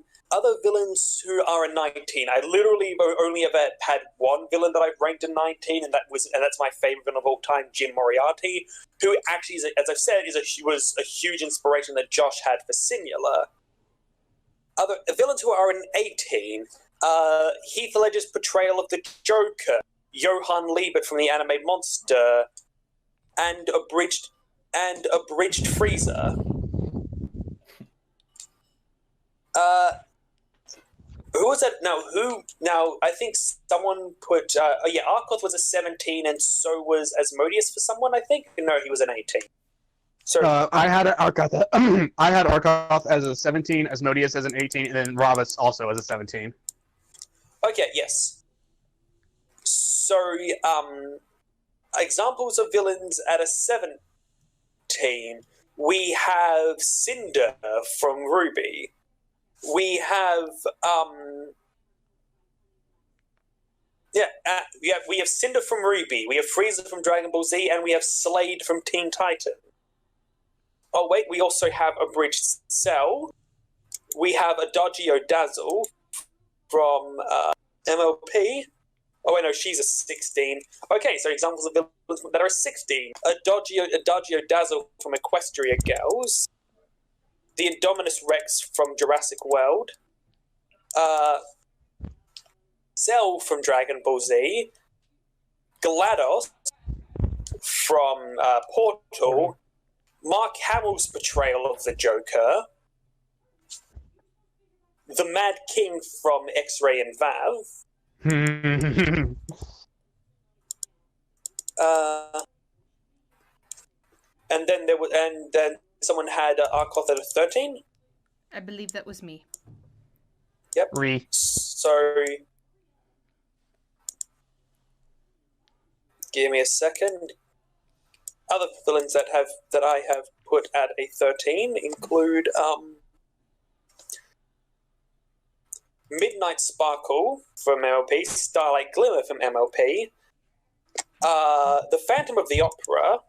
19. I literally only ever had one villain that I've ranked a 19, and that's my favorite villain of all time, Jim Moriarty, who actually, as I've said, was a huge inspiration that Josh had for Simula. Other villains who are an 18, Heath Ledger's portrayal of the Joker, Johann Liebert from the anime Monster, and abridged Frieza. Who was that? Now, I think someone put... Arkoth was a 17, and so was Asmodeus for someone, I think? No, he was an 18. So, I had Arkoth. I had Arkoth as a 17, Asmodeus as an 18, and then Ravis also as a 17. okay, yes. So, examples of villains at a 17. We have Cinder from Ruby. We have we have Cinder from Ruby, we have Frieza from Dragon Ball Z, and we have Slade from Teen Titan. Oh wait, we also have Abridged Cell. We have Adagio Dazzle from MLP. Oh wait, no, she's a 16. Okay, so examples of villains that are 16. Adagio Dazzle from Equestria Girls. The Indominus Rex from Jurassic World, Cell from Dragon Ball Z, GLaDOS from Portal, Mark Hamill's portrayal of the Joker, the Mad King from X-Ray and Valve, and then someone had Arkoth at a 13. I believe that was me. Yep. So, give me a second. Other villains that I have put at a 13 include Midnight Sparkle from MLP, Starlight Glimmer from MLP, the Phantom of the Opera,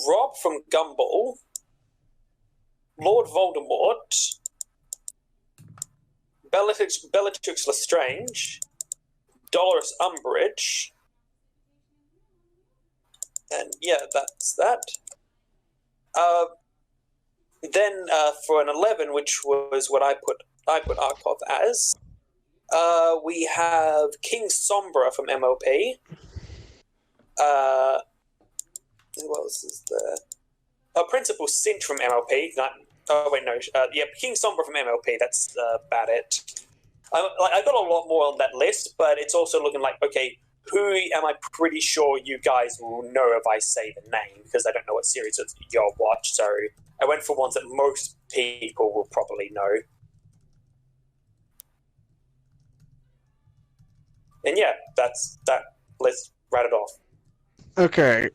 Rob from Gumball, Lord Voldemort, Bellatrix Lestrange, Dolores Umbridge, and yeah, that's that. Then for an 11, which was what I put Arkoth as, we have King Sombra from MLP, Who else is there? Principal Sint from MLP. Yeah, King Sombra from MLP. That's about it. I got a lot more on that list, but it's also looking like, okay, who am I pretty sure you guys will know if I say the name, because I don't know what series you'll watch, so I went for ones that most people will probably know. And yeah, that's that. Let's write it off. Okay,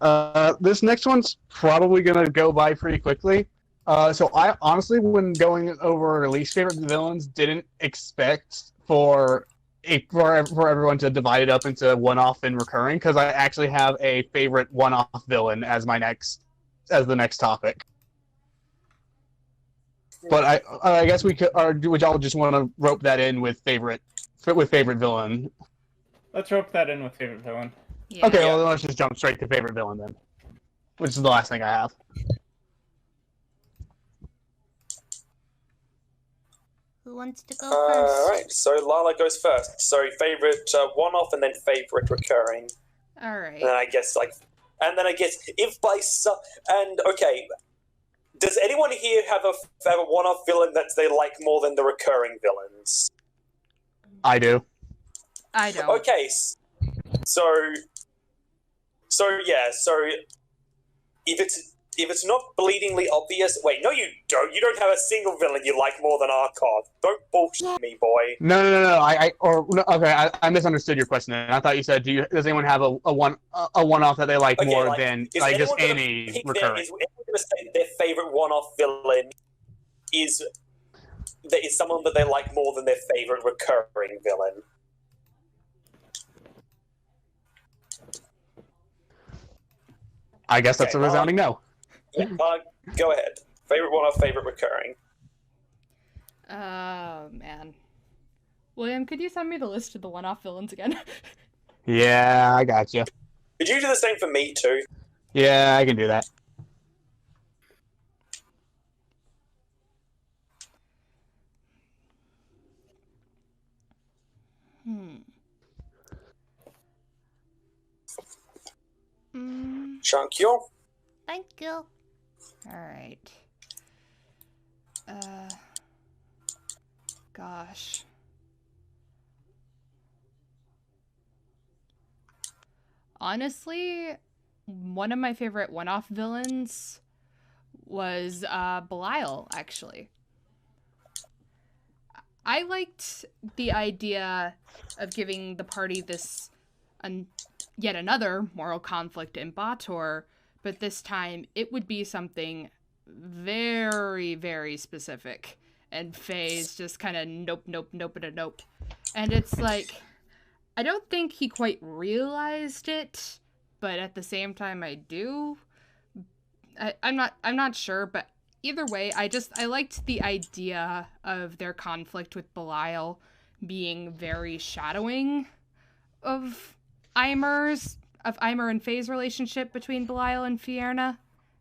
this next one's probably gonna go by pretty quickly. So I honestly, when going over least favorite villains, didn't expect for everyone to divide it up into one-off and recurring, because I actually have a favorite one-off villain as the next topic. But I guess we could, or would y'all just want to rope that in with favorite villain? Let's rope that in with favorite villain. Yeah. Okay, well, let's just jump straight to favorite villain then, which is the last thing I have. Who wants to go first? Alright, so Lala goes first. So favorite one-off and then favorite recurring. All right. And then I guess if by some... And, okay, does anyone here have a one-off villain that they like more than the recurring villains? I do. I don't. Okay, so if it's not bleedingly obvious, wait, no, you don't. You don't have a single villain you like more than Arkoth. Don't bullshit me, boy. No. I misunderstood your question. I thought you said, does anyone have a one-off that they like more than just any recurring? Is anyone going to say their favorite one-off villain is someone that they like more than their favorite recurring villain? I guess that's a resounding no. Yeah, go ahead. Favorite one-off, favorite recurring. Oh, man. William, could you send me the list of the one-off villains again? Yeah, I got you. Could you do the same for me, too? Yeah, I can do that. Shankyo? Thank you. Alright. Gosh. Honestly, one of my favorite one-off villains was Belial, actually. I liked the idea of giving the party this yet another moral conflict in Bator, but this time it would be something very, very specific. And Faye's just kind of nope. And it's like, I don't think he quite realized it, but at the same time I do. I'm not sure, but either way, I liked the idea of their conflict with Belial being very shadowing of Eimer and Faye's relationship between Belial and Fierna.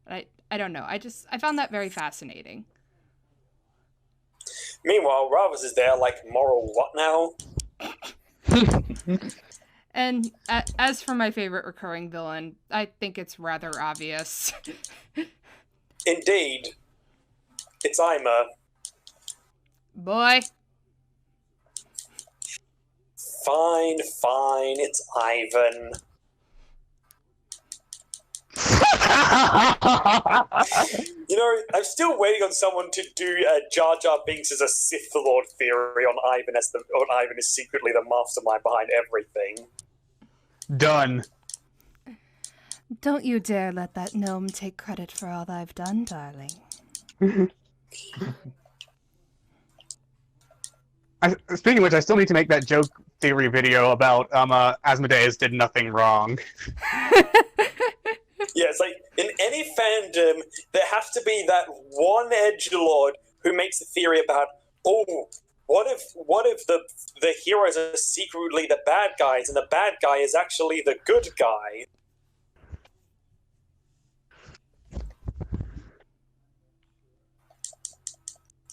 I don't know. I found that very fascinating. Meanwhile, Ravas is there like, moral what now? And as for my favorite recurring villain, I think it's rather obvious. Indeed. It's Eimer. Boy. Fine, it's Ivan. You know, I'm still waiting on someone to do Jar Jar Binks as a Sith Lord theory on Ivan Ivan is secretly the mastermind behind everything. Done. Don't you dare let that gnome take credit for all I've done, darling. Speaking of which, I still need to make that joke theory video about Asmodeus did nothing wrong. Yeah, it's like, in any fandom, there has to be that one edgelord who makes a theory about, oh, what if the heroes are secretly the bad guys, and the bad guy is actually the good guy?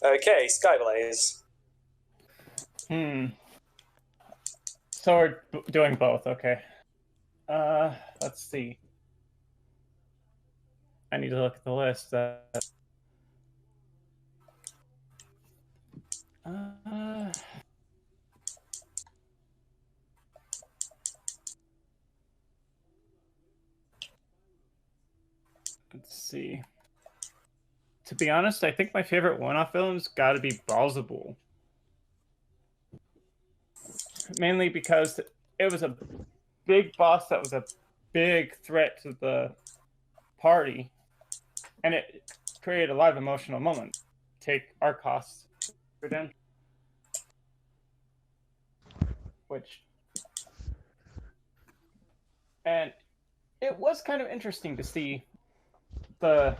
Okay, Skyblaze. So we're doing both, okay. Let's see. I need to look at the list. Let's see. To be honest, I think my favorite one-off villain's got to be Balzabul. Mainly because it was a big boss that was a big threat to the party, and it created a lot of emotional moments. Take Arcos Redemption, and it was kind of interesting to see the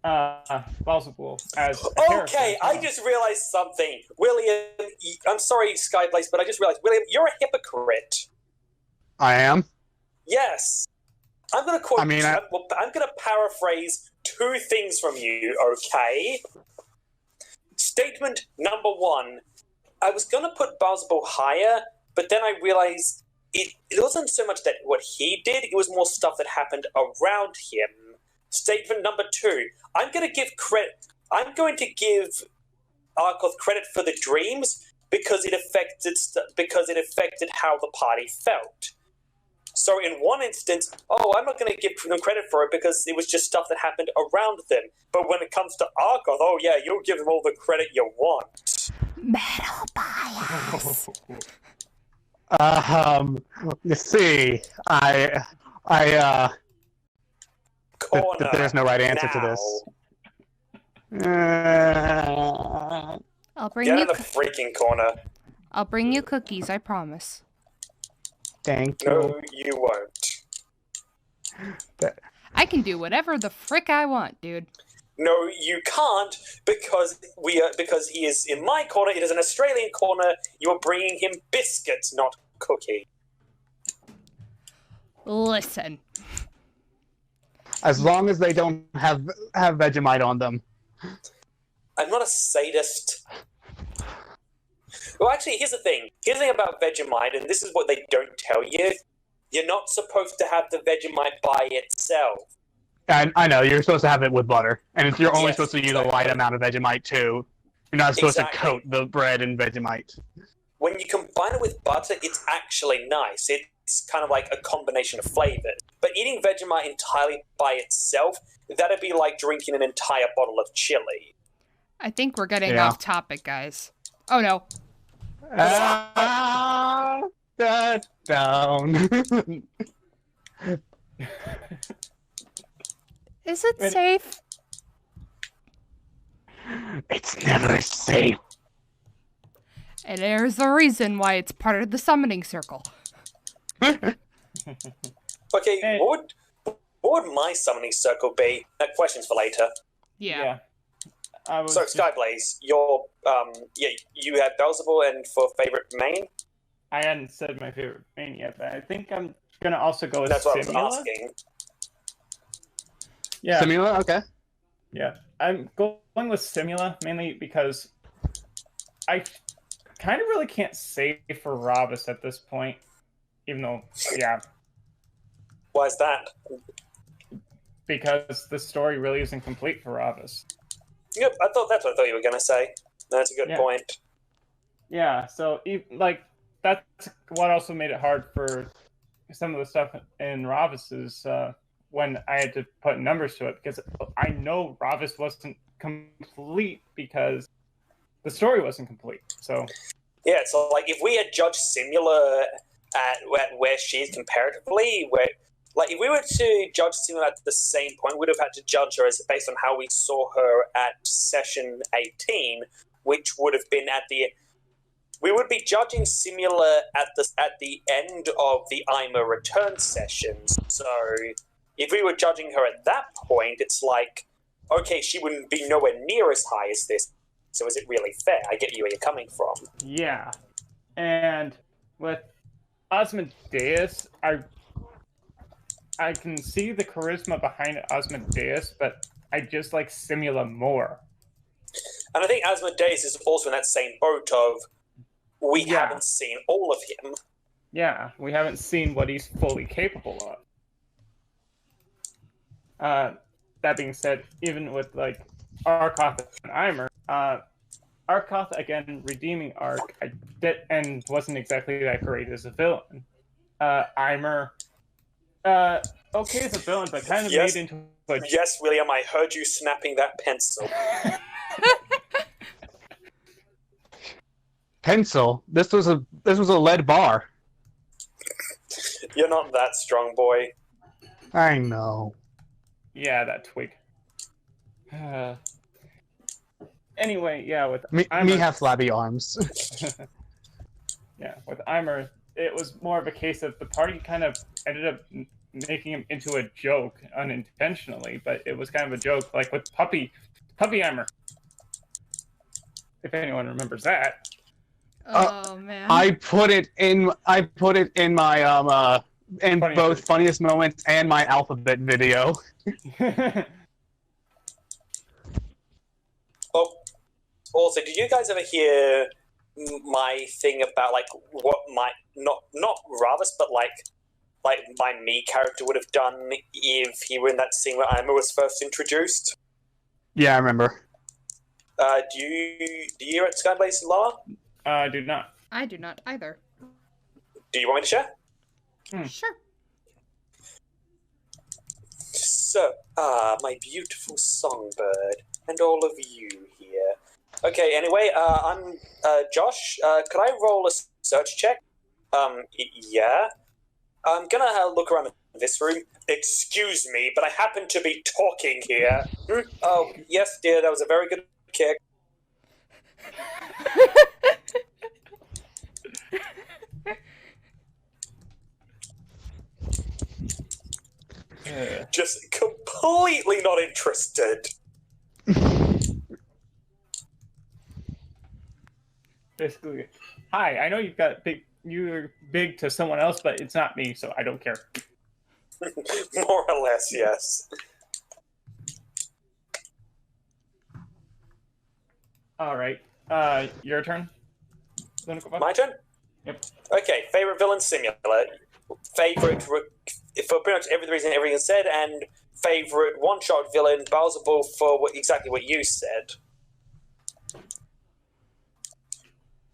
Balzabul as okay, I just realized something. William, I'm sorry, Skyblaze, but I just realized, William, you're a hypocrite. I am. Yes. I'm going to quote. I mean, I'm going to paraphrase two things from you, okay? Statement number one. I was going to put Balzabul higher, but then I realized it wasn't so much that what he did, it was more stuff that happened around him. Statement number two. I'm going to give Arkoth credit for the dreams because it affected how the party felt. So in one instance, I'm not going to give them credit for it because it was just stuff that happened around them. But when it comes to Arkoth, you'll give them all the credit you want. Metal bias. You see, Corner. there's no right answer to this. I'll bring Get you. in the freaking corner. I'll bring you cookies. I promise. Thank you. No, you won't. I can do whatever the frick I want, dude. No, you can't because he is in my corner. It is an Australian corner. You are bringing him biscuits, not cookie. Listen. As long as they don't have Vegemite on them. I'm not a sadist. Well, actually, here's the thing. Here's the thing about Vegemite, and this is what they don't tell you. You're not supposed to have the Vegemite by itself. I know, you're supposed to have it with butter. And you're only Yes, supposed to use exactly. a light amount of Vegemite, too. You're not supposed Exactly. to coat the bread in Vegemite. When you combine it with butter, it's actually nice. It's kind of like a combination of flavors. But eating Vegemite entirely by itself, that'd be like drinking an entire bottle of chili. I think we're getting Yeah. off topic, guys. Oh no. Down. Is it safe? It's never safe. And there's a reason why it's part of the summoning circle. Okay, what would my summoning circle be? Questions for later. Yeah. So, Skyblaze, you had Belzebul, and for favorite main? I hadn't said my favorite main yet, but I think I'm gonna also go with That's what Simula. I was asking. Yeah, Simula? Okay. yeah. I'm going with Simula mainly because I kind of really can't say for Robus at this point, even though, yeah, Why is that? because the story really isn't complete for Robus. Yep, that's what I thought you were going to say. That's a good Yeah. point. Yeah, so that's what also made it hard for some of the stuff in Robus's when I had to put numbers to it, because I know Robus wasn't complete because the story wasn't complete. So Yeah, so like if we had judged Simula at where she is comparatively, if we were to judge Simula at the same point, we'd have had to judge her as based on how we saw her at session 18, which would have been we would be judging Simula at the end of the Ima return sessions. So if we were judging her at that point, it's like, okay, she wouldn't be nowhere near as high as this. So is it really fair? I get you where you're coming from. yeah, and with Asmodeus, I can see the charisma behind Asmodeus, but I just like Simula more. And I think Asmodeus is also in that same boat of we Yeah. haven't seen all of him. Yeah, we haven't seen what he's fully capable of. that being said, even with like Arkoth and Eimer, Arkoth again redeeming arc, and wasn't exactly that great as a villain. Eimer, okay as a villain, but kind of made into a... Yes, William, I heard you snapping that pencil. Pencil? This was a lead bar. You're not that strong, boy. I know. Yeah, that twig. Anyway, yeah, with me Eimer, have flabby arms. yeah, with Eimer, it was more of a case of the party kind of ended up making him into a joke unintentionally, but it was kind of a joke, like with Puppy Eimer. If anyone remembers that. Oh man. I put it in my in both funniest moments and my alphabet video. Oh, also, did you guys ever hear my thing about like what my not Ravis, but like my me character would have done if he were in that scene where Ima was first introduced? Yeah, I remember. Do you hear it, Skyblaze and Lala? I do not. I do not either. Do you want me to share? Sure. So, my beautiful songbird, and all of you here. Okay, anyway, I'm Josh. Could I roll a search check? Yeah. I'm gonna look around this room. Excuse me, but I happen to be talking here. Oh, yes, dear, that was a very good kick. Just completely not interested. Basically, hi, I know you're big to someone else, but it's not me, so I don't care. More or less, yes. All right, your turn. Lunacorva? My turn? Yep. Okay, favorite villain simulator. Favorite for pretty much every reason everything said, and favorite one-shot villain, Bowserable, for exactly what you said.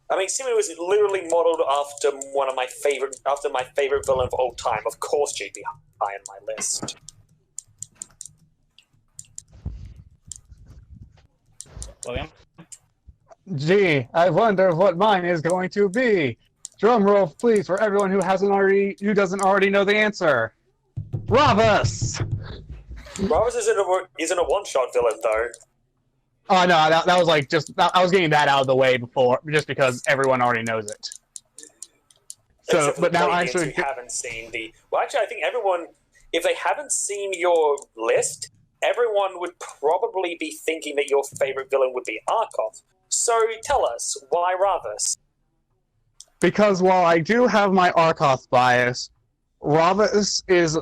I mean, Simulator was literally modeled after my favorite villain of all time. Of course, she'd be high on my list. William? Gee, I wonder what mine is going to be. Drum roll, please, for everyone who doesn't already know the answer. Ravus! Ravus isn't a one-shot villain, though. Oh no, that was like I was getting that out of the way before, just because everyone already knows it. So, Except for but the now Canadians actually, who haven't seen the. Well, actually, I think everyone, if they haven't seen your list, everyone would probably be thinking that your favorite villain would be Arkoth. So tell us, why Ravus? because while I do have my Arkoth bias, Ravus is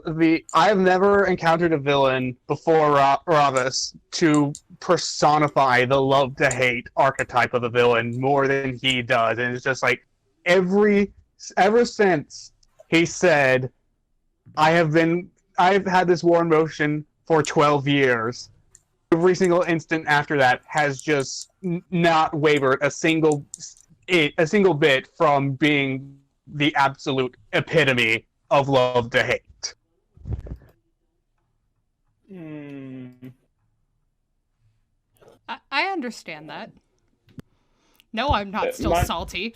I've never encountered a villain before Ravus to personify the love-to-hate archetype of a villain more than he does. And it's just like, ever since he said, I've had this war in motion for 12 years, every single instant after that has just not wavered a single bit from being the absolute epitome of love to hate. I understand that. No, I'm not still salty.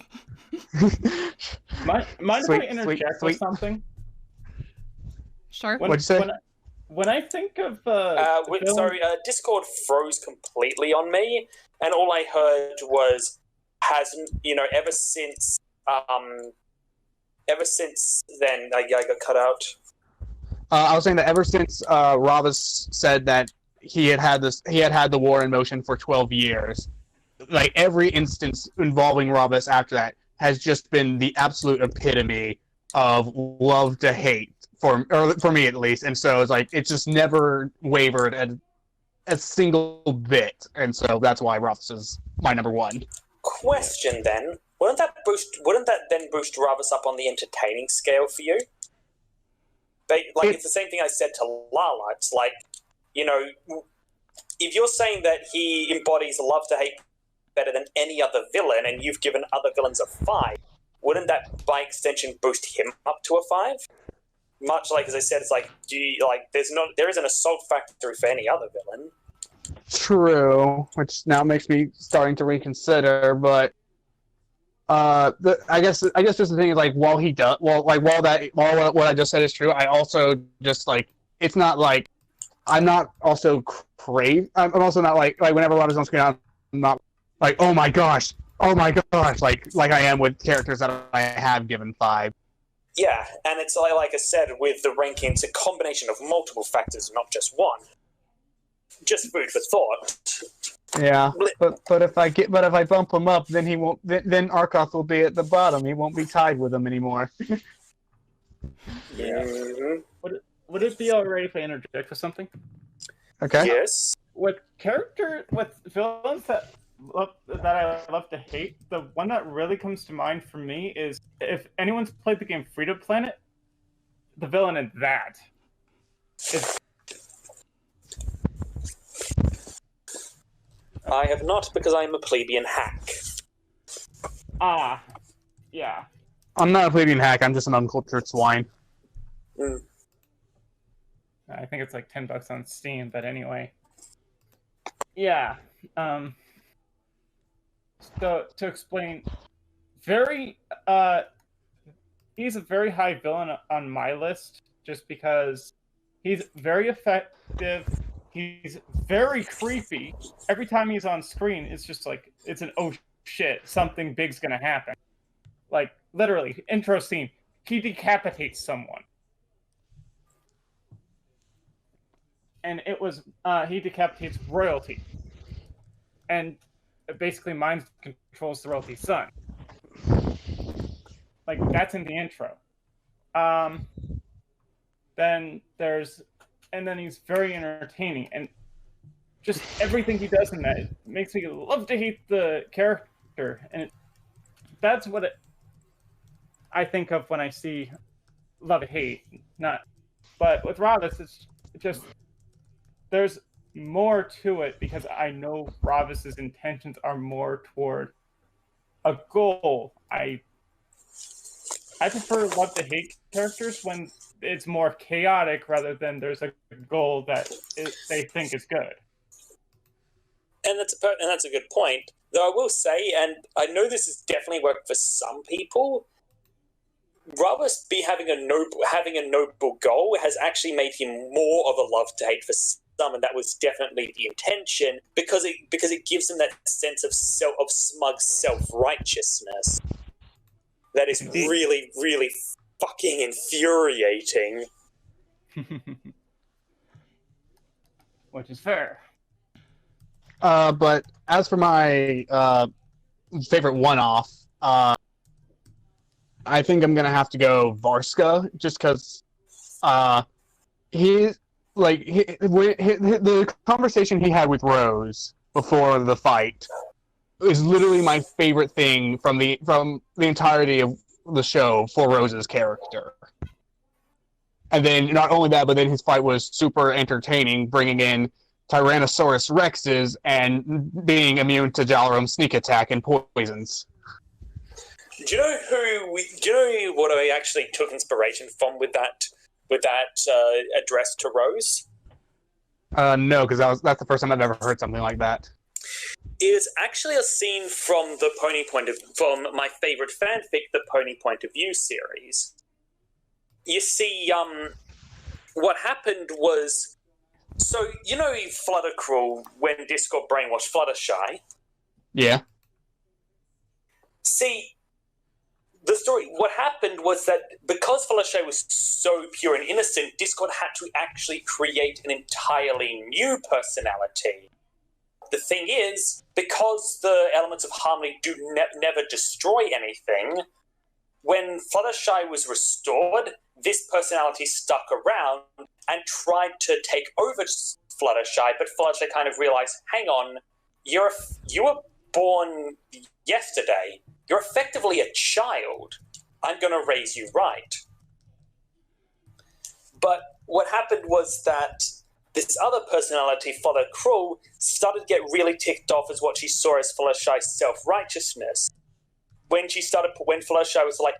Mind if I interject with something? Sure. What'd you say? When I think of sorry, Discord froze completely on me, and all I heard was ever since then I got cut out. I was saying that ever since Ravus said that he had the war in motion for 12 years, like every instance involving Ravus after that has just been the absolute epitome of love to hate for me at least. And so it's just never wavered a single bit, and so that's why Ravus is my number one. Question then: Wouldn't that then boost Ravus up on the entertaining scale for you? It's the same thing I said to Lala. It's like you know, if you're saying that he embodies love to hate better than any other villain, and you've given other villains a 5, wouldn't that, by extension, boost him up to a 5? Much like, as I said, it's like, there isn't a salt factory for any other villain. True, which now makes me starting to reconsider, but I guess just the thing is, like, while what I just said is true, I also just, like, it's not like I'm not also I'm also not like whenever Rob is on screen, I'm not like, oh my gosh, like I am with characters that I have given 5. Yeah, and it's like I said, with the ranking, it's a combination of multiple factors, not just one. Just food for thought. Yeah, but if I bump him up, then he won't. Then Arkoth will be at the bottom. He won't be tied with him anymore. Yeah. Would it be alright if I interject with something? Okay. Yes. With villains that I love to hate, the one that really comes to mind for me is, if anyone's played the game Freedom Planet, the villain in that is... I have not, because I am a plebeian hack. Ah, yeah. I'm not a plebeian hack. I'm just an uncultured swine. Mm. I think it's like $10 on Steam, but anyway. Yeah. So to explain, he's a very high villain on my list, just because he's very effective. He's very creepy. Every time he's on screen, it's just like, it's an oh shit, something big's gonna happen. Like, literally, intro scene, he decapitates someone. And it was, he decapitates royalty. And basically mind controls the royalty's son. Like, that's in the intro. Then he's very entertaining, and just everything he does in that makes me love to hate the character, and that's what I think of when I see love to hate. But with Ravis, it's just, there's more to it, because I know Ravis's intentions are more toward a goal. I prefer love to hate characters when it's more chaotic rather than there's a goal that they think is good. And that's a good point. Though I will say, and I know this has definitely worked for some people, Ravis having a noble goal has actually made him more of a love to hate for some, and that was definitely the intention, because it gives him that sense of smug self-righteousness that is really, really fucking infuriating. Which is fair. But as for my favorite one-off, I think I'm gonna have to go Varska, just because the conversation he had with Rose before the fight is literally my favorite thing from the entirety of the show for Rose's character. And then not only that, but then his fight was super entertaining, bringing in Tyrannosaurus Rexes and being immune to Jalarum's sneak attack and poisons. Do you know what I actually took inspiration from with that address to Rose? No, because that's the first time I've ever heard something like that. It is actually a scene from from my favorite fanfic, the Pony Point of View series. You see, what happened was, so you know Fluttercrawl when Discord brainwashed Fluttershy? Yeah. See, the story, what happened was that because Fluttershy was so pure and innocent, Discord had to actually create an entirely new personality. The thing is, because the elements of harmony do never destroy anything, when Fluttershy was restored, this personality stuck around and tried to take over Fluttershy, but Fluttershy kind of realized, hang on, you were born yesterday. You're effectively a child. I'm going to raise you right. But what happened was that this other personality, Father Krull, started to get really ticked off as what she saw as Fluttershy's self-righteousness. When Fluttershy was like,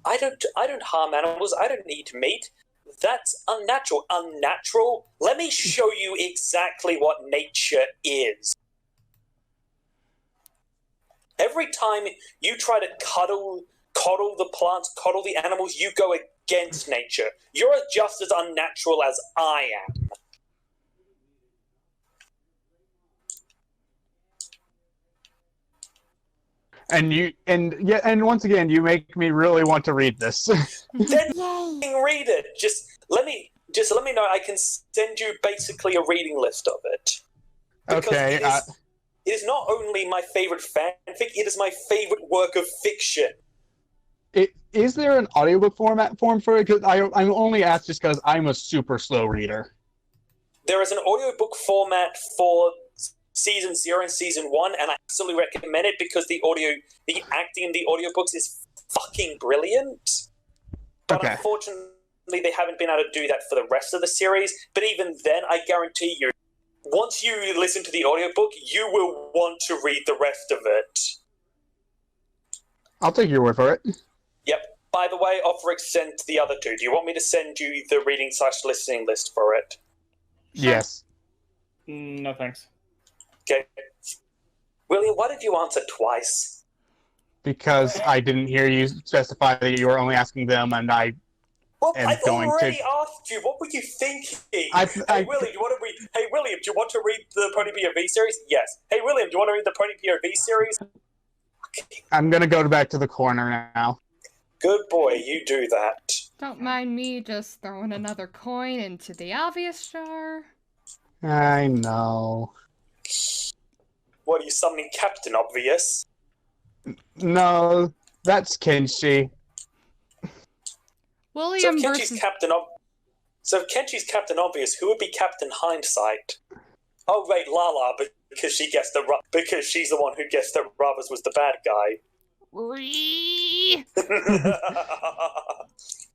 I don't harm animals, I don't need meat. That's unnatural. Unnatural? Let me show you exactly what nature is. Every time you try to coddle the plants, coddle the animals, you go against nature. You're just as unnatural as I am. And once again, you make me really want to read this. Then read it. Just let me know. I can send you basically a reading list of it. Because Okay. it is not only my favorite fanfic, it is my favorite work of fiction. Is there an audiobook form for it? Because I'm only asked just because I'm a super slow reader. There is an audiobook format for Season 0 and Season 1, and I absolutely recommend it because the acting in the audiobooks is fucking brilliant. But Okay. unfortunately, they haven't been able to do that for the rest of the series. But even then, I guarantee you, once you listen to the audiobook, you will want to read the rest of it. I'll take your word for it. Yep. By the way, Offric sent the other two. Do you want me to send you the reading/listening list for it? Yes. No thanks. Okay. William, why did you answer twice? Because I didn't hear you specify that you were only asking them, and I Well, am I've going already to. asked you. What were you thinking? William, Do you want to read? Hey, William, do you want to read the Pony POV series? Yes. Hey, William, do you want to read the Pony POV series? I'm gonna go back to the corner now. Good boy, you do that. Don't mind me just throwing another coin into the obvious jar. I know. What, are you summoning Captain Obvious? No, that's Kenshi. William So if versus... Kenchi's Captain Obvious, who would be Captain Hindsight? Oh, right, Lala, because because she's the one who guessed that Ravas was the bad guy.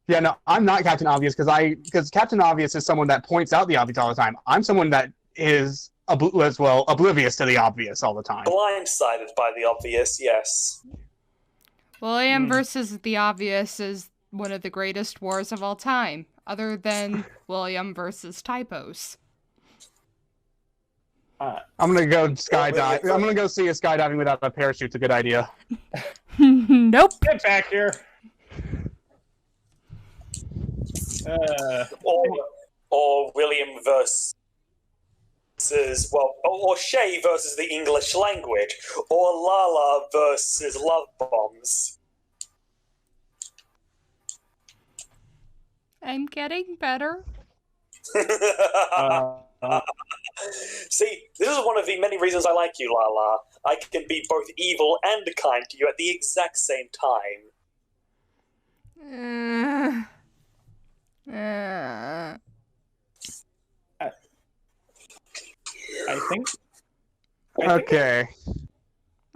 Yeah, no, I'm not Captain Obvious because Captain Obvious is someone that points out the obvious all the time. I'm someone that is oblivious to the obvious all the time. Blindsided by the obvious, yes. William versus the obvious is one of the greatest wars of all time, other than William versus typos. I'm gonna go skydive. I'm gonna go see if skydiving without a parachute's a good idea. Nope. Get back here. Or William versus, or Shay versus the English language, or Lala versus love bombs. I'm getting better. See, this is one of the many reasons I like you, Lala. I can be both evil and kind to you at the exact same time.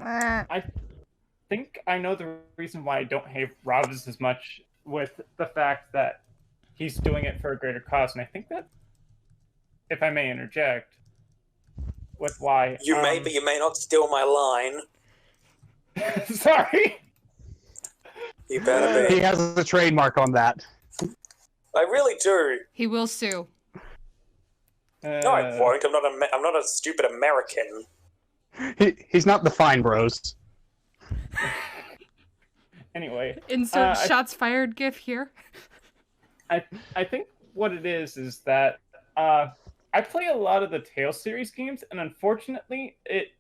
I think I know the reason why I don't hate Ravas as much, with the fact that he's doing it for a greater cause, and I think that, if I may interject, with why you may, but you may not steal my line. Sorry. You better be. He has a trademark on that. I really do. He will sue. No, I won't. I'm not a stupid American. He's not the Fine Bros. Anyway, insert shots fired gif here. I think what it is that I play a lot of the Tales series games, and unfortunately, it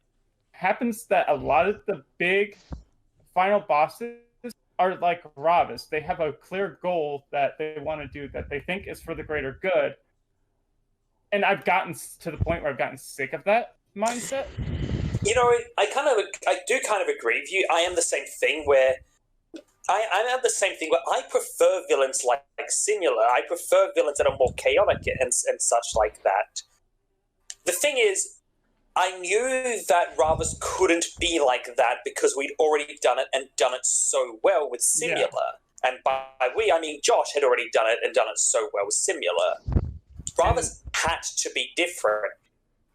happens that a lot of the big final bosses are like Ravas. They have a clear goal that they want to do that they think is for the greater good. And I've gotten to the point where I've gotten sick of that mindset. You know, I do kind of agree with you. I am the same thing where I prefer villains like Simula. I prefer villains that are more chaotic and such like that. The thing is, I knew that Ravas couldn't be like that because we'd already done it and done it so well with Simula. Yeah. And by we, I mean Josh had already done it and done it so well with Simula. Ravas had to be different.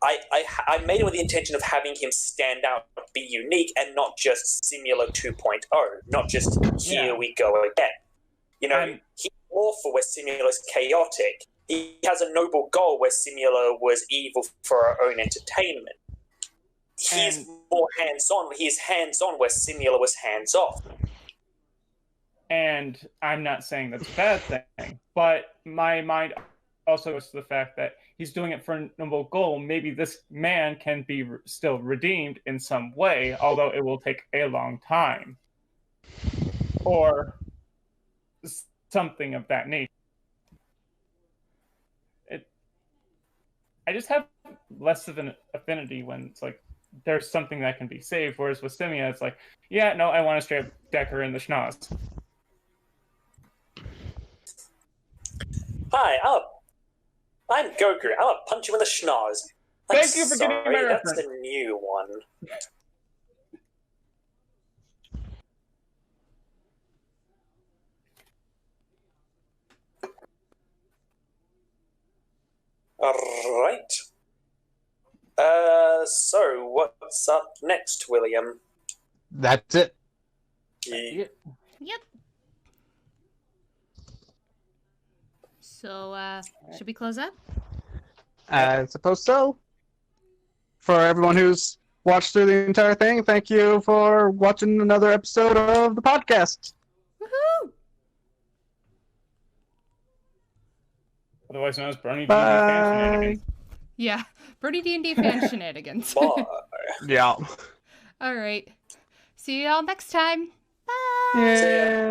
I made it with the intention of having him stand out, be unique, and not just Simula 2.0. Not just here we go again. You know, he's awful where Simula's chaotic. He has a noble goal where Simula was evil for our own entertainment. He's more hands-on. He's hands-on where Simula was hands-off. And I'm not saying that's a bad thing, but my mind also goes to the fact that he's doing it for a noble goal. Maybe this man can be still redeemed in some way, although it will take a long time. Or something of that nature. I just have less of an affinity when it's like there's something that can be saved, whereas with Simia, it's like, yeah, no, I want to straight up deck her in the schnoz. Hi, I'm Goku. I'll punch you in the schnoz. Thank you for getting my That's reference. a new one. Alright. So what's up next, William? That's it. Yep. So, should we close up? I suppose so. For everyone who's watched through the entire thing, thank you for watching another episode of the podcast. Woohoo! Otherwise known as Bernie D&D Bye. fan shenanigans. Yeah, Bernie D&D fan shenanigans. Bye. Yeah. All right. See y'all next time. Bye. Yeah.